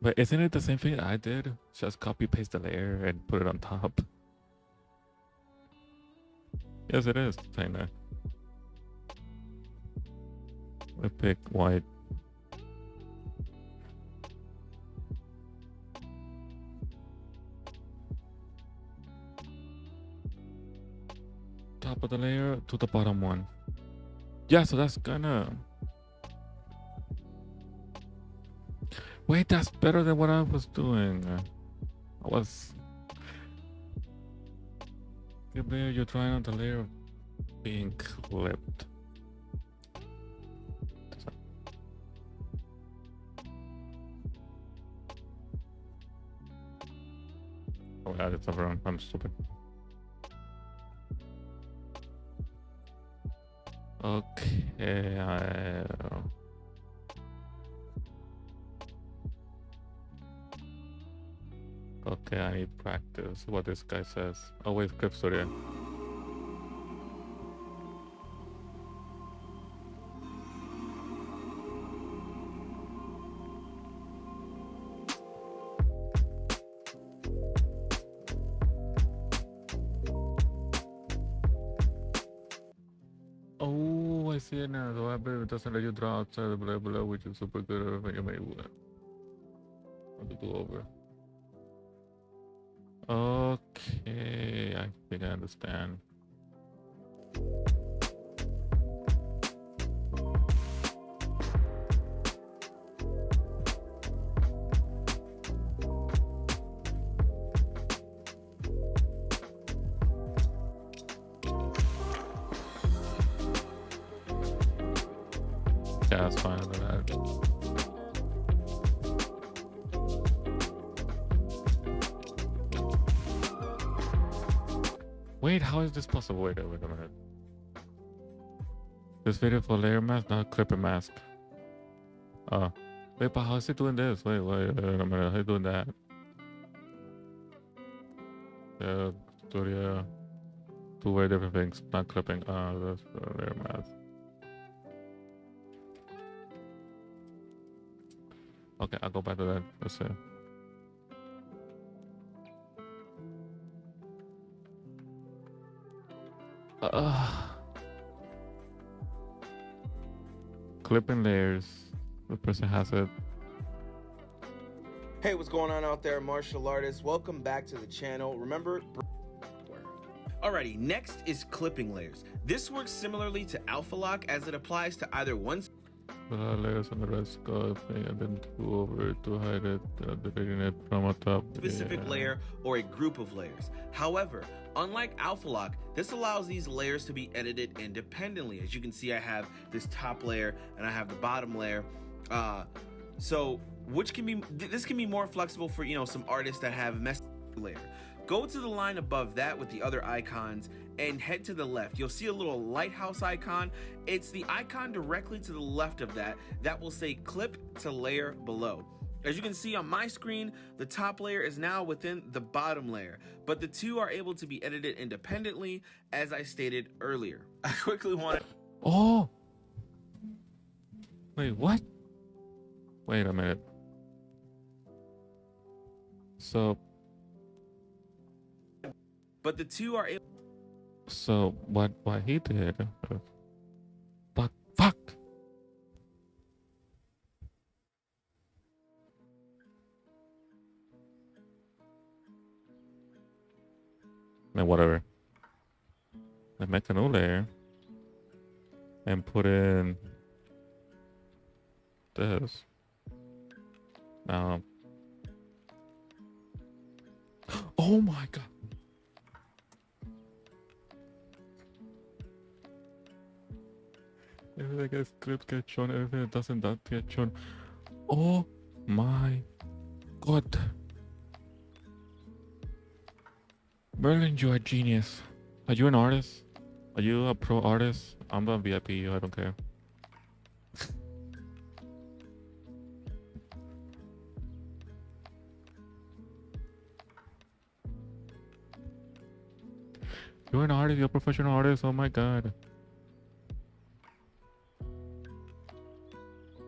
But isn't it the same thing I did? Just copy paste the layer and put it on top. Yes, it is, kinda. I pick white. Top of the layer to the bottom one. Yeah, so that's gonna... Wait, that's better than what I was doing. I was... You're trying on the layer being clipped. Oh, yeah, that's wrong. I'm stupid. Okay, okay, I need practice. What this guy says. Oh wait, Clip Studio. Oh, I see it now. The web doesn't let you draw outside the blah blah, which is super good when you may want to do over. Okay, I think I understand. of that. Wait, how is this possible? Wait a minute. This video for layer mask, not clipper mask. Wait, but how is it doing this? Wait a minute. How are you doing that? Yeah, tutorial. Two very different things. Not clipping. That's layer mask. Okay, I'll go back to that. Let's see. Clipping layers. The person has it. Hey, what's going on out there, martial artists? Welcome back to the channel. Remember, alrighty, next is clipping layers. This works similarly to alpha lock as it applies to either one Layers on the red scope and then two over to hide it, deleting it from a top. specific layer or a group of layers. However, unlike alpha lock, this allows these layers to be edited independently. As you can see, I have this top layer and I have the bottom layer. So which can be, this can be more flexible for, you know, some artists that have messy layer. Go to the line above that with the other icons and head to the left. You'll see a little lighthouse icon. It's the icon directly to the left of that that will say clip to layer below. As you can see on my screen, the top layer is now within the bottom layer, but the two are able to be edited independently, as I stated earlier. I quickly want to... Oh! Wait, what? Wait a minute. So... But the two are able... So, what he did... Fuck! Man, whatever. I make a new layer and put in this. Now, oh my god! Everything that gets clipped gets shown. Everything that doesn't get shown. Oh my god! Merlin, you're a genius. Are you an artist? Are you a pro artist? I'm a VIP, I don't care. You're an artist, you're a professional artist, oh my god.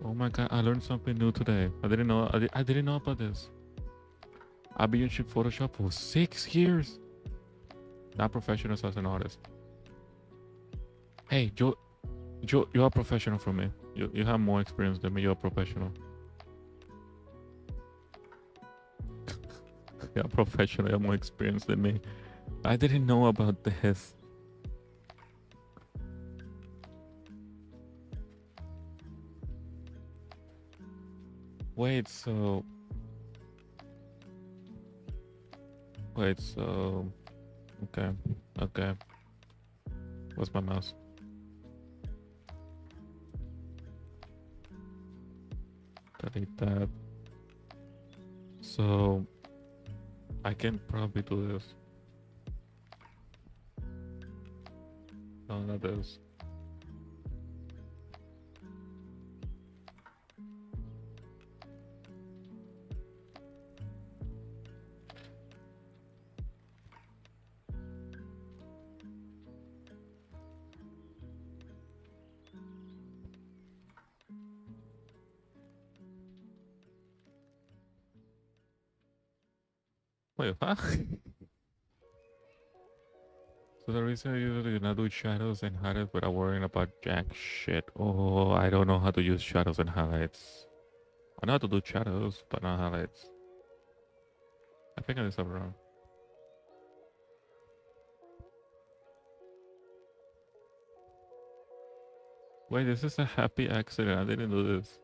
Oh my god, I learned something new today. I didn't know about this. I've been using Photoshop for 6 years. Not professional as an artist. Hey, Joe, you're a professional for me. You have more experience than me. You're a professional. You're a professional. You have more experience than me. I didn't know about this. Wait, so... Okay. Where's my mouse? Delete that. So I can probably do this. No, not this. Wait, what? So the reason I usually do not do shadows and highlights without worrying about jack shit. Oh, I don't know how to use shadows and highlights. I know how to do shadows, but not highlights. I think I did something wrong. Wait, this is a happy accident. I didn't do this.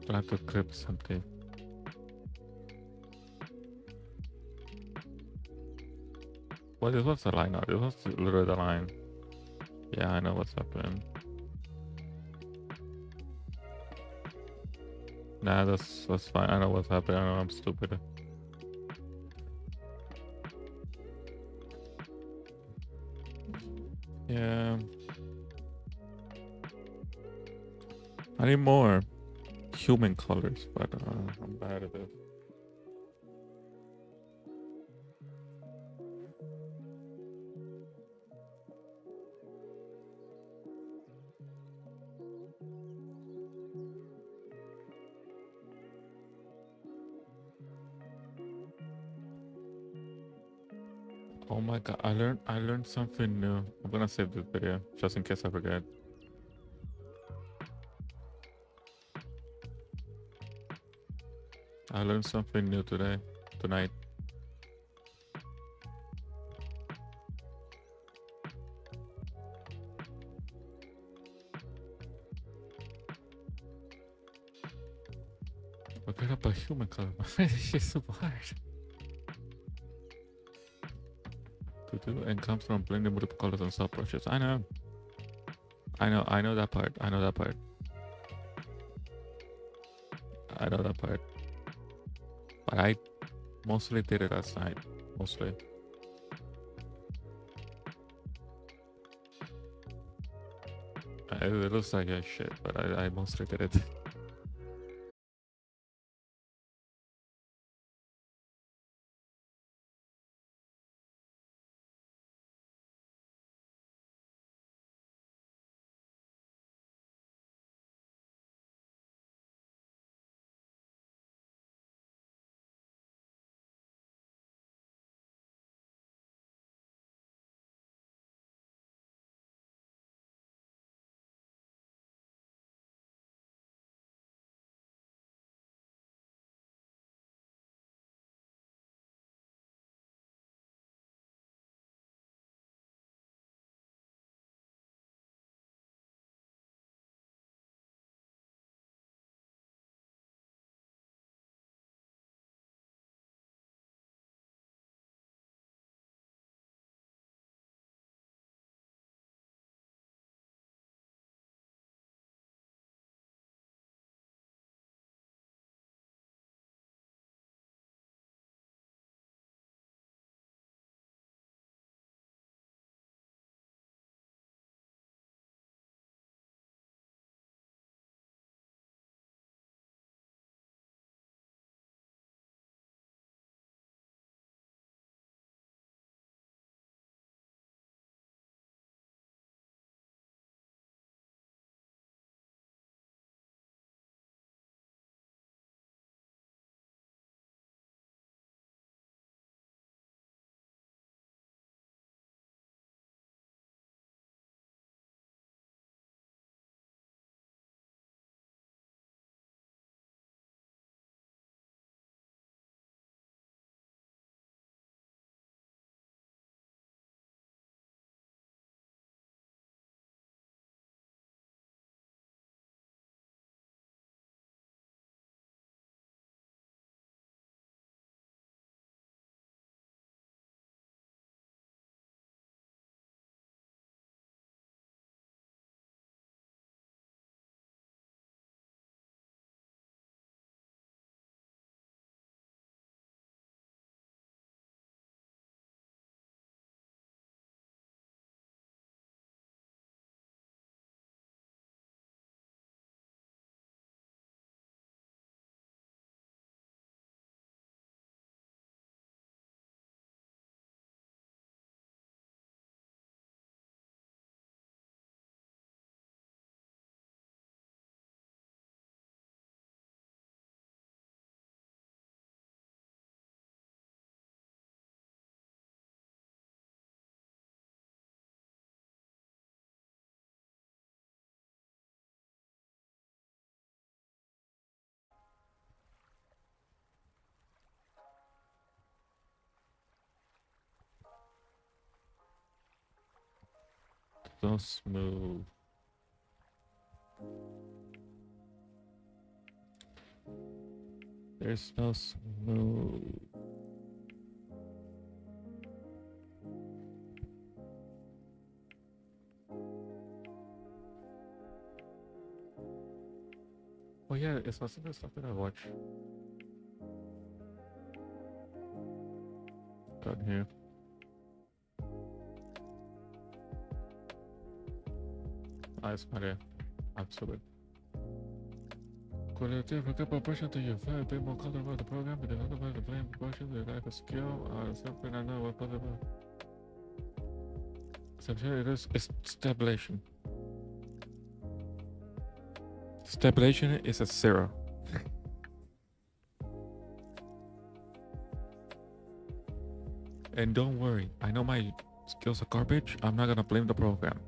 Try to clip something. Well, this was the line now. This was literally the line. Yeah, I know what's happening. Nah, that's fine. I know what's happening. I know I'm stupid. Yeah. I need more human colors, but I'm bad at it. Oh my god, I learned something new. I'm gonna save this video just in case I forget. I learned something new tonight. Forget about human color. This shit's super hard to do and comes from blending multiple colors and soft brushes. I know that part. I know that part. But I mostly did it outside. Mostly. It looks like a shit, but I mostly did it. So smooth. There's no smooth. Oh yeah, it's also the stuff that I watch. Got here. Nice, Maria. Absolutely. Qualitative a proportion to your a bit more color about the program, but another part of the blame proportion to lack of skill or something I know what possible. Essentially, it is stabilization. Stabilization is a 0. And don't worry, I know my skills are garbage. I'm not gonna blame the program.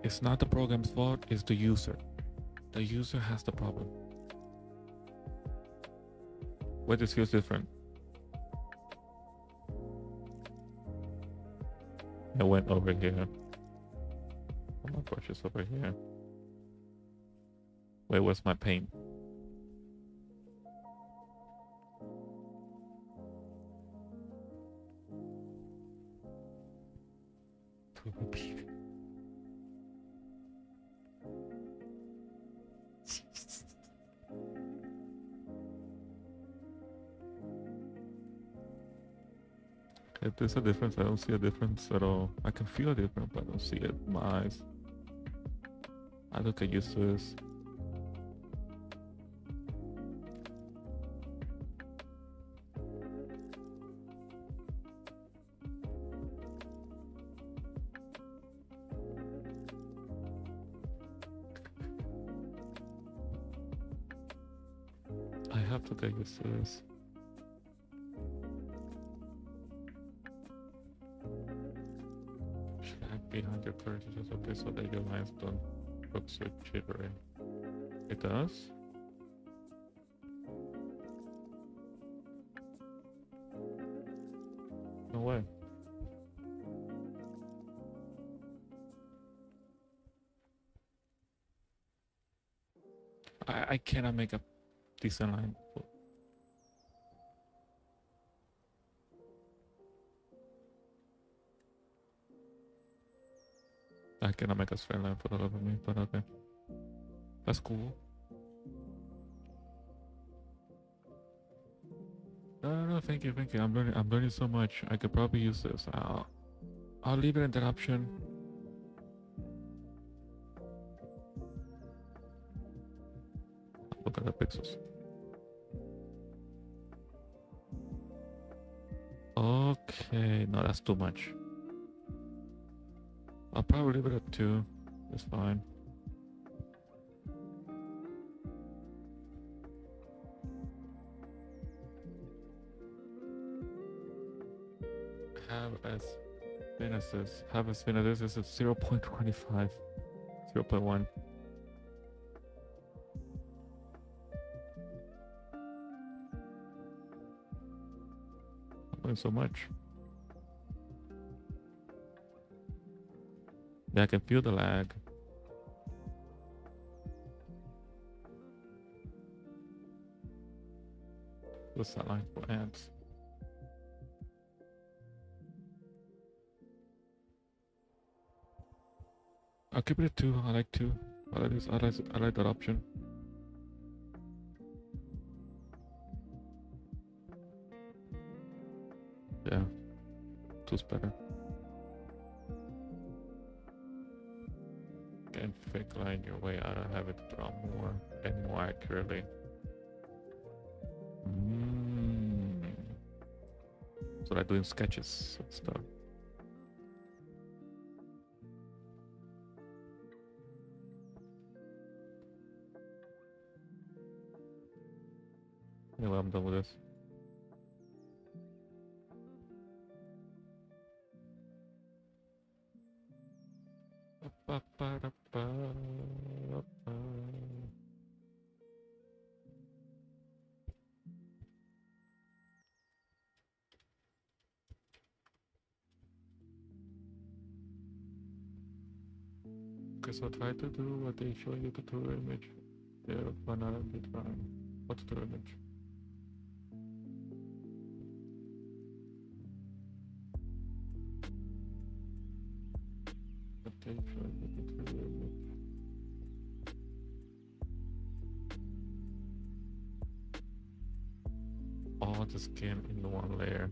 It's not the program's fault, it's the user. The user has the problem. Where this feels different. I went over here. Oh, my brush is over here. Where was my paint? To repeat. If there's a difference, I don't see a difference at all. I can feel a difference, but I don't see it in my eyes. I don't get used to this. I have to get used to this. Behind your curtains is okay so that your lines don't look so jittery. It does? No way. I cannot make a decent line. I cannot make a straight line for the love of me, but okay. That's cool. No, thank you. I'm learning so much. I could probably use this. I'll leave it in that option. Look at the pixels. Okay, no, that's too much. I'll probably leave it at 2. It's fine. Have as thin as this. Have as thin as this is 0.25. 0.1. Not so much. Yeah, I can feel the lag. What's that line for ants? I'll keep it at 2. I like 2. I like this. I like that option. Yeah, 2's better. Can fake line your way out of having to draw more and more accurately. So I'm doing sketches and stuff. Anyway, I'm done with this. Okay, so try to do what they show you the tutorial image. Yeah, but not the drawing. What tutorial image? All the skin in one layer.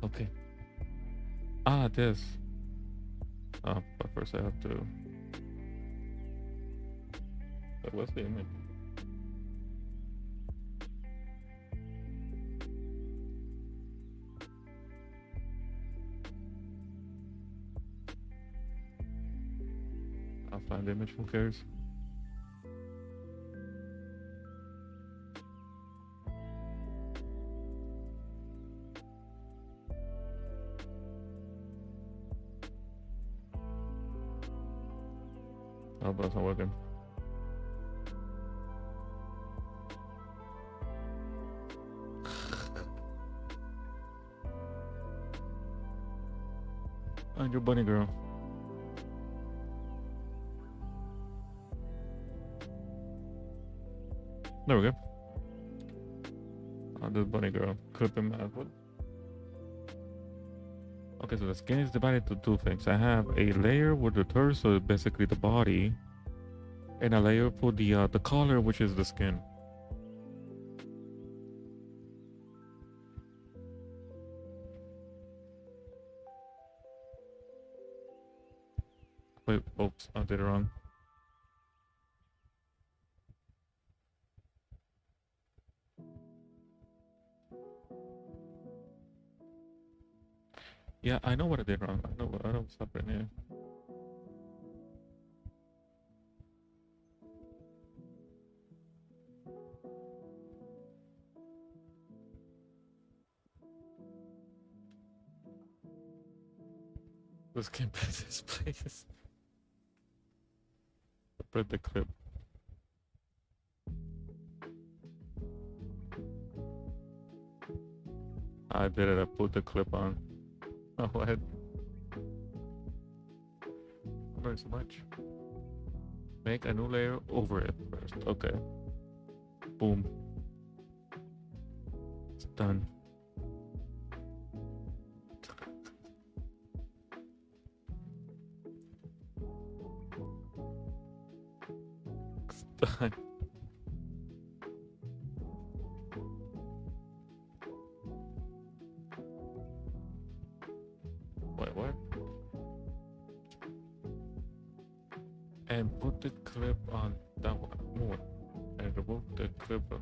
Okay. Ah, this. But first I have to. What's the image? I'll find the image. Who cares? Oh, but it's not working. And your bunny girl. There we go. Oh, this bunny girl. Clip him out. What? Okay, so the skin is divided into two things. I have a layer with the torso, basically the body, and a layer for the collar, which is the skin. Wait, oops, I did it wrong. Yeah, I know what I did wrong. I know what's happening here. This can't be this place. Spread the clip. I did it. I put the clip on. Oh, what? Very so much. Make a new layer over it first. Okay. Boom. It's done. It's done. Wait, what? And put the clip on that one more. And remove the clip on.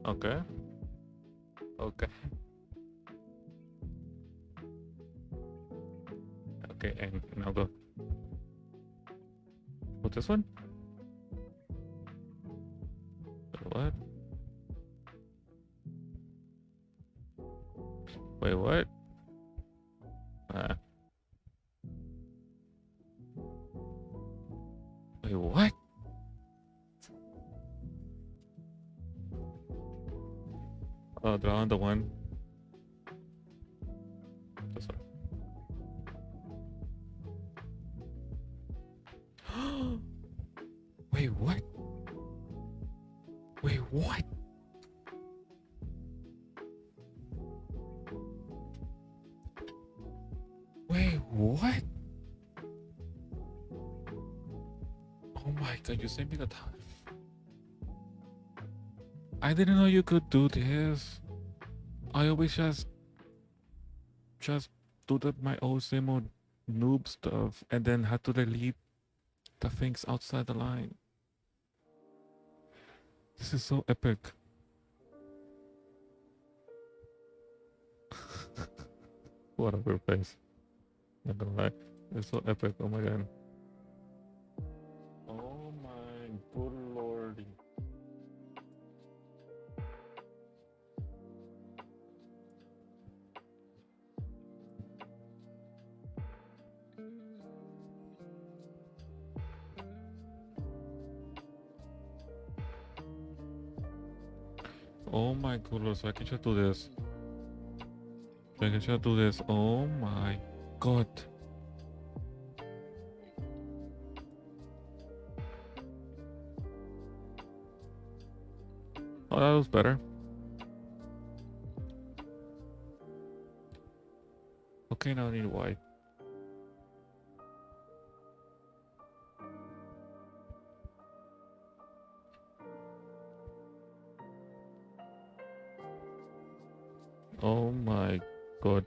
Okay. Okay. Okay, and now go. Put this one? What? Wait, what? Wait, what? Oh, they're on the one. This one. Wait, what? Wait, what? Wait, what? Oh my god, you sent me the time. I didn't know you could do this. I always just do my old same old noob stuff and then had to delete the things outside the line. This is so epic. What a weird face. Not gonna lie. It's so epic. Oh my god. Oh my good lordy. Oh my goodness, I can just do this. I can just do this. Oh my god. Oh, that was better. Okay, now I need white. Oh my god.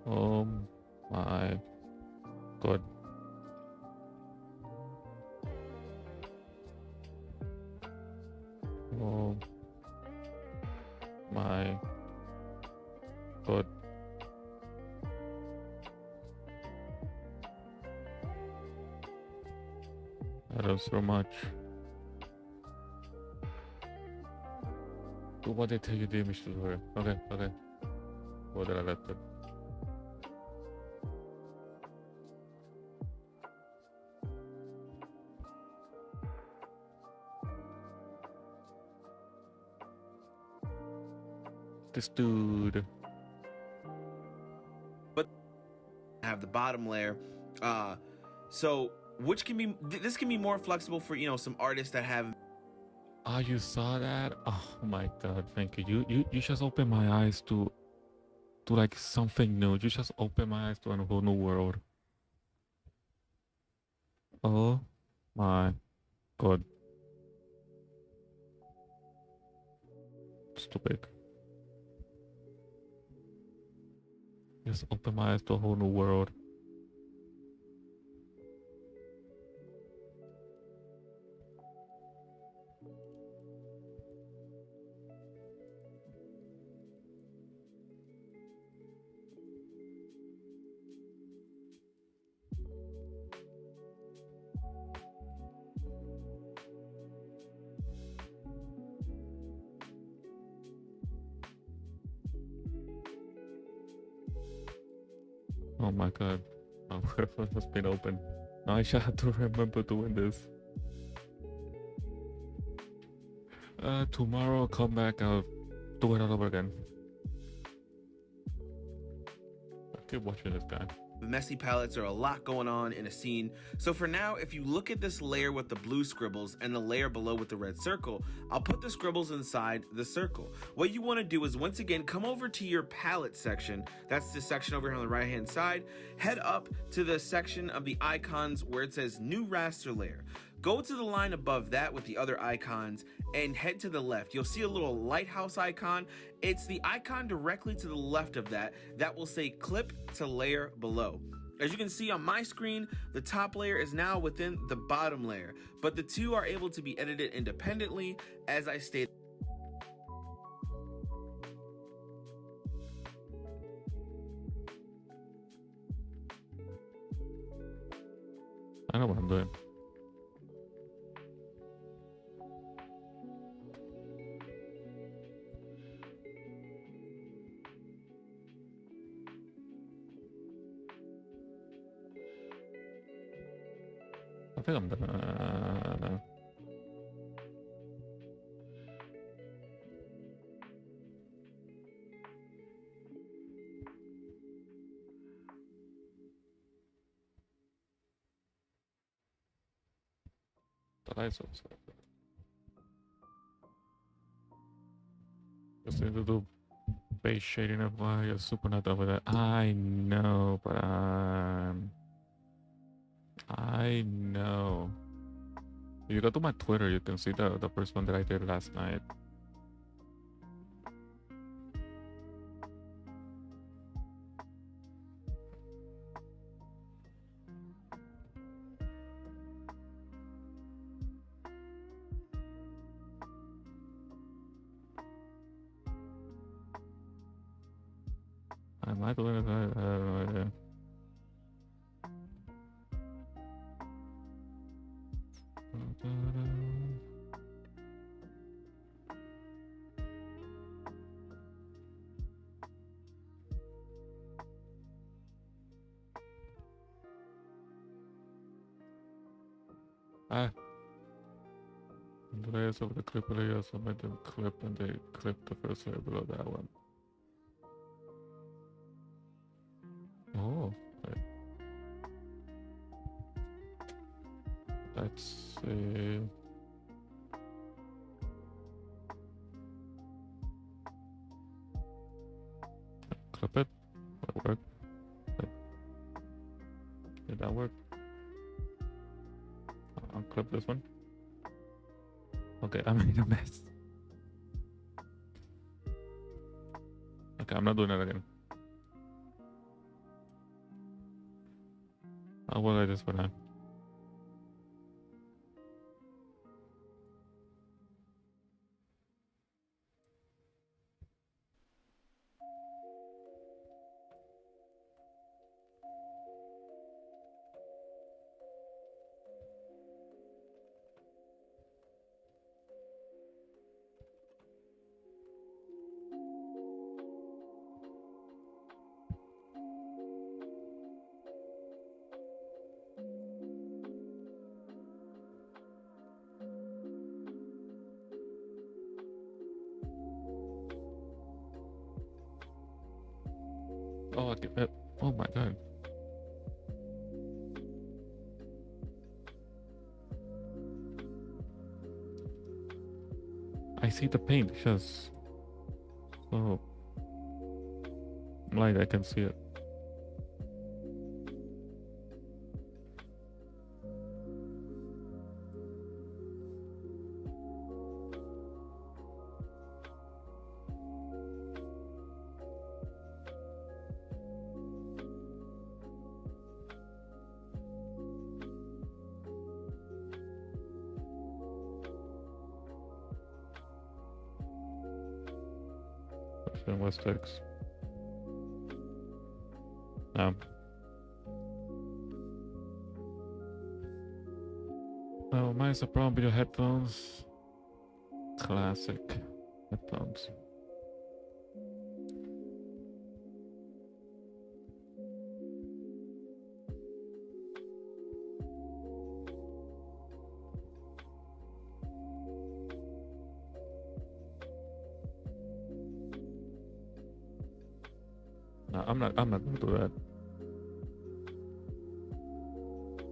Oh my god. Oh my god. That is so much. What did take you damage to her? Okay, okay. What did I let it? This dude. But have the bottom layer. So which can be this can be more flexible for some artists that have. Ah, you saw that? Oh my god, thank you. You just opened my eyes to like something new. You just opened my eyes to a whole new world. Oh my god. Stupid. Just open my eyes to a whole new world. Oh my god. My world has been open. Now I shall have to remember doing this. Tomorrow I'll come back, I'll do it all over again. I keep watching this guy. Messy palettes are a lot going on in a scene. So for now, if you look at this layer with the blue scribbles and the layer below with the red circle, I'll put the scribbles inside the circle. What you want to do is once again, come over to your palette section. That's the section over here on the right hand side. Head up to the section of the icons where it says new raster layer. Go to the line above that with the other icons and head to the left. You'll see a little lighthouse icon. It's the icon directly to the left of that will say clip to layer below. As you can see on my screen, the top layer is now within the bottom layer, but the two are able to be edited independently, as I stated. I know what I'm doing. I think I'm done. The lights also. Just need to do base shading of my super not over that. I know, but I know. You go to my Twitter, you can see the first one that I did last night. Am I doing it? I have no idea. Ah. The layers of the clip layers, I made them clip and they clip the first layer below that one. Oh, right. Let's see. Clip it. That work. Did that work? I'll clip this one. Okay, I made a mess. Okay, I'm not doing that again. I'll work like this for now. Oh, oh my god. I see the paint just so light I can see it. West X. No. Oh, mine's a problem with your headphones. Classic headphones. No, I'm not gonna do that.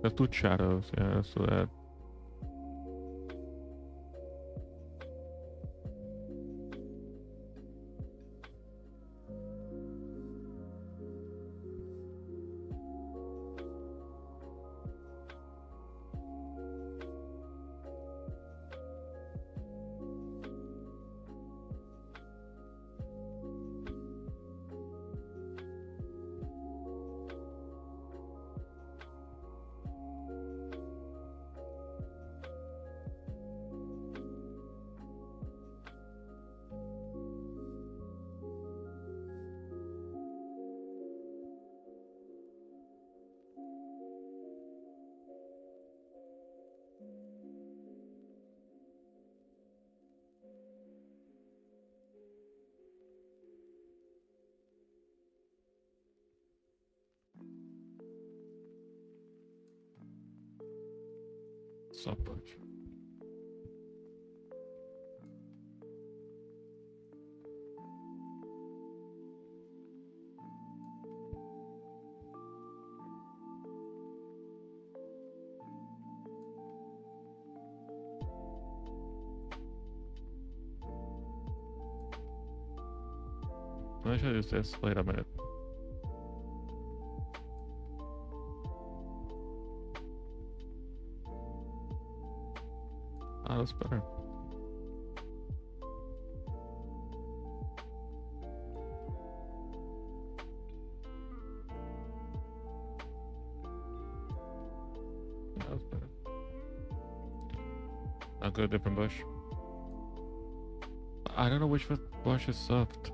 Let's do shadows, yeah, let's do that. Stopwatch. I should use this. Wait a minute. Oh, that's better. That was better. I'll go a different brush. I don't know which brush is soft.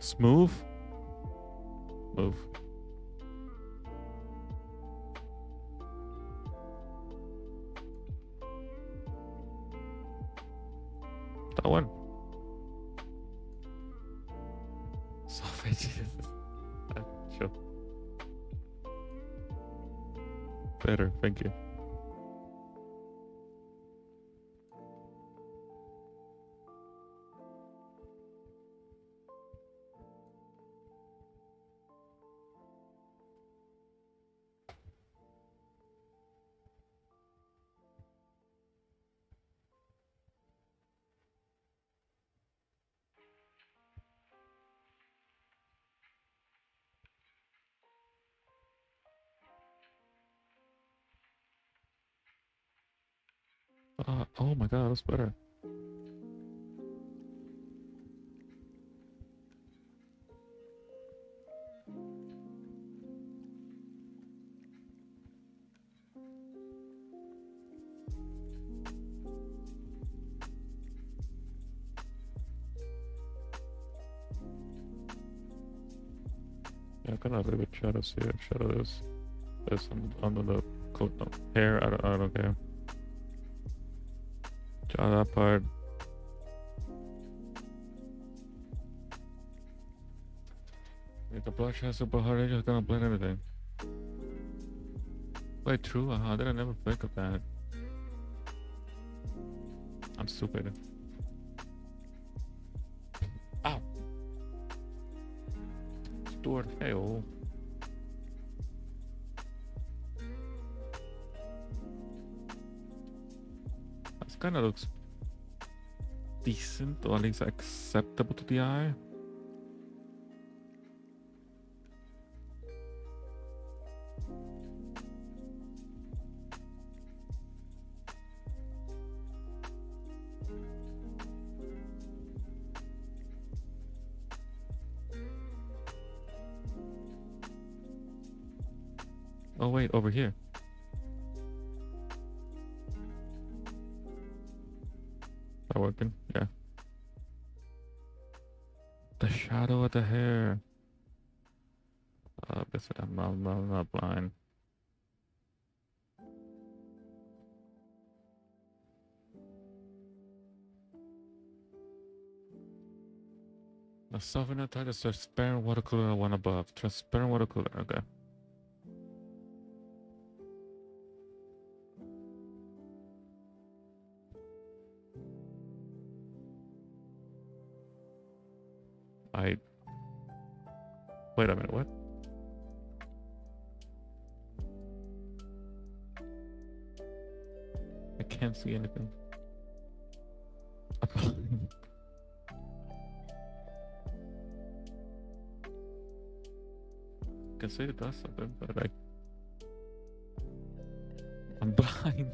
Smooth? Move. That one. Soft edges. Sure. Better, thank you. Oh my god, that's better. Yeah, I can a little bit shadows here. Shadow this under the coat no, hair. I don't care. Shadow that part. If the blush has super hard, it's just gonna blend everything. Wait, true? How did I never think of that? I'm stupid. Ow! Stuart Hale. This kind of looks decent, or at least acceptable to the eye. Oh wait, over here. That working? Yeah. The shadow of the hair. Guess I'm not blind. The softener type is transparent watercolor one above. Transparent watercolor, okay. Wait a minute, what? I can't see anything. I can see it does something, but I'm blind.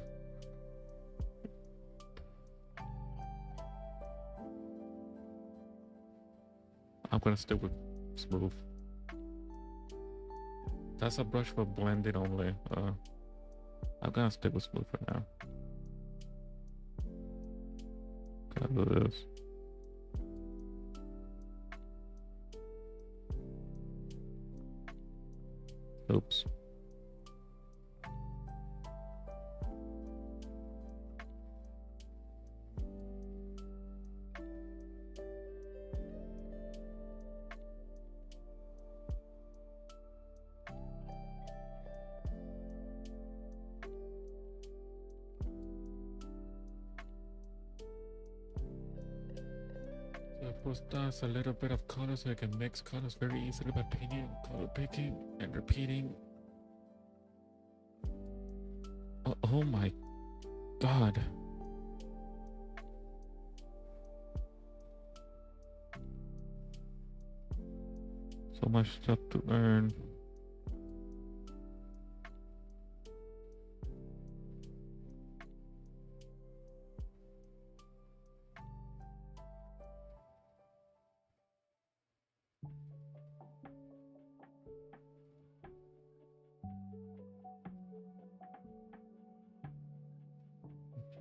I'm gonna stick with smooth. That's a brush for blending only. I'm gonna stick with smooth for now. Gotta do this. Oops. So post does a little bit of color so I can mix colors very easily by painting, color picking, and repeating. Oh my god. So much stuff to learn.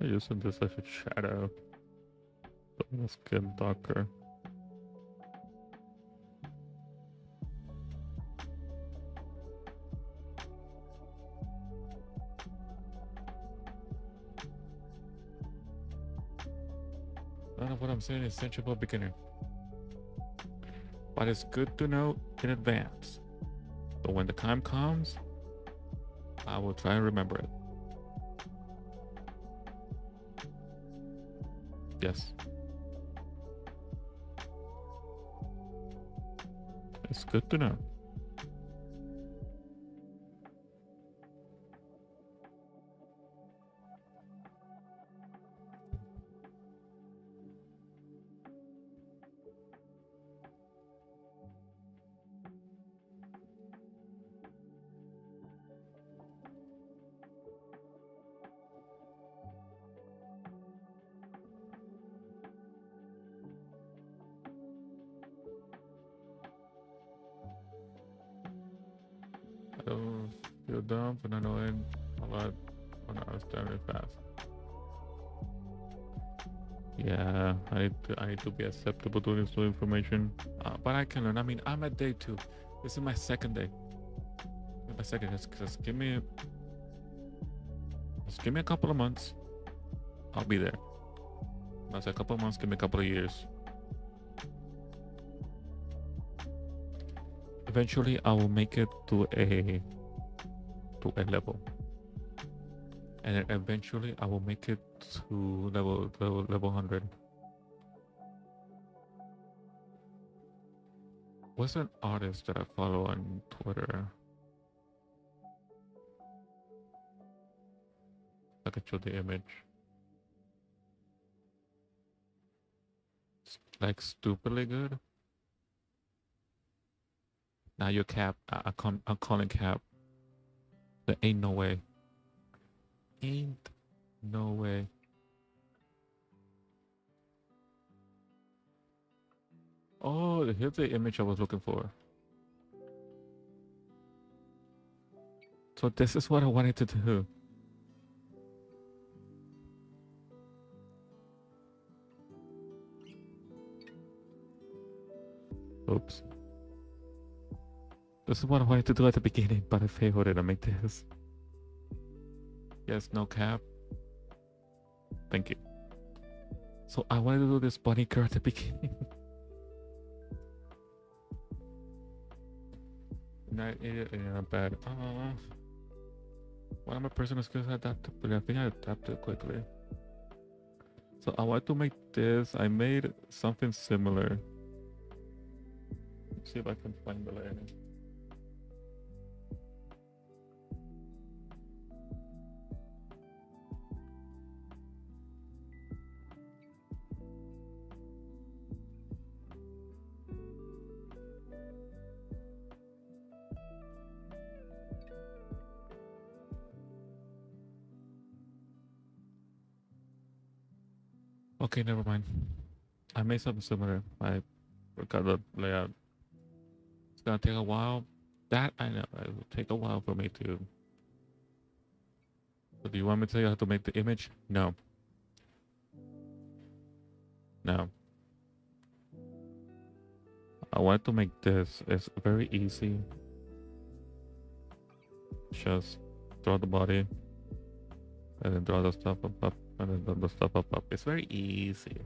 I'm using this as a shadow. So let's get darker. None of what I'm saying is essential for a beginner, but it's good to know in advance. So when the time comes, I will try and remember it. Yes. It's good to know. feel dumb and annoying a lot when I was done it fast. Yeah, I need to be acceptable to this new information, but I can learn. I mean, I'm at day 2. This is my second day. My second, just give me a couple of months. I'll be there. That's a couple of months. Give me a couple of years. Eventually, I will make it to a level, and then eventually, I will make it to level 100. What's an artist that I follow on Twitter? I can show the image. It's like stupidly good. Now you're cap. I'm calling cap. There ain't no way. Ain't no way. Oh, here's the image I was looking for. So this is what I wanted to do. Oops. This is what I wanted to do at the beginning, but I failed it. I make this. Yes, no cap. Thank you. So I wanted to do this bunny girl at the beginning. Not bad. One of my personal skills I adapted, but I think I adapted quickly. So I want to make this. I made something similar. Let's see if I can find the layer. Okay, never mind. I made something similar. I forgot the layout. It's gonna take a while. That I know. It will take a while for me to. So do you want me to tell you how to make the image? No. No. I want to make this. It's very easy. Just draw the body. And then draw the stuff up. And then draw the stuff up. It's very easy.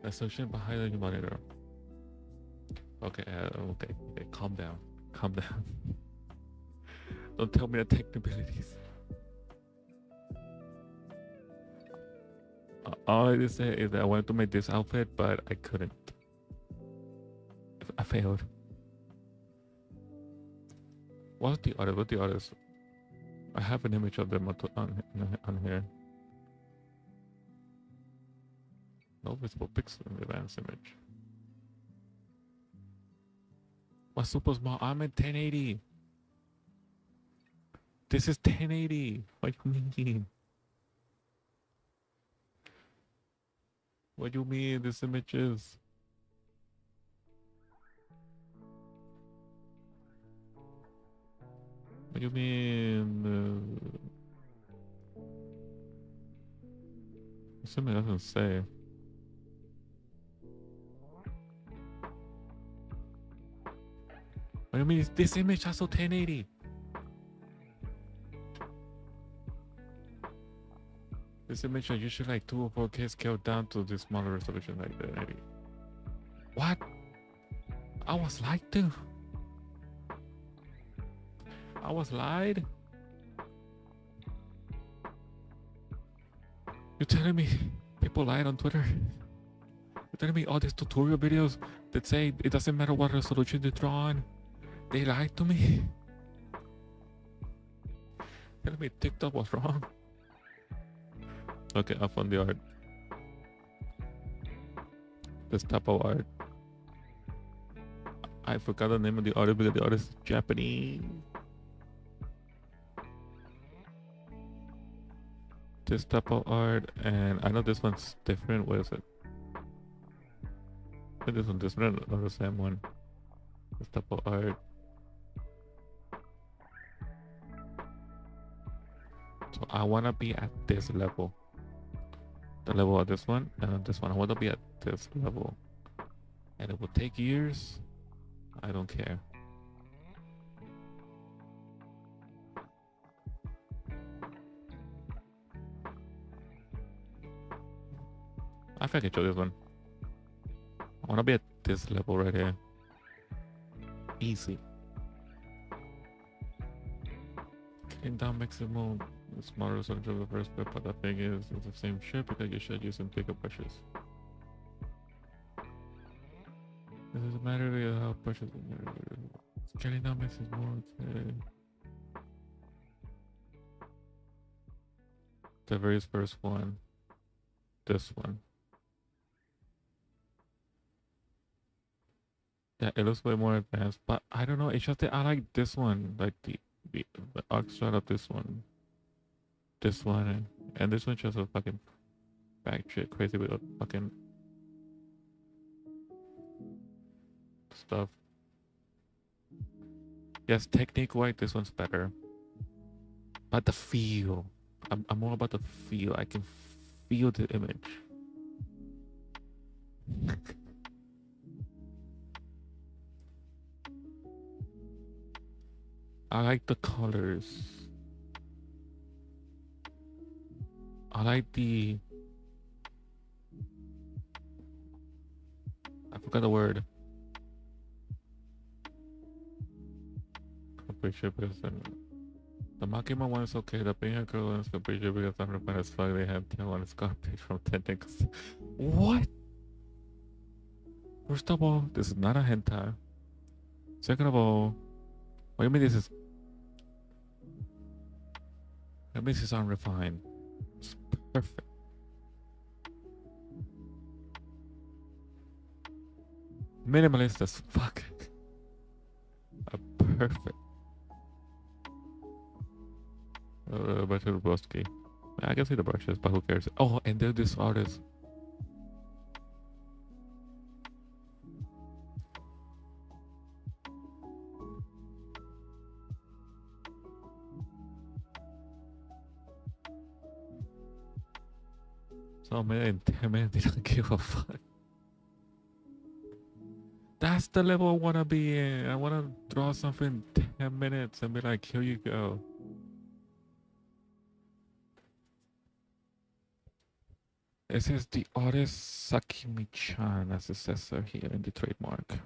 Resolution behind the monitor. Okay, okay, calm down. Calm down. Don't tell me the technicalities. All I did say is that I wanted to make this outfit, but I couldn't. I failed. What's the artist? What's the artist? I have an image of them on here. No visible pixel in the advanced image. What's super small? I'm at 1080. This is 1080. What do you mean? What do you mean this image is? What do you mean? This image doesn't say. What do you mean? This image has also 1080. This image are usually like 2 or 4K scaled down to the smaller resolution like the 80. What? I was lied to. I was lied. You're telling me people lied on Twitter? You're telling me all these tutorial videos that say it doesn't matter what resolution they draw on, they lied to me? Telling me TikTok was wrong? Okay, I found the art. This type of art. I forgot the name of the artist because the artist is Japanese. This type of art, and I know this one's different. What is it? I think this one's different, not the same one. This type of art. So I want to be at this level. The level of this one and on this one. I want to be at this level. And it will take years. I don't care. I think I can show this one. I want to be at this level right here. Easy. Getting down maximum smaller result of the first bit, but the thing is, it's the same shit because you should use some bigger brushes. It doesn't matter how brushes. Getting down maximum. Okay. The very first one. This one. Yeah, it looks way more advanced, but I don't know. It's just that I like this one, like the arc shot of this one, and this one's just a fucking back shit crazy with a fucking stuff. Yes, technique wise, this one's better, but the feel, I'm more about the feel. I can feel the image. I like the colors. I like the... I forgot the word. Appreciate because the Makima one is okay. The Pina Girl one is appreciate because I'm refined as fuck. They have the one is garbage from Technics. What? First of all, this is not a hentai. Second of all, what do you mean this is... That means it's unrefined. It's perfect. Minimalist as fuck. Perfect. But to Broski. I can see the brushes, but who cares? Oh, and there's this artist. So man, 10 minutes, they don't give a fuck. That's the level I wanna be in. I wanna draw something in 10 minutes and be like, here you go. It says the artist Sakimi-chan, as it says here in the trademark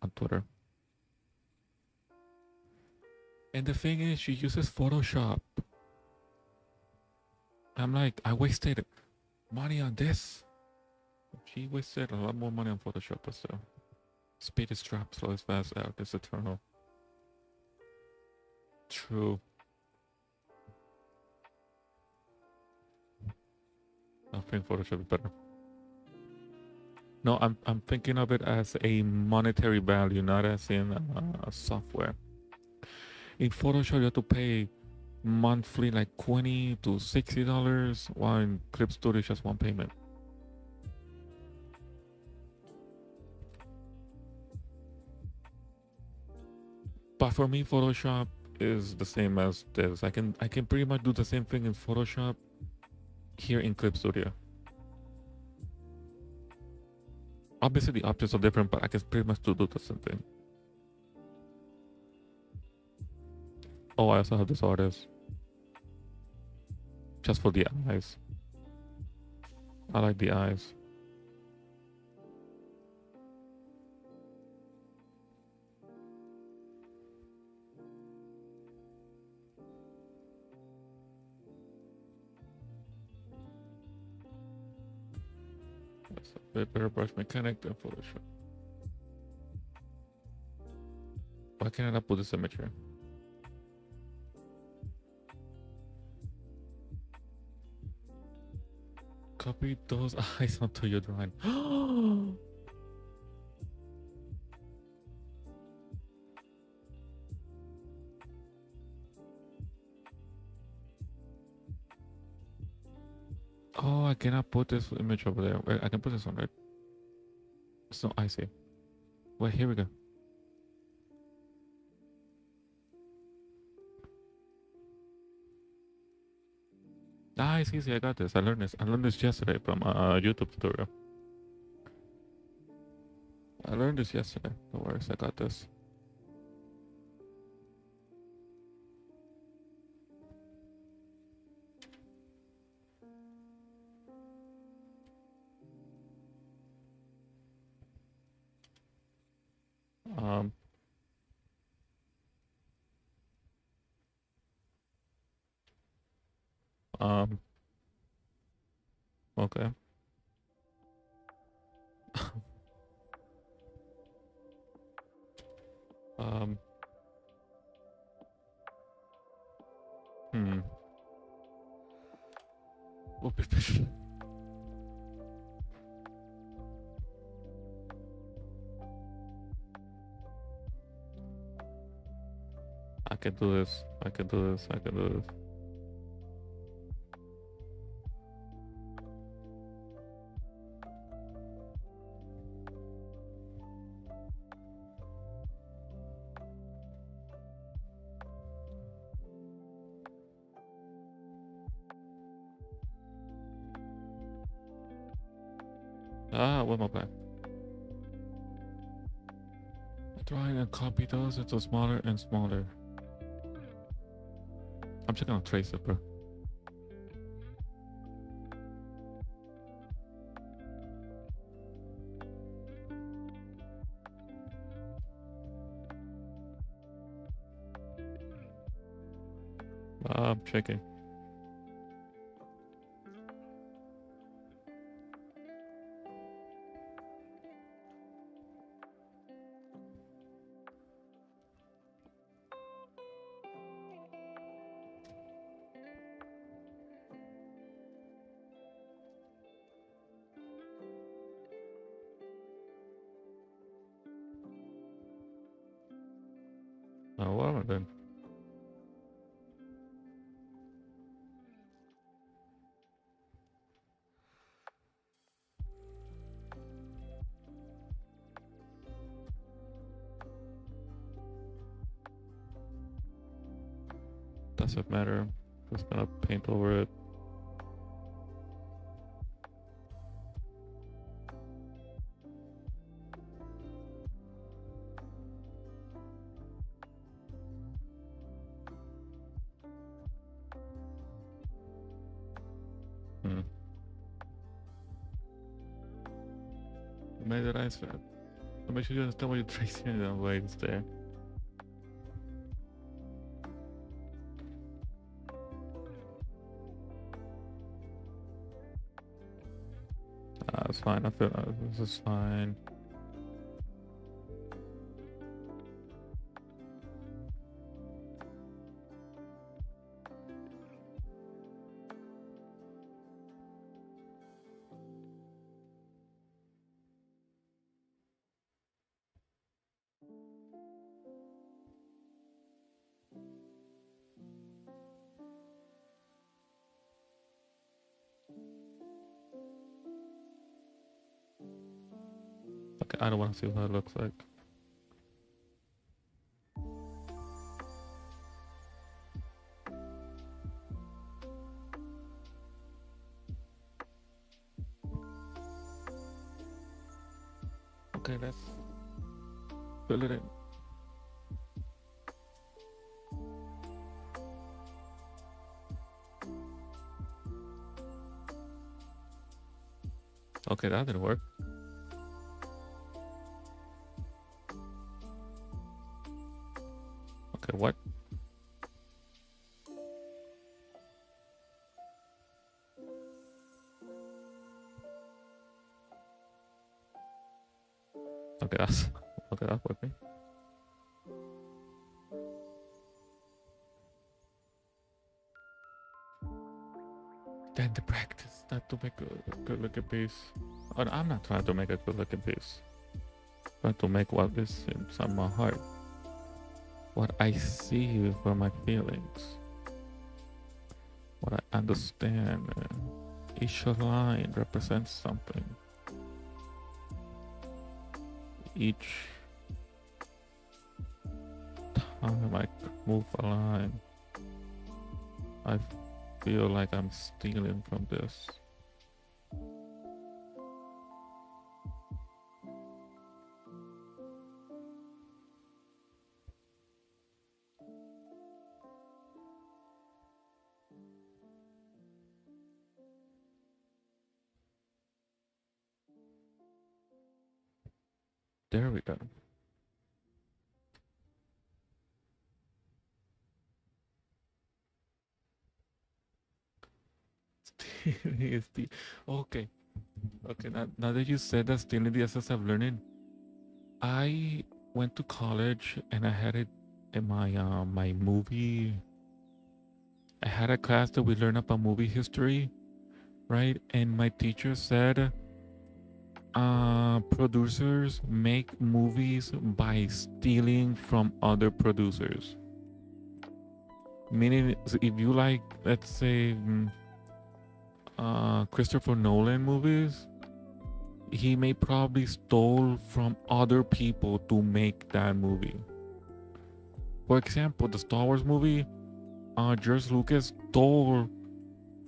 on Twitter. And the thing is, she uses Photoshop. I'm like, I wasted money on this. She wasted a lot more money on Photoshop, but still. Speed is trapped, slow is fast, out is eternal. True. I think Photoshop is better. No, I'm thinking of it as a monetary value, not as in software. In Photoshop, you have to pay monthly like $20 to $60, while in Clip Studio, it's just one payment. But for me, Photoshop is the same as this. I can pretty much do the same thing in Photoshop here in Clip Studio. Obviously, the options are different, but I can pretty much do the same thing. Oh, I also have this artist. Just for the eyes. I like the eyes. That's a bit better brush mechanic than Photoshop. Why can't I not put this image here? Copy those eyes onto your drawing. Oh, I cannot put this image over there. Wait, I can put this on, right? So I see. Wait, here we go. Ah, it's easy. I got this. I learned this. I learned this yesterday from a YouTube tutorial. I learned this yesterday. No worries. I got this. Um. Okay. um. Hmm. Whoopee fish. I can do this. I can do this. I can do this. Ah, one more back. Try and copy those into smaller and smaller. I'm just gonna trace it, bro. I'm checking. Oh, well then. Doesn't matter. Just gonna paint over it. Made it nice. So make sure you understand what you're tracing and why it's there. It's fine. I feel this is fine. Okay, I don't want to see what it looks like. Okay, let's fill it in. Okay, that didn't work. Okay, what? Okay, that's working. Then the practice, not to make a good looking piece. Oh, I'm not trying to make a good looking piece. I'm trying to make what is inside my heart. What I see from my feelings. What I understand. Each line represents something. Each time I move a line, I feel like I'm stealing from this. There we go. Stealing is the okay. Okay, now that you said that stealing the essence of learning, I went to college and I had it in my movie. I had a class that we learned about movie history, right? And my teacher said producers make movies by stealing from other producers. Meaning, if you like, let's say, Christopher Nolan movies, he may probably stole from other people to make that movie. For example, the Star Wars movie, George Lucas stole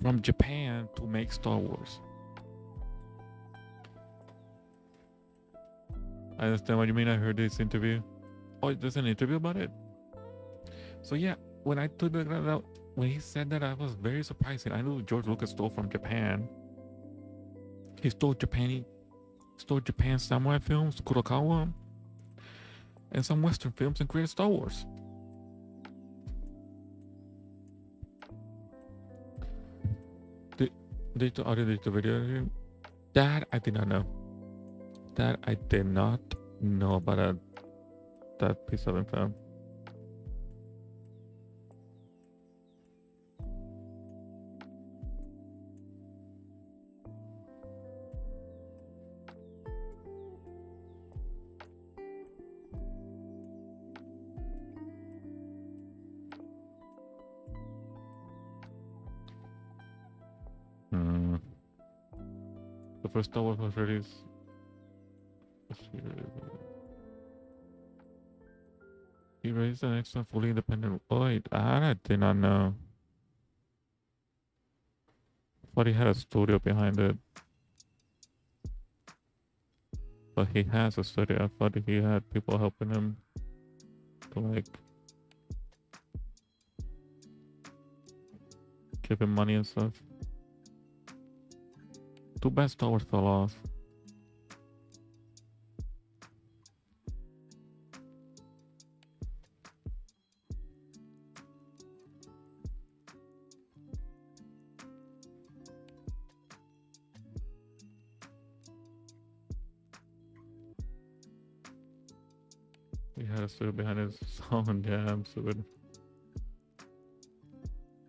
from Japan to make Star Wars. I understand what you mean. I heard this interview. Oh, there's an interview about it. So yeah, when I took that out, when he said that, I was very surprised. I knew George Lucas stole from Japan. He stole Japan samurai films, Kurokawa, and some Western films, and created Star Wars. Did the video? That I did not know. That I did not know about that piece of info. The first Star Wars was released. He raised the next one fully independent. Oh, wait, I did not know. Thought he had a studio behind it. But he has a studio. I thought he had people helping him to like give him money and stuff. Too bad Star Wars fell off. He had a studio behind his song. Yeah, I'm stupid.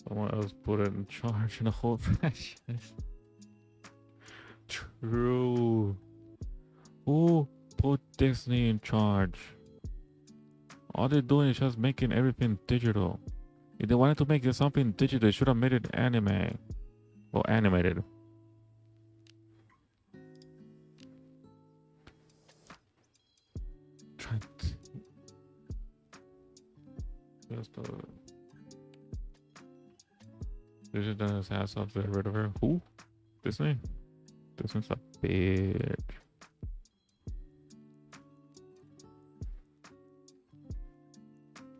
Someone else put it in charge in the whole franchise. True. Who put Disney in charge? All they're doing is just making everything digital. If they wanted to make something digital, they should have made it anime. Or animated. They just done his ass off to get rid of her. Who? Disney? Disney's a bitch.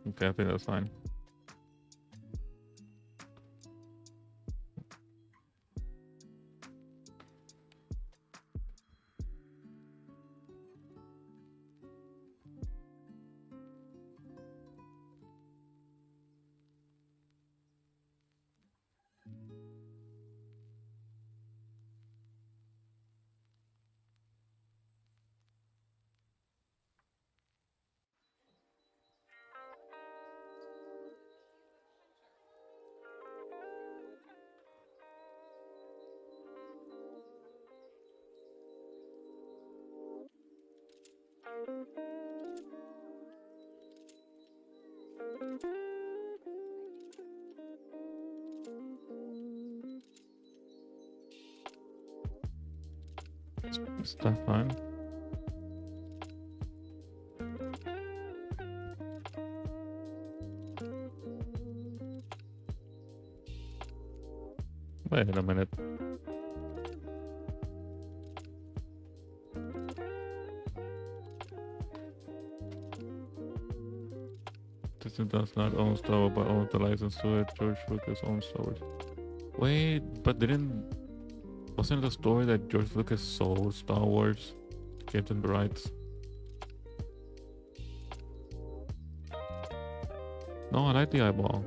Okay, I think that's fine. Is that fine? Wait a minute. Disney does not own Star Wars but owns the license to it. George Lucas owns Star Wars. Wait, but wasn't the story that George Lucas sold Star Wars? Gave them the rights. No, I like the eyeball.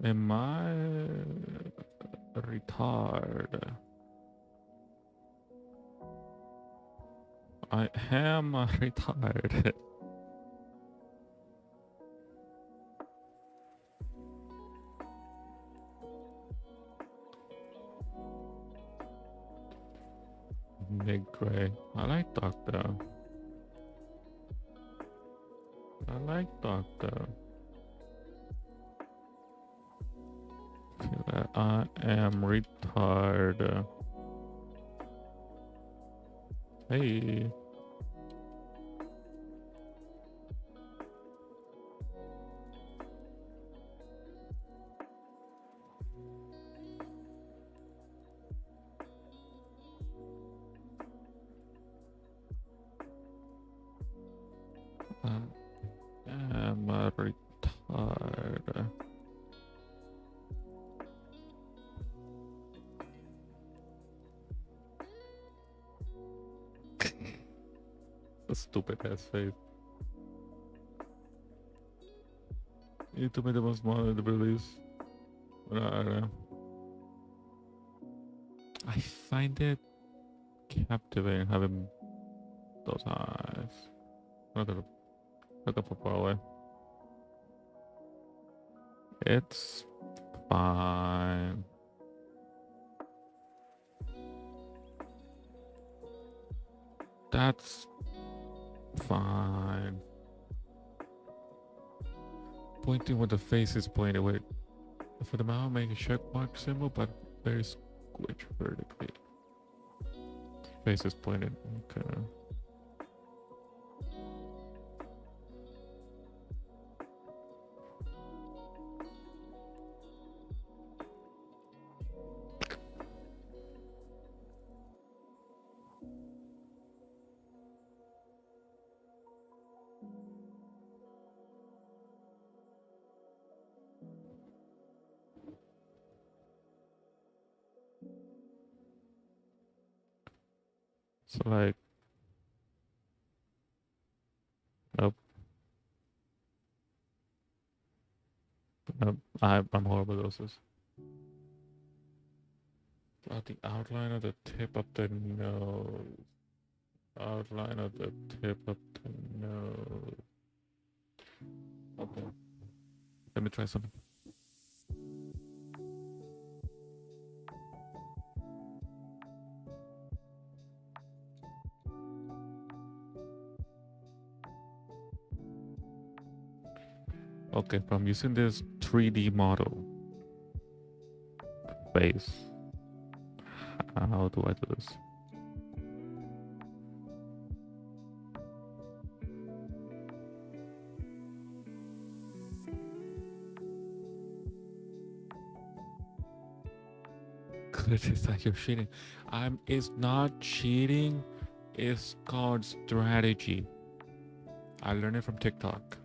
Am I retard? I am retarded. Nick Gray. I like Doctor. I like Doctor. Feel that I am retard. Hey. I am a retard. A stupid ass face. You told me the most modern the release. I don't know. I find it captivating having those eyes. Look up far away. It's fine. That's fine. Pointing where the face is pointed. Wait. For the mouth, make a check mark symbol, but very squish vertically. Face is pointed. Okay. So like, nope. Nope. I'm horrible at those. The outline of the tip of the nose. Outline of the tip of the nose. Okay. Let me try something. Okay, from using this 3D model face, how do I do this? It's like you're cheating. It's not cheating. It's called strategy. I learned it from TikTok.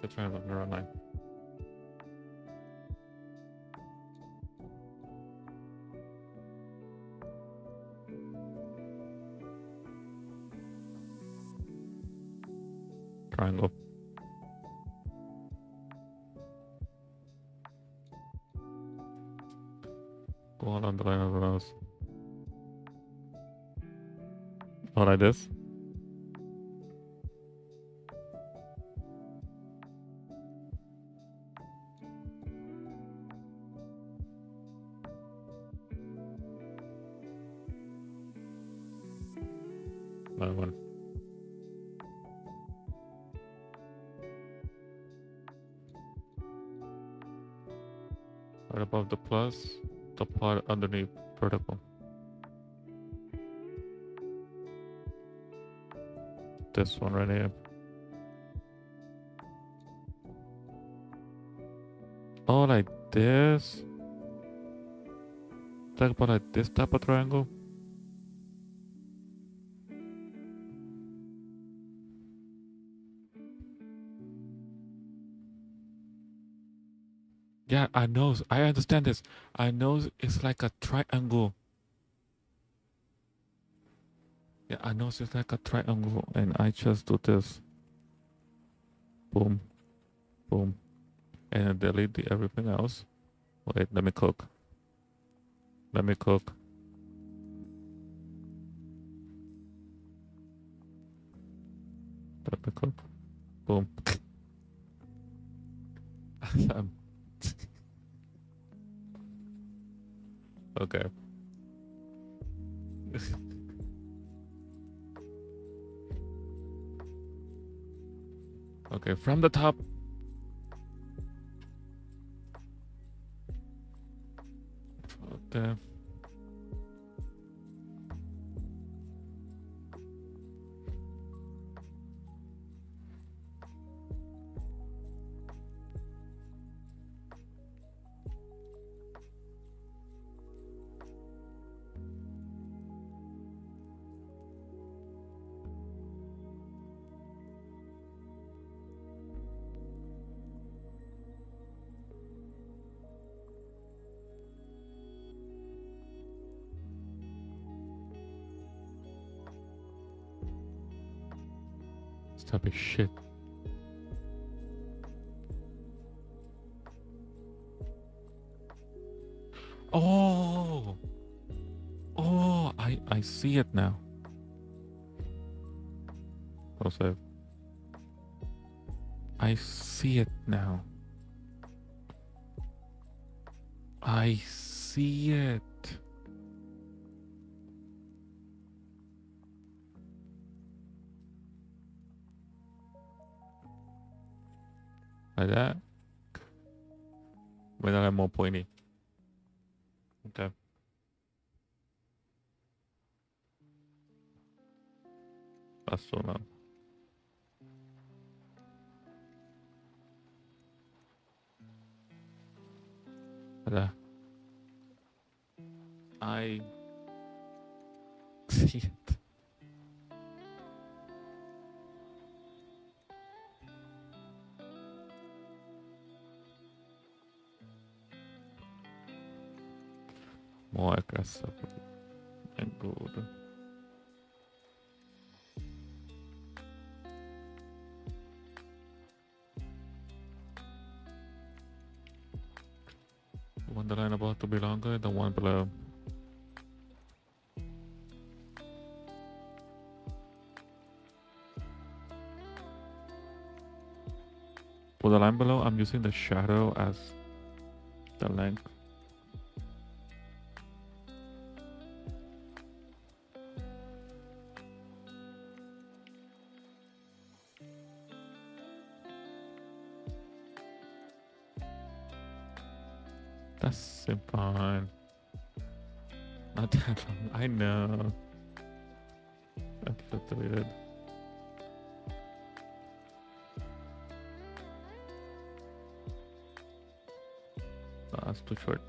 So try to learn online. triangle. Go along the line of the nose. Not like this. Another one. Right above the plus, the part underneath vertical. This one right here. Oh, like this. Talk about like this type of triangle. Yeah, I know. I understand this. I know it's like a triangle. Yeah, I know it's like a triangle, and I just do this. Boom, boom, and delete everything else. Wait, let me cook. Let me cook. Let me cook. Boom. Okay. Okay, from the top. Okay. This type of shit. Oh, oh, I see it now. Also, I see it now. I see it. Like that. But then I'm more pointy. Okay. That's so now. Like that. I see it. More aggressive and good. One the line about to be longer than one below. For the line below, I'm using the shadow as the length. That's fine. Not that long. I know. That's deleted. Oh, that's too short.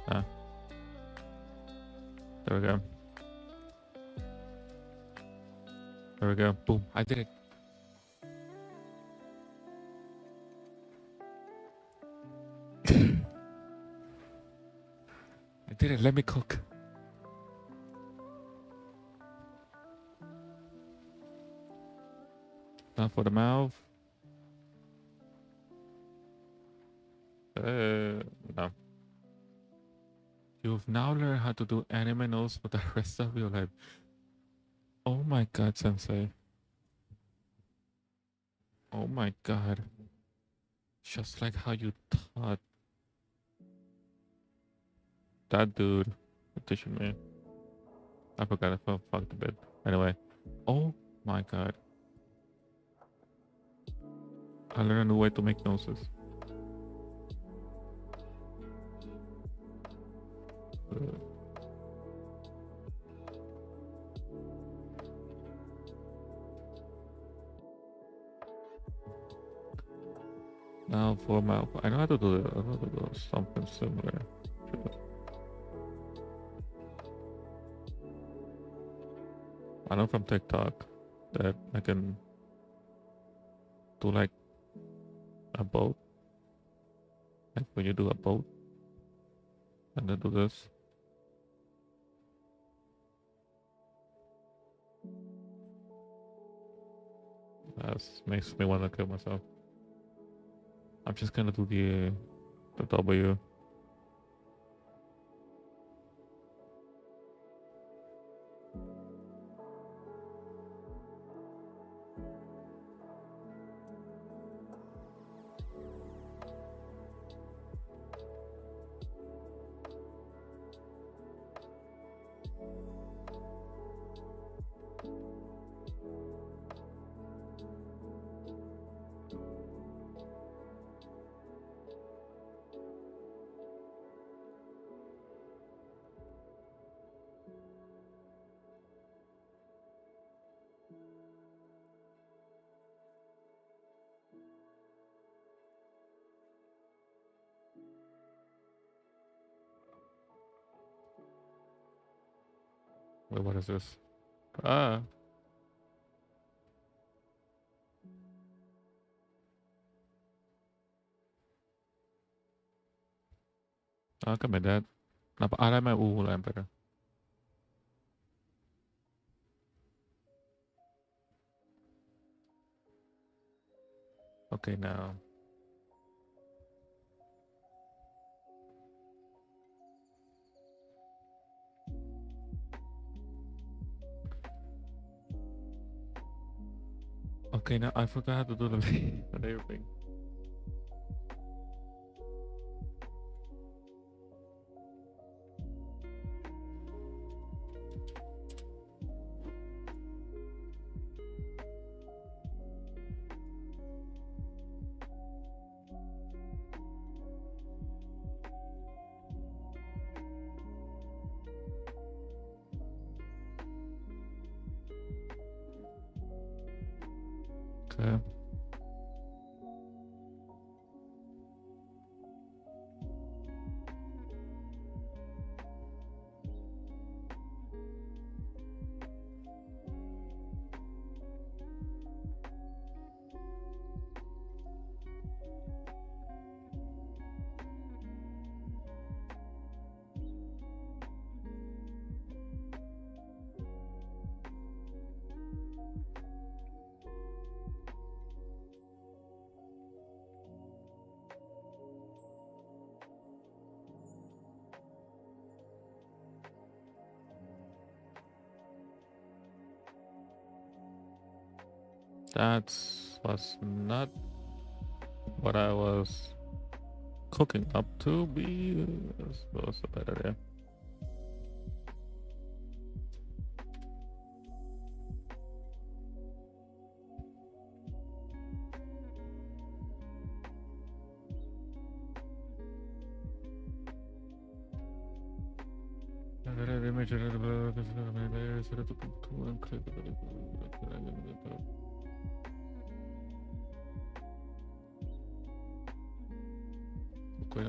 Ah. There we go. There we go. Boom. I did it. I did it. Let me cook. Now for the mouth. No. You've now learned how to do anime nose for the rest of your life. Oh my god, Sensei. Oh my god. Just like how you taught that dude teaching me. I forgot I fucked a bit. Anyway. Oh my god. I learned a new way to make noses. Now for mouth. I know how to do it. I know how to do something similar. I know from TikTok that I can do like a boat. Like when you do a boat and then do this. That makes me want to kill myself. I'm just gonna do the W. Wait, what is this? Ah. Ah, come at that. Napaalam may uulan pero. Okay, now. Okay, now I forgot how to do the layer thing. Okay. That was not what I was cooking up to be. That was a better idea.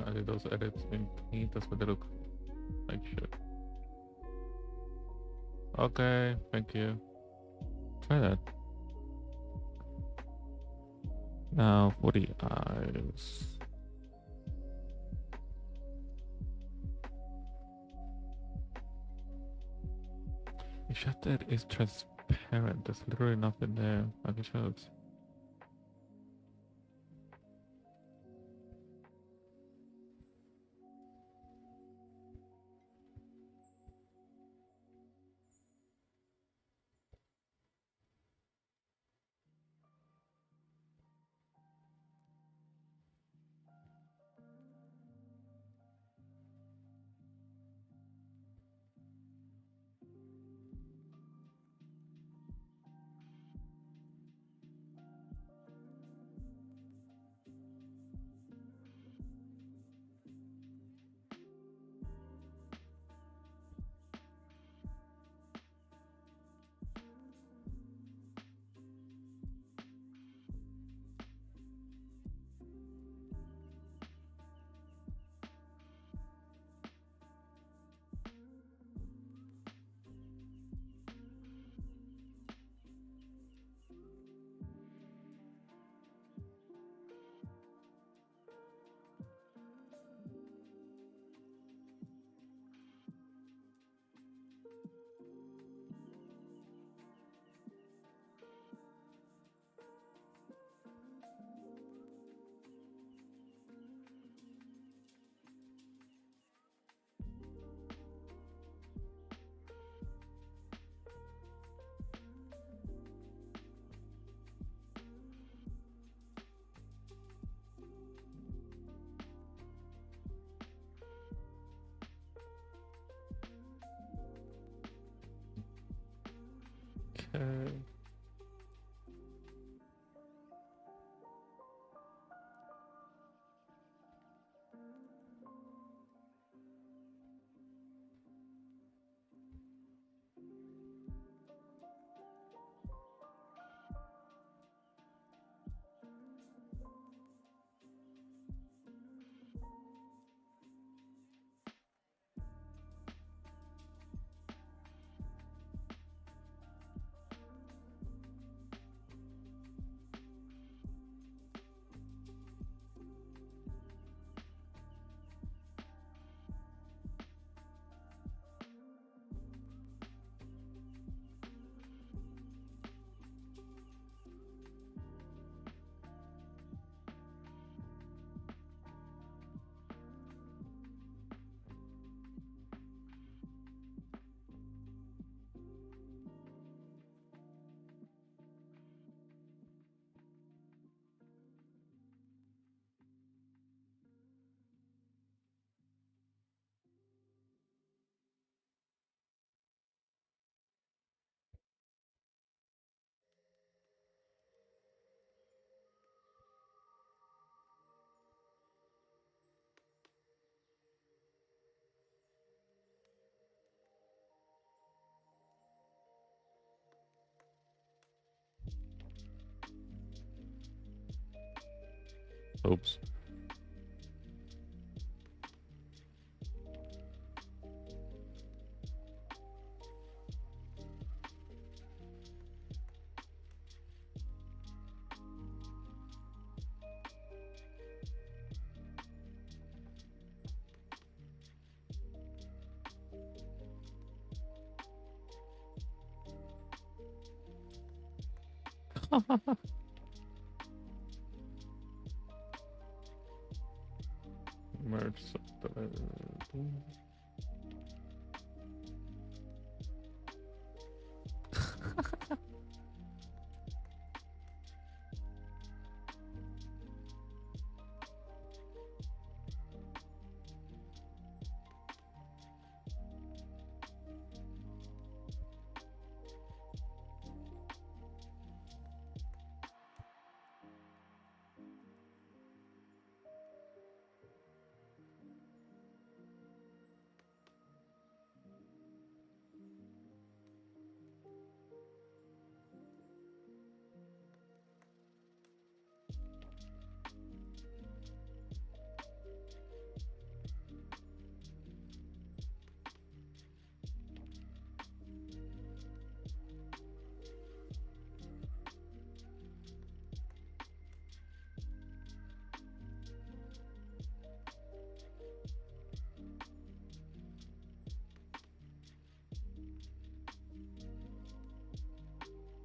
I did those edits in Paint, that's what they look like shit. Okay, thank you. Try that. Now for the eyes. The shot that is transparent. There's literally nothing there. I can show it. Oops. Merge.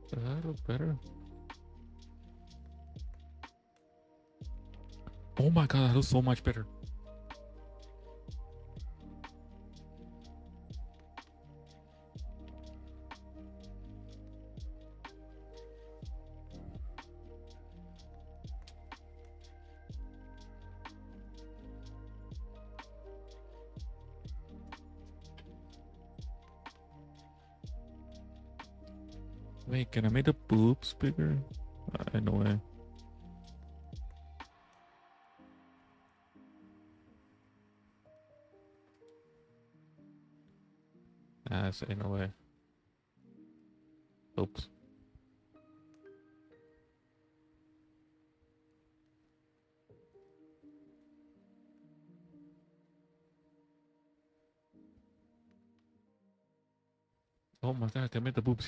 Does that look better? Oh my god, that looks so much better. Wait, can I make the boobs bigger? No way. Say no way. Oops. Oh my god, I made the boobs.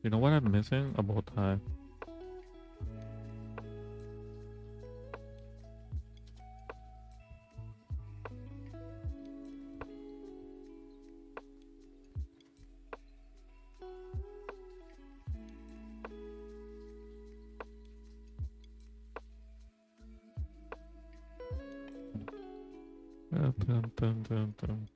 You know what I'm missing? A bow tie. Dun, dun, dun, dun.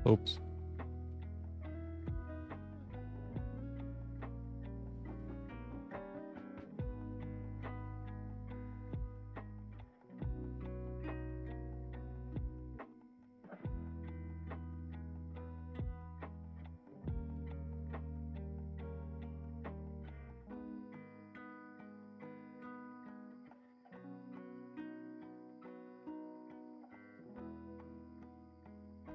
Oops.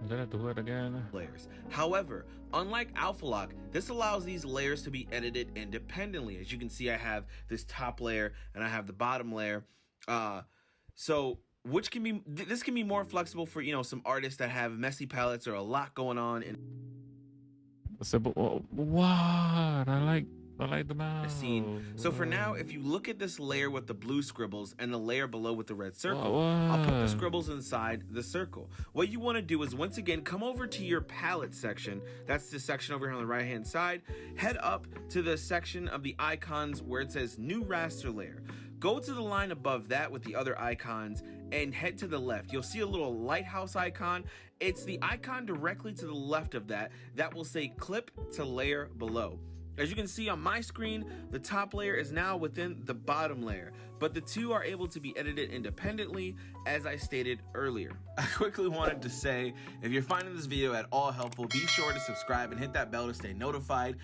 Did I do it again? Layers. However, unlike Alpha Lock, this allows these layers to be edited independently. As you can see, I have this top layer and I have the bottom layer. So which can be this can be more flexible for, you know, some artists that have messy palettes or a lot going on in What? I like the mouse. scene. So for now, if you look at this layer with the blue scribbles and the layer below with the red circle, What? I'll put the scribbles inside the circle. What you want to do is, once again, come over to your palette section. That's the section over here on the right hand side. Head up to the section of the icons where it says new raster layer. Go to the line above that with the other icons and head to the left. You'll see a little lighthouse icon. It's the icon directly to the left of that will say clip to layer below. As you can see on my screen, the top layer is now within the bottom layer, but the two are able to be edited independently, as I stated earlier. I quickly wanted to say, if you're finding this video at all helpful, be sure to subscribe and hit that bell to stay notified.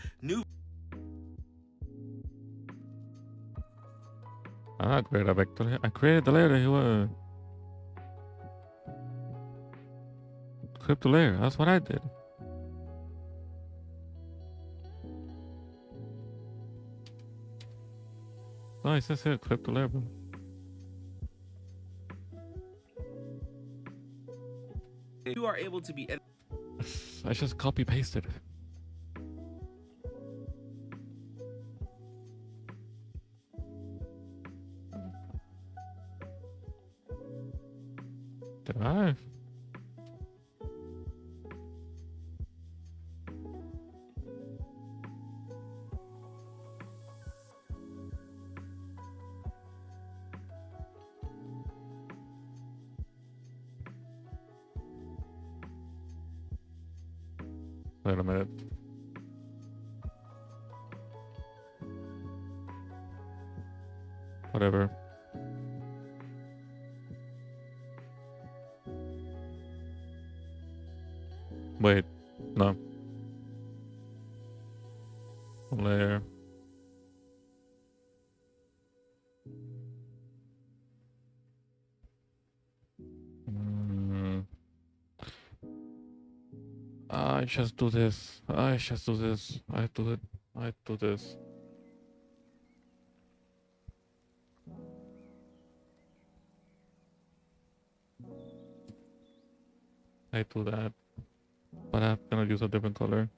I created the layer. He was clip the layer. That's what I did. No, it says here clip the layer, bro. You are able to be edited. I just copy pasted. Did I? Wait a minute. Whatever. Wait, no. Layer. I just do this. I just do this. I do it. I do this. I do that. But I'm gonna use a different color.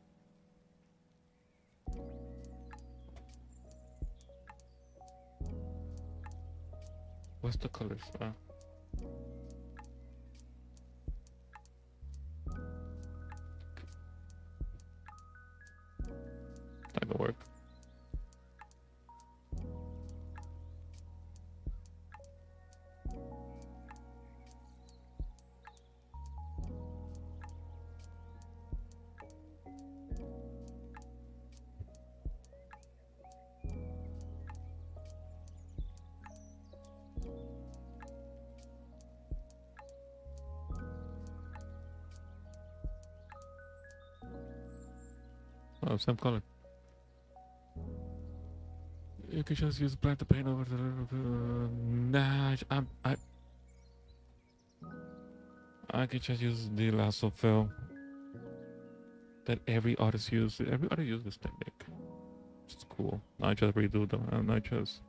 What's the colors? That could work. Oh, same color. You could just use black to paint over the. Nah, I could just use the lasso fill that every artist uses. Every artist uses this technique. It's cool. I just redo them, and I just.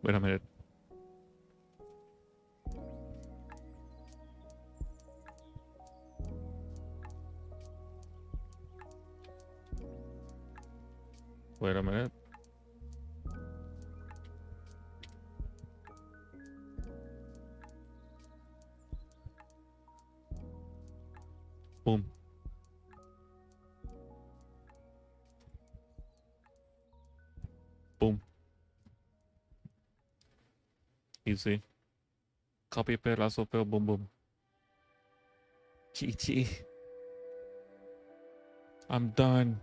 Wait a minute. Wait a minute. Boom. Boom. Easy. Copy paste lasso fill boom boom. GG. I'm done.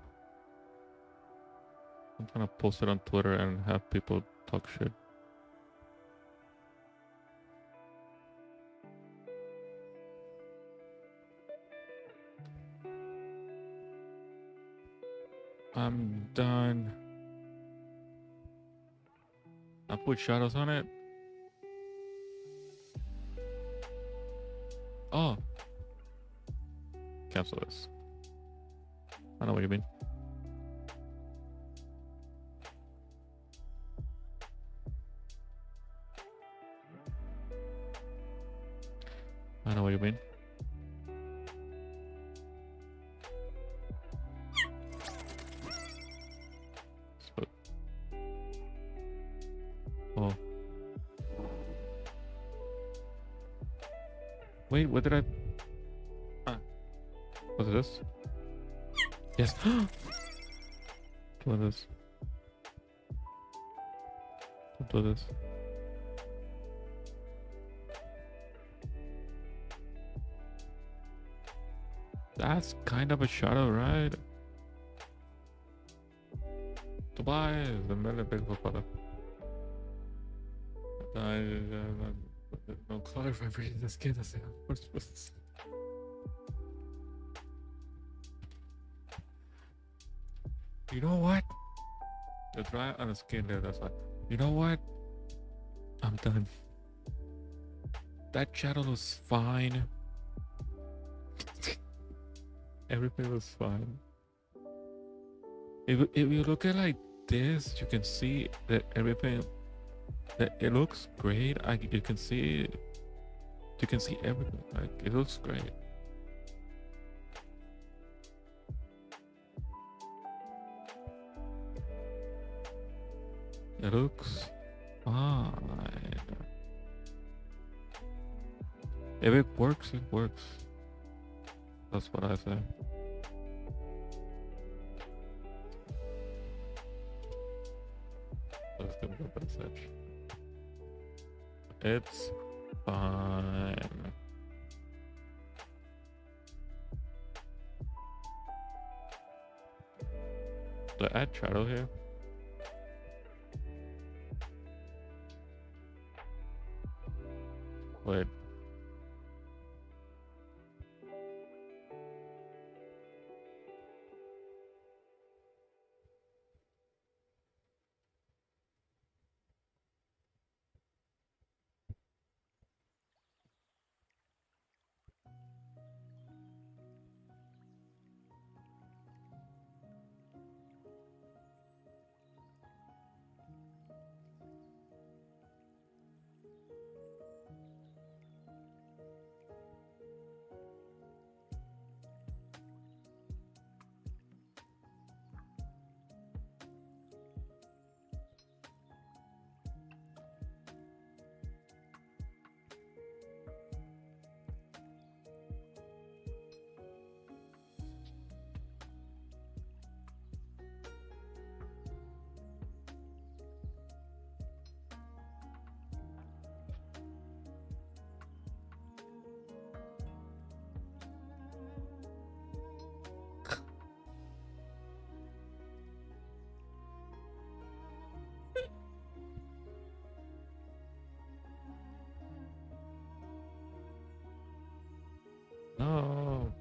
I'm gonna post it on Twitter and have people talk shit. I'm done. I put shadows on it. Oh. Cancel this. I know what you mean. I know what you mean. So, oh. Wait, what did I... Ah. Was it this? Yes. What is this? Don't do this. That's kind of a shadow, right? Dubai is the really big father. No color vibration. This kid is what's You know what? The dry on the skin there, that's why. You know what? I'm done. That shadow was fine. Everything was fine. If you look at like this, you can see that everything that it looks great. You can see everything. Like it looks great. It looks fine. If it works, it works. That's what I say. Let's give it a message. It's fine. Do I add shadow here? Wait. No.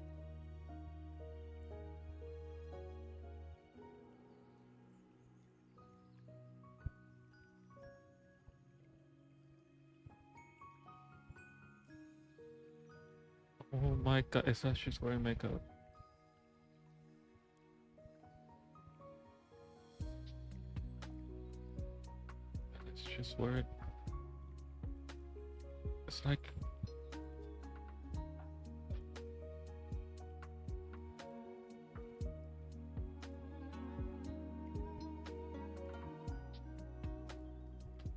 Oh my god, it's that she's wearing makeup. It's just weird. It's like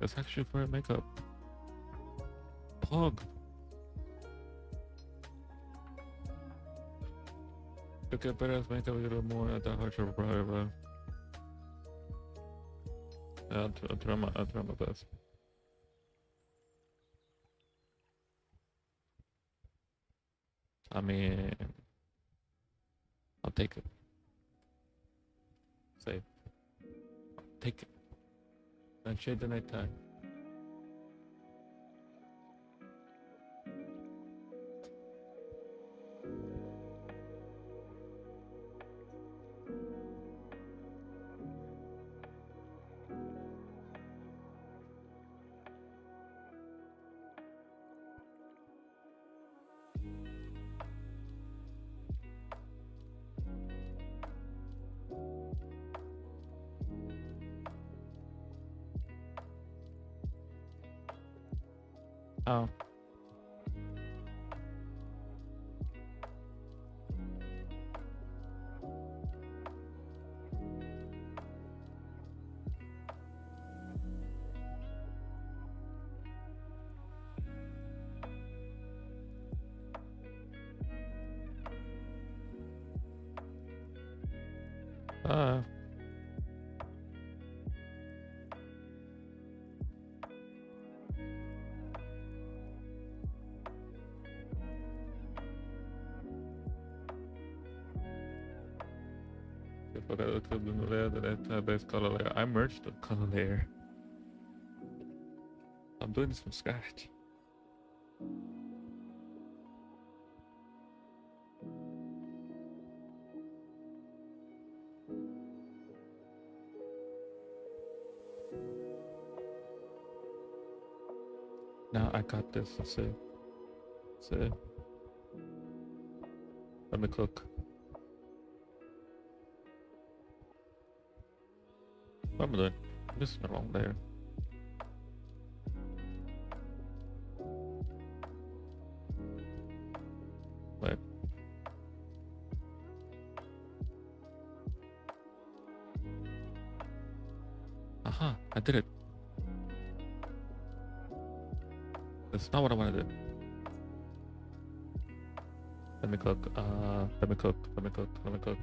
it's actually wearing makeup. Pug. You get better at makeup a little more at that hard to bro. Yeah, I'll try my best. I mean, I'll take it. Save. Take it. And shade the night time. Oh. I forgot to clip the layer that base color layer. I merged the color layer. I'm doing this from scratch. Now I got this. See. Let me cook. What am I doing? This is the wrong layer. Wait. Aha, I did it. That's not what I want to do. Let me cook. Let me cook. Let me cook. Let me cook.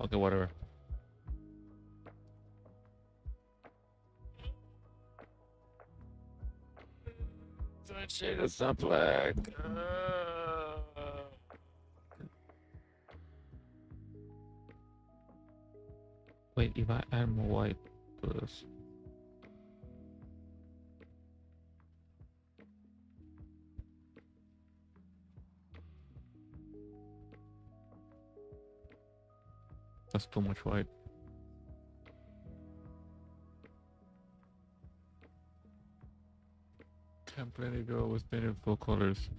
Okay, whatever. Don't shade this up black. Wait, if I add more white to this. That's too much white. Can't play any girl with painted full colors.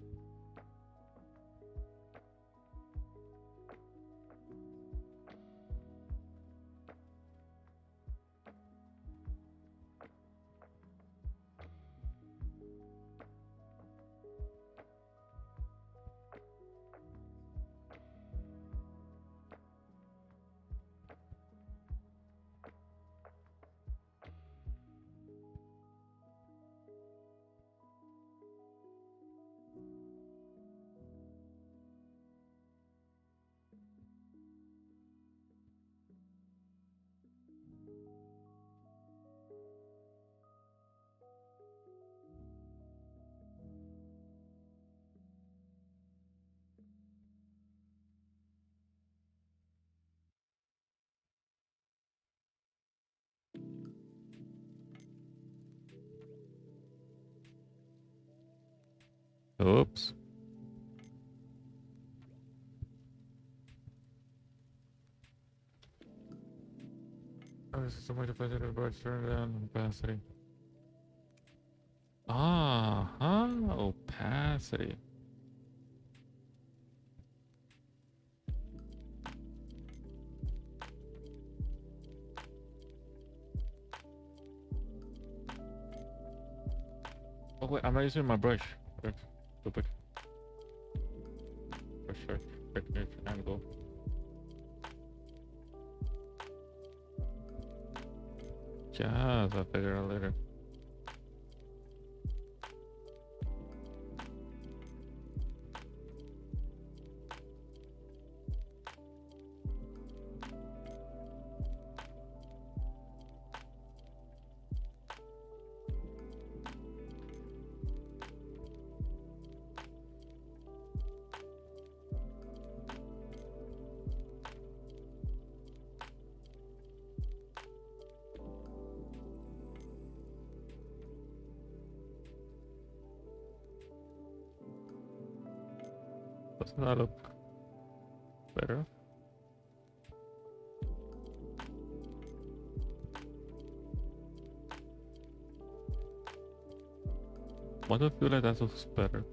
Oops. Oh, this is so much better than birds turn down opacity. Opacity. Oh wait, I'm not using my brush. Stupid. Brush, angle. Yes, I'll figure it out later. Doesn't that look better? Why do I feel like that looks better?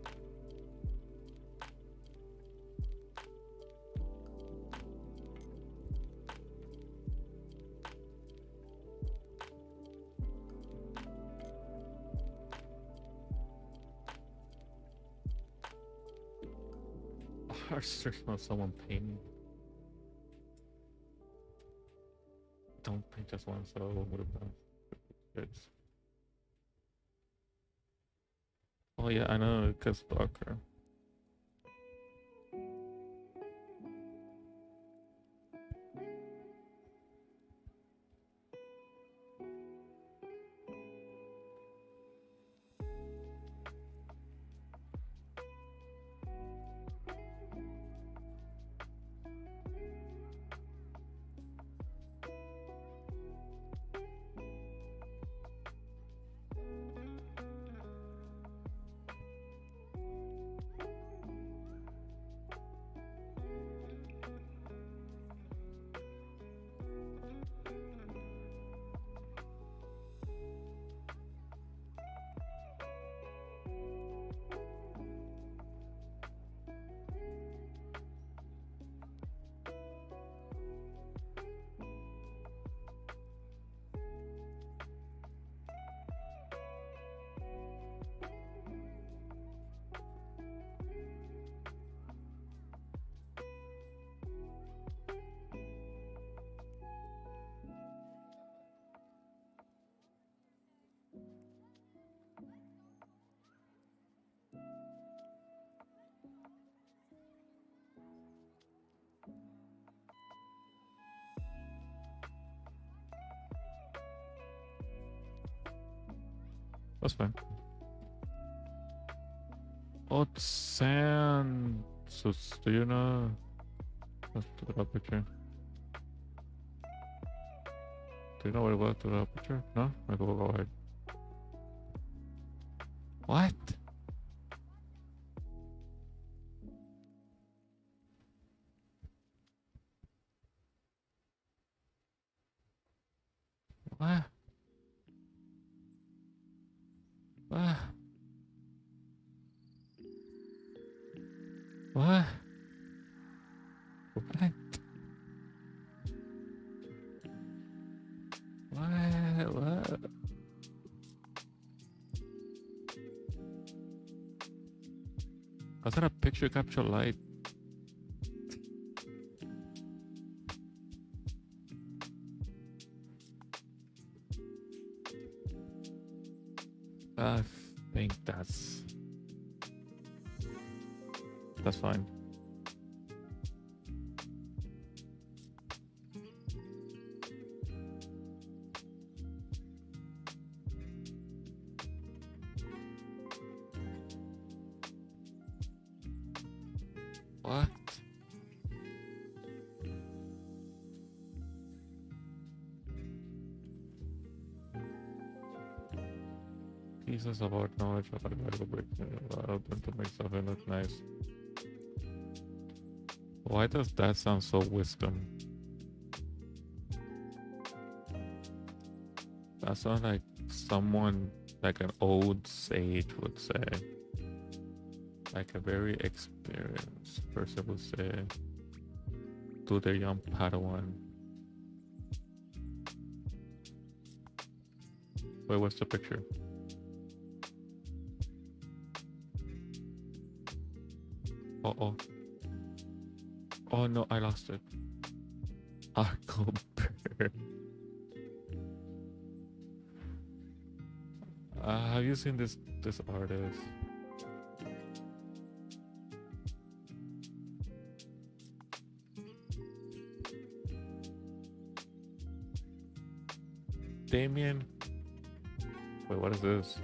There's not someone painting. Don't paint just one, so what about it? Oh yeah, I know, it gets darker. That's fine. Oh, it's sand. So, do you know? Let's do the picture. Do you know where to go to the picture? No? I go ahead. What? What? What? What? What? What? How's that a picture capture light? I think that's fine. What? Pieces of art knowledge of algorithm breaking allow them to make something look nice. Why does that sound so wisdom? That sounds like someone, like an old sage would say. Like a very experienced person would say to their young Padawan. Wait, what's the picture? Uh-oh. Oh no, I lost it. Huckleberry. Have you seen this artist? Damien. Wait, what is this?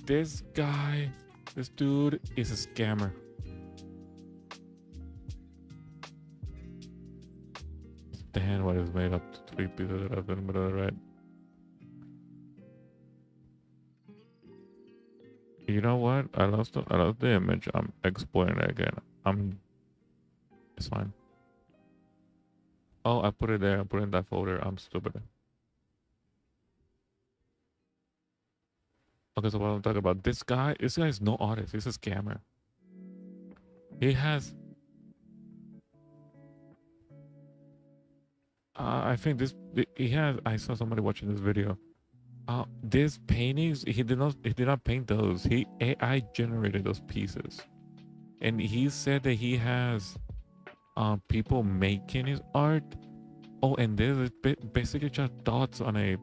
This guy, this dude is a scammer. Stand what is made up to 3 pieces of the middle of the right. You know what? I lost the image. I'm exporting it again. It's fine. Oh, I put it there. I put it in that folder. I'm stupid. Okay, so what I'm talking about, this guy is no artist. He's a scammer. He has I think I saw somebody watching this video. These paintings, he did not paint those. He AI generated those pieces. And he said that he has people making his art. Oh, and this is basically just dots on a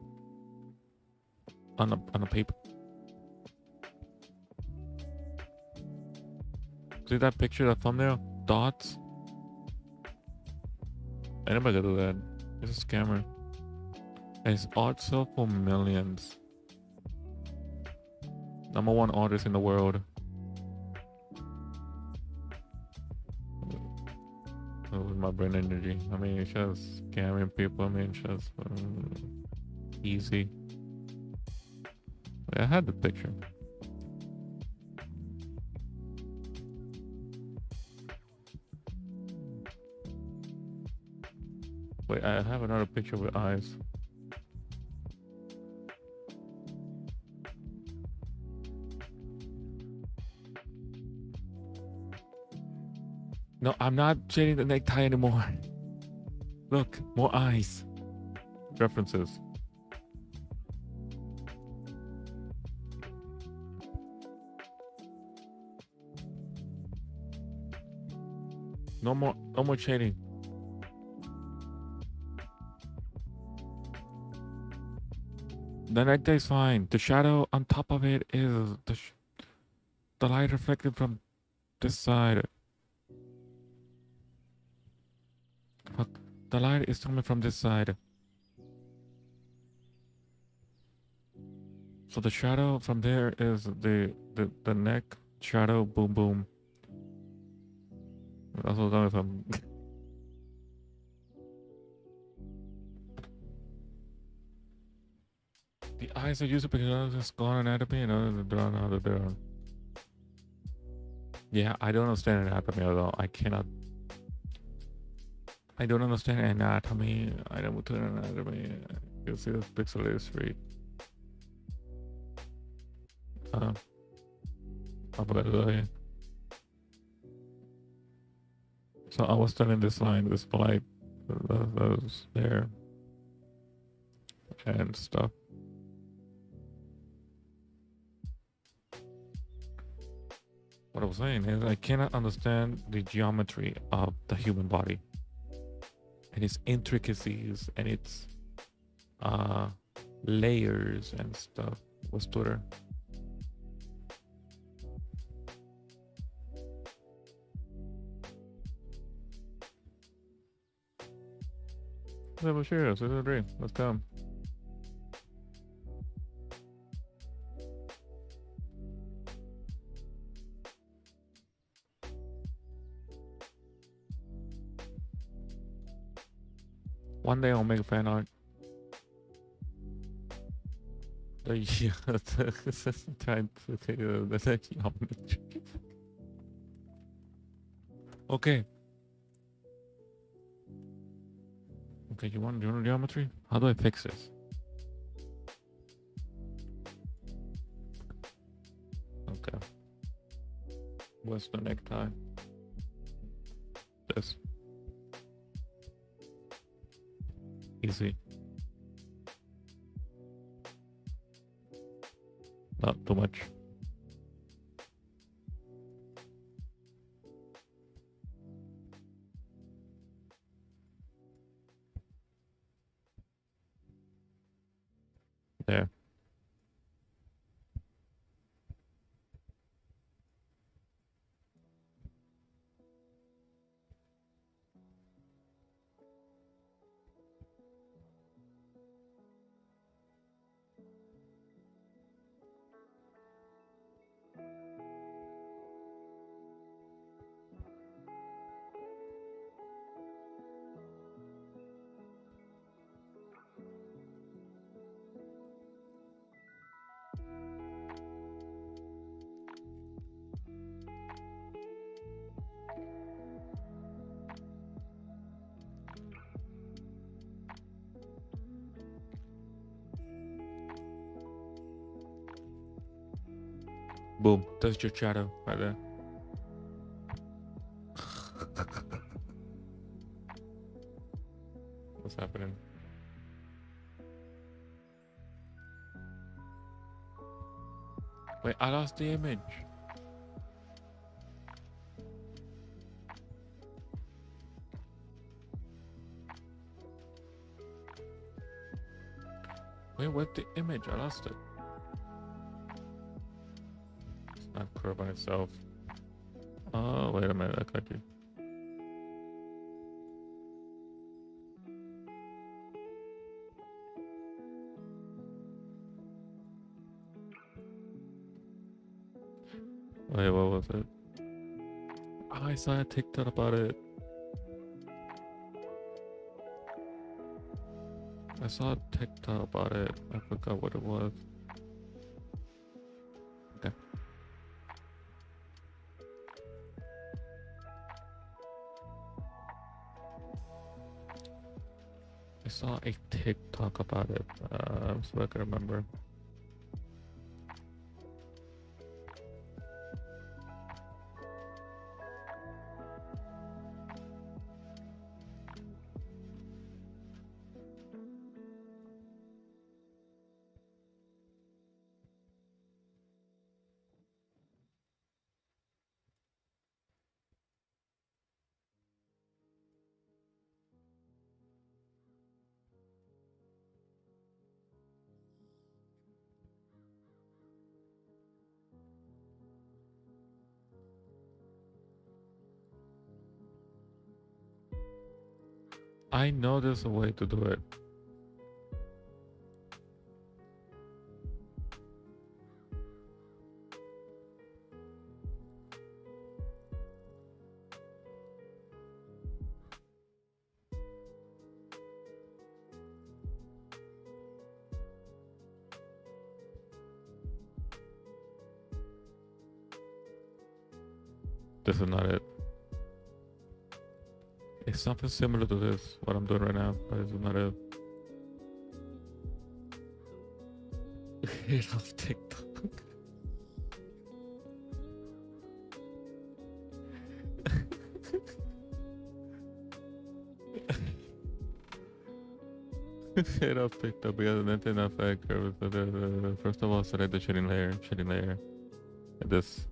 paper. See that picture, that thumbnail? Dots. Anybody can do that. It's a scammer. And his art sell for millions. #1 artist in the world. With my brain energy. I mean, it's just scamming people. I mean, it's just easy. I had the picture. Wait, I have another picture with eyes. No, I'm not shading the necktie anymore. Look, more eyes. References. No more shading. The necktie is fine. The shadow on top of it is the light reflected from this side. Fuck. The light is coming from this side. So the shadow from there is the neck shadow. Boom boom. That's what I'm from. The eyes are used because it's gone anatomy and others are drawn out of their own. Yeah, I don't understand anatomy at all. I don't understand anatomy. I don't do anatomy. You see this pixelated street. I forgot to tell you. So I was telling this line, this polite, those there and stuff. What I was saying is I cannot understand the geometry of the human body and its intricacies and its layers and stuff. What's Twitter? Level shares, this is a dream. Let's come. One day I'll make a fan art. Yeah, trying to take the geometry. Okay. Okay, you want geometry? How do I fix this? Okay. What's the necktie? This. Easy. Not too much. There. Boom. That's your shadow right there. What's happening? Wait, I lost the image. Wait, where's the image? I lost it. It's not clear by itself. Oh, wait a minute. I got you. Wait, what was it? Oh, I saw a TikTok about it. I saw a TikTok about it. I forgot what it was. Okay. I saw a TikTok about it, so I can remember. I know there's a way to do it. This is not it. It's something similar to this, what I'm doing right now, but it's not it. Hate off TikTok. Hate off TikTok because nothing affect curves. First of all, select the shading layer, and this.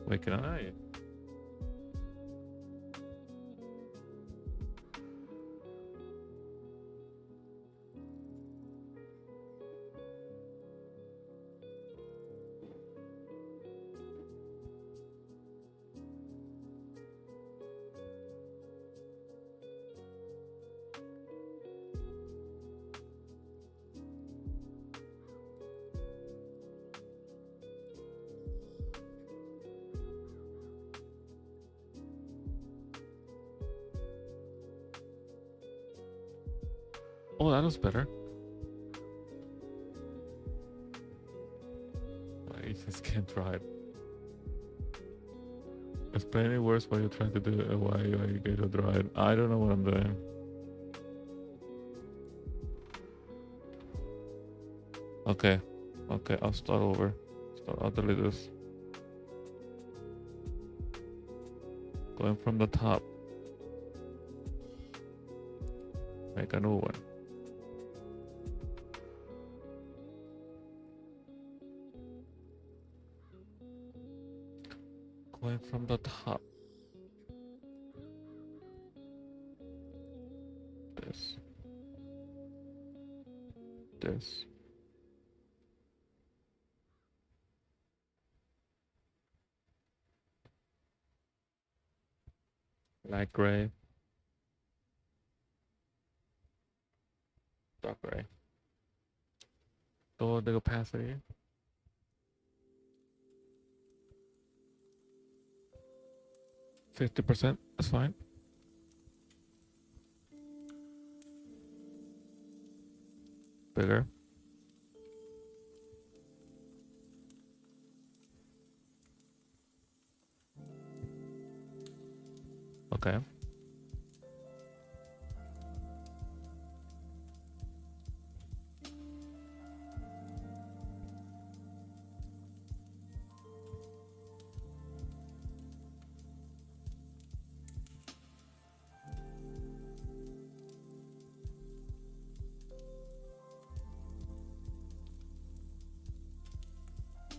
Wait, can I? Oh, that was better. Just can't try it. Explain it worse while you're trying to do it. Why you get to try it. I don't know what I'm doing. Okay. Okay, I'll start over. I'll delete this. Going from the top. Make a new one. Going from the top. This. This. Light gray. Dark gray. Lower the opacity. %, that's fine. Bigger. Okay.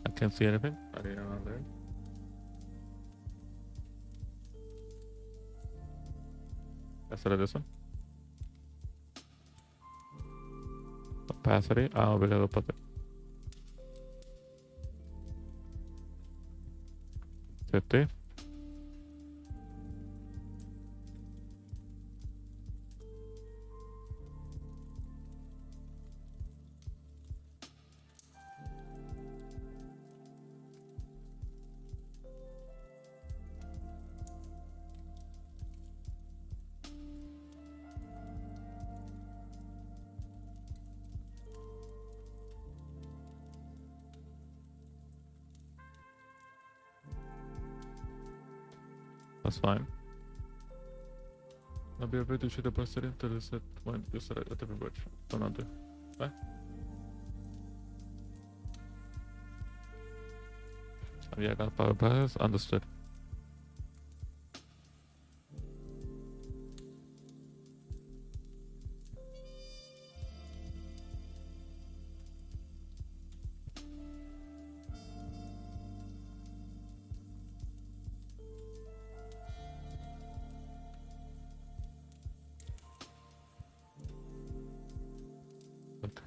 I can't see anything. I didn't know there. Instead of this one. Opacity. I'll be able to put it. 50. That's fine. I'll be able to shoot the opacity to reset when you set it at every bridge. Don't undo. Bye. Oh, yeah, I got power bias. Understood.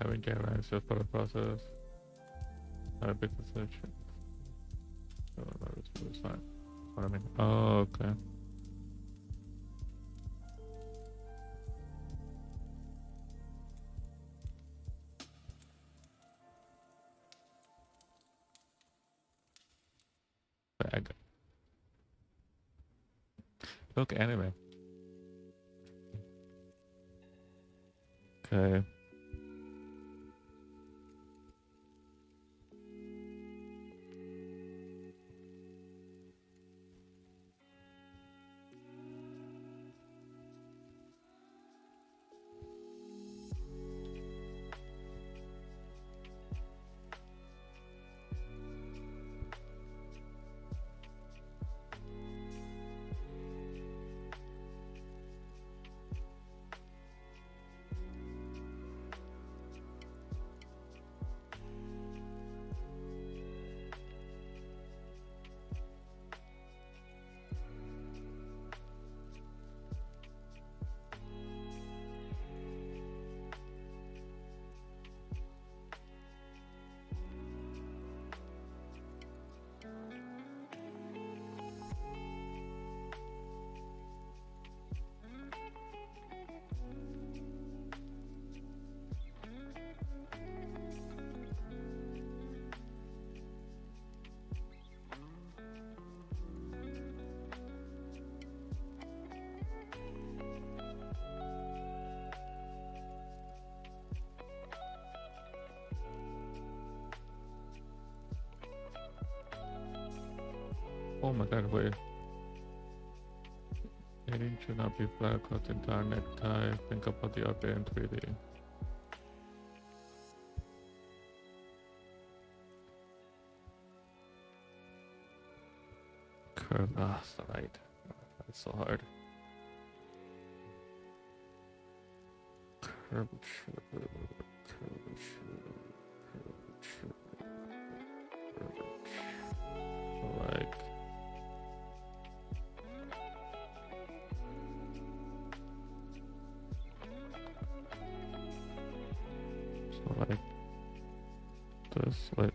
Having camera is just part of the process. Not a big decision. Oh, no, it's fine. What I mean. Oh, okay. Bag. Look, anime. Okay. Oh my god, wait. Knitting should not be flat across the entire necktie. Think about the upper in 3D. Curve, that's right. That's so hard. Curvature, curvature, curvature, curvature. Like. So like this, like.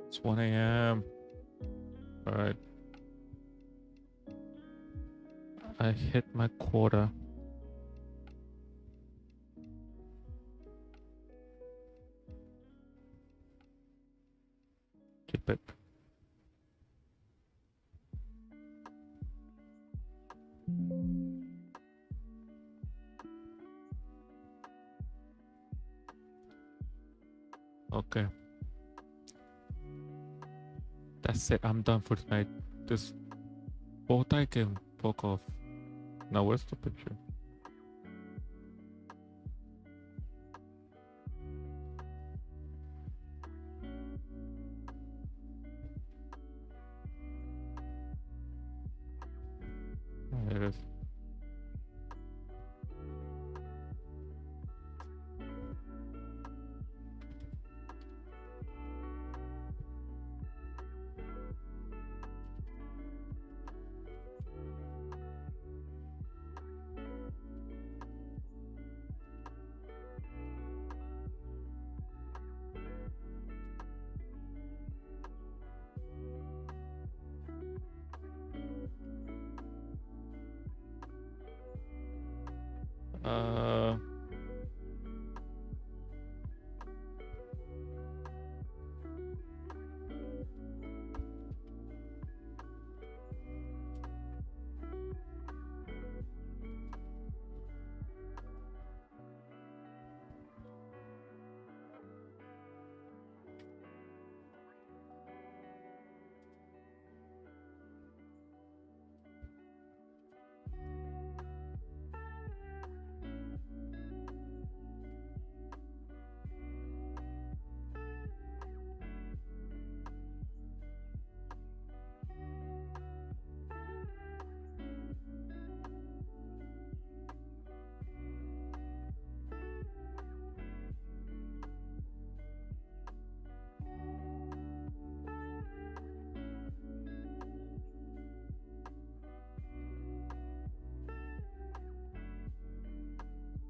It's 1 a.m. Alright. I hit my quota. Keep it. Okay. That's it. I'm done for tonight. This both I can fuck off. Now where's the picture? There it is.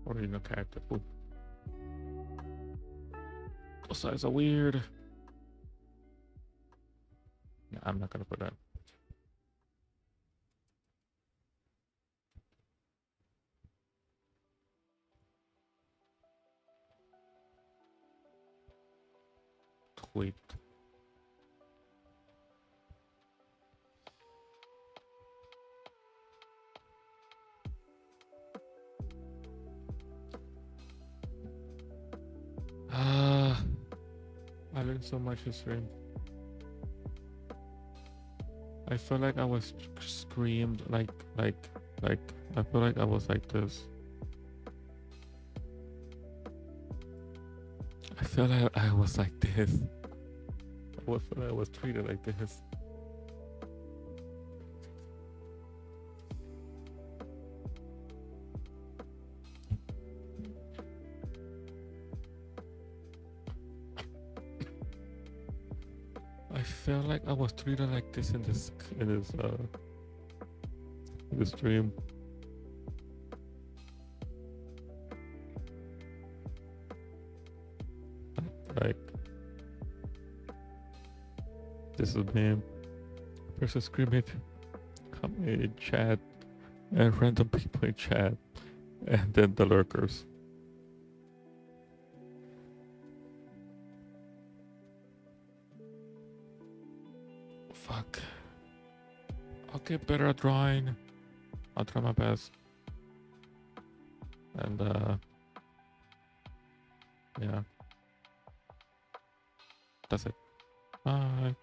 Original character. Ooh. Those sides are weird. Yeah, I'm not gonna put that. Tweet. I learned so much this stream. I feel like I was screamed like I feel like I was like this. I feel like I was like this. I feel like I was treated like this. I felt like I was treated like this in this stream. Like this is me versus screaming, comment in chat, and random people in chat, and then the lurkers. Fuck. I'll get better at drawing. I'll try my best. And yeah. That's it. Bye.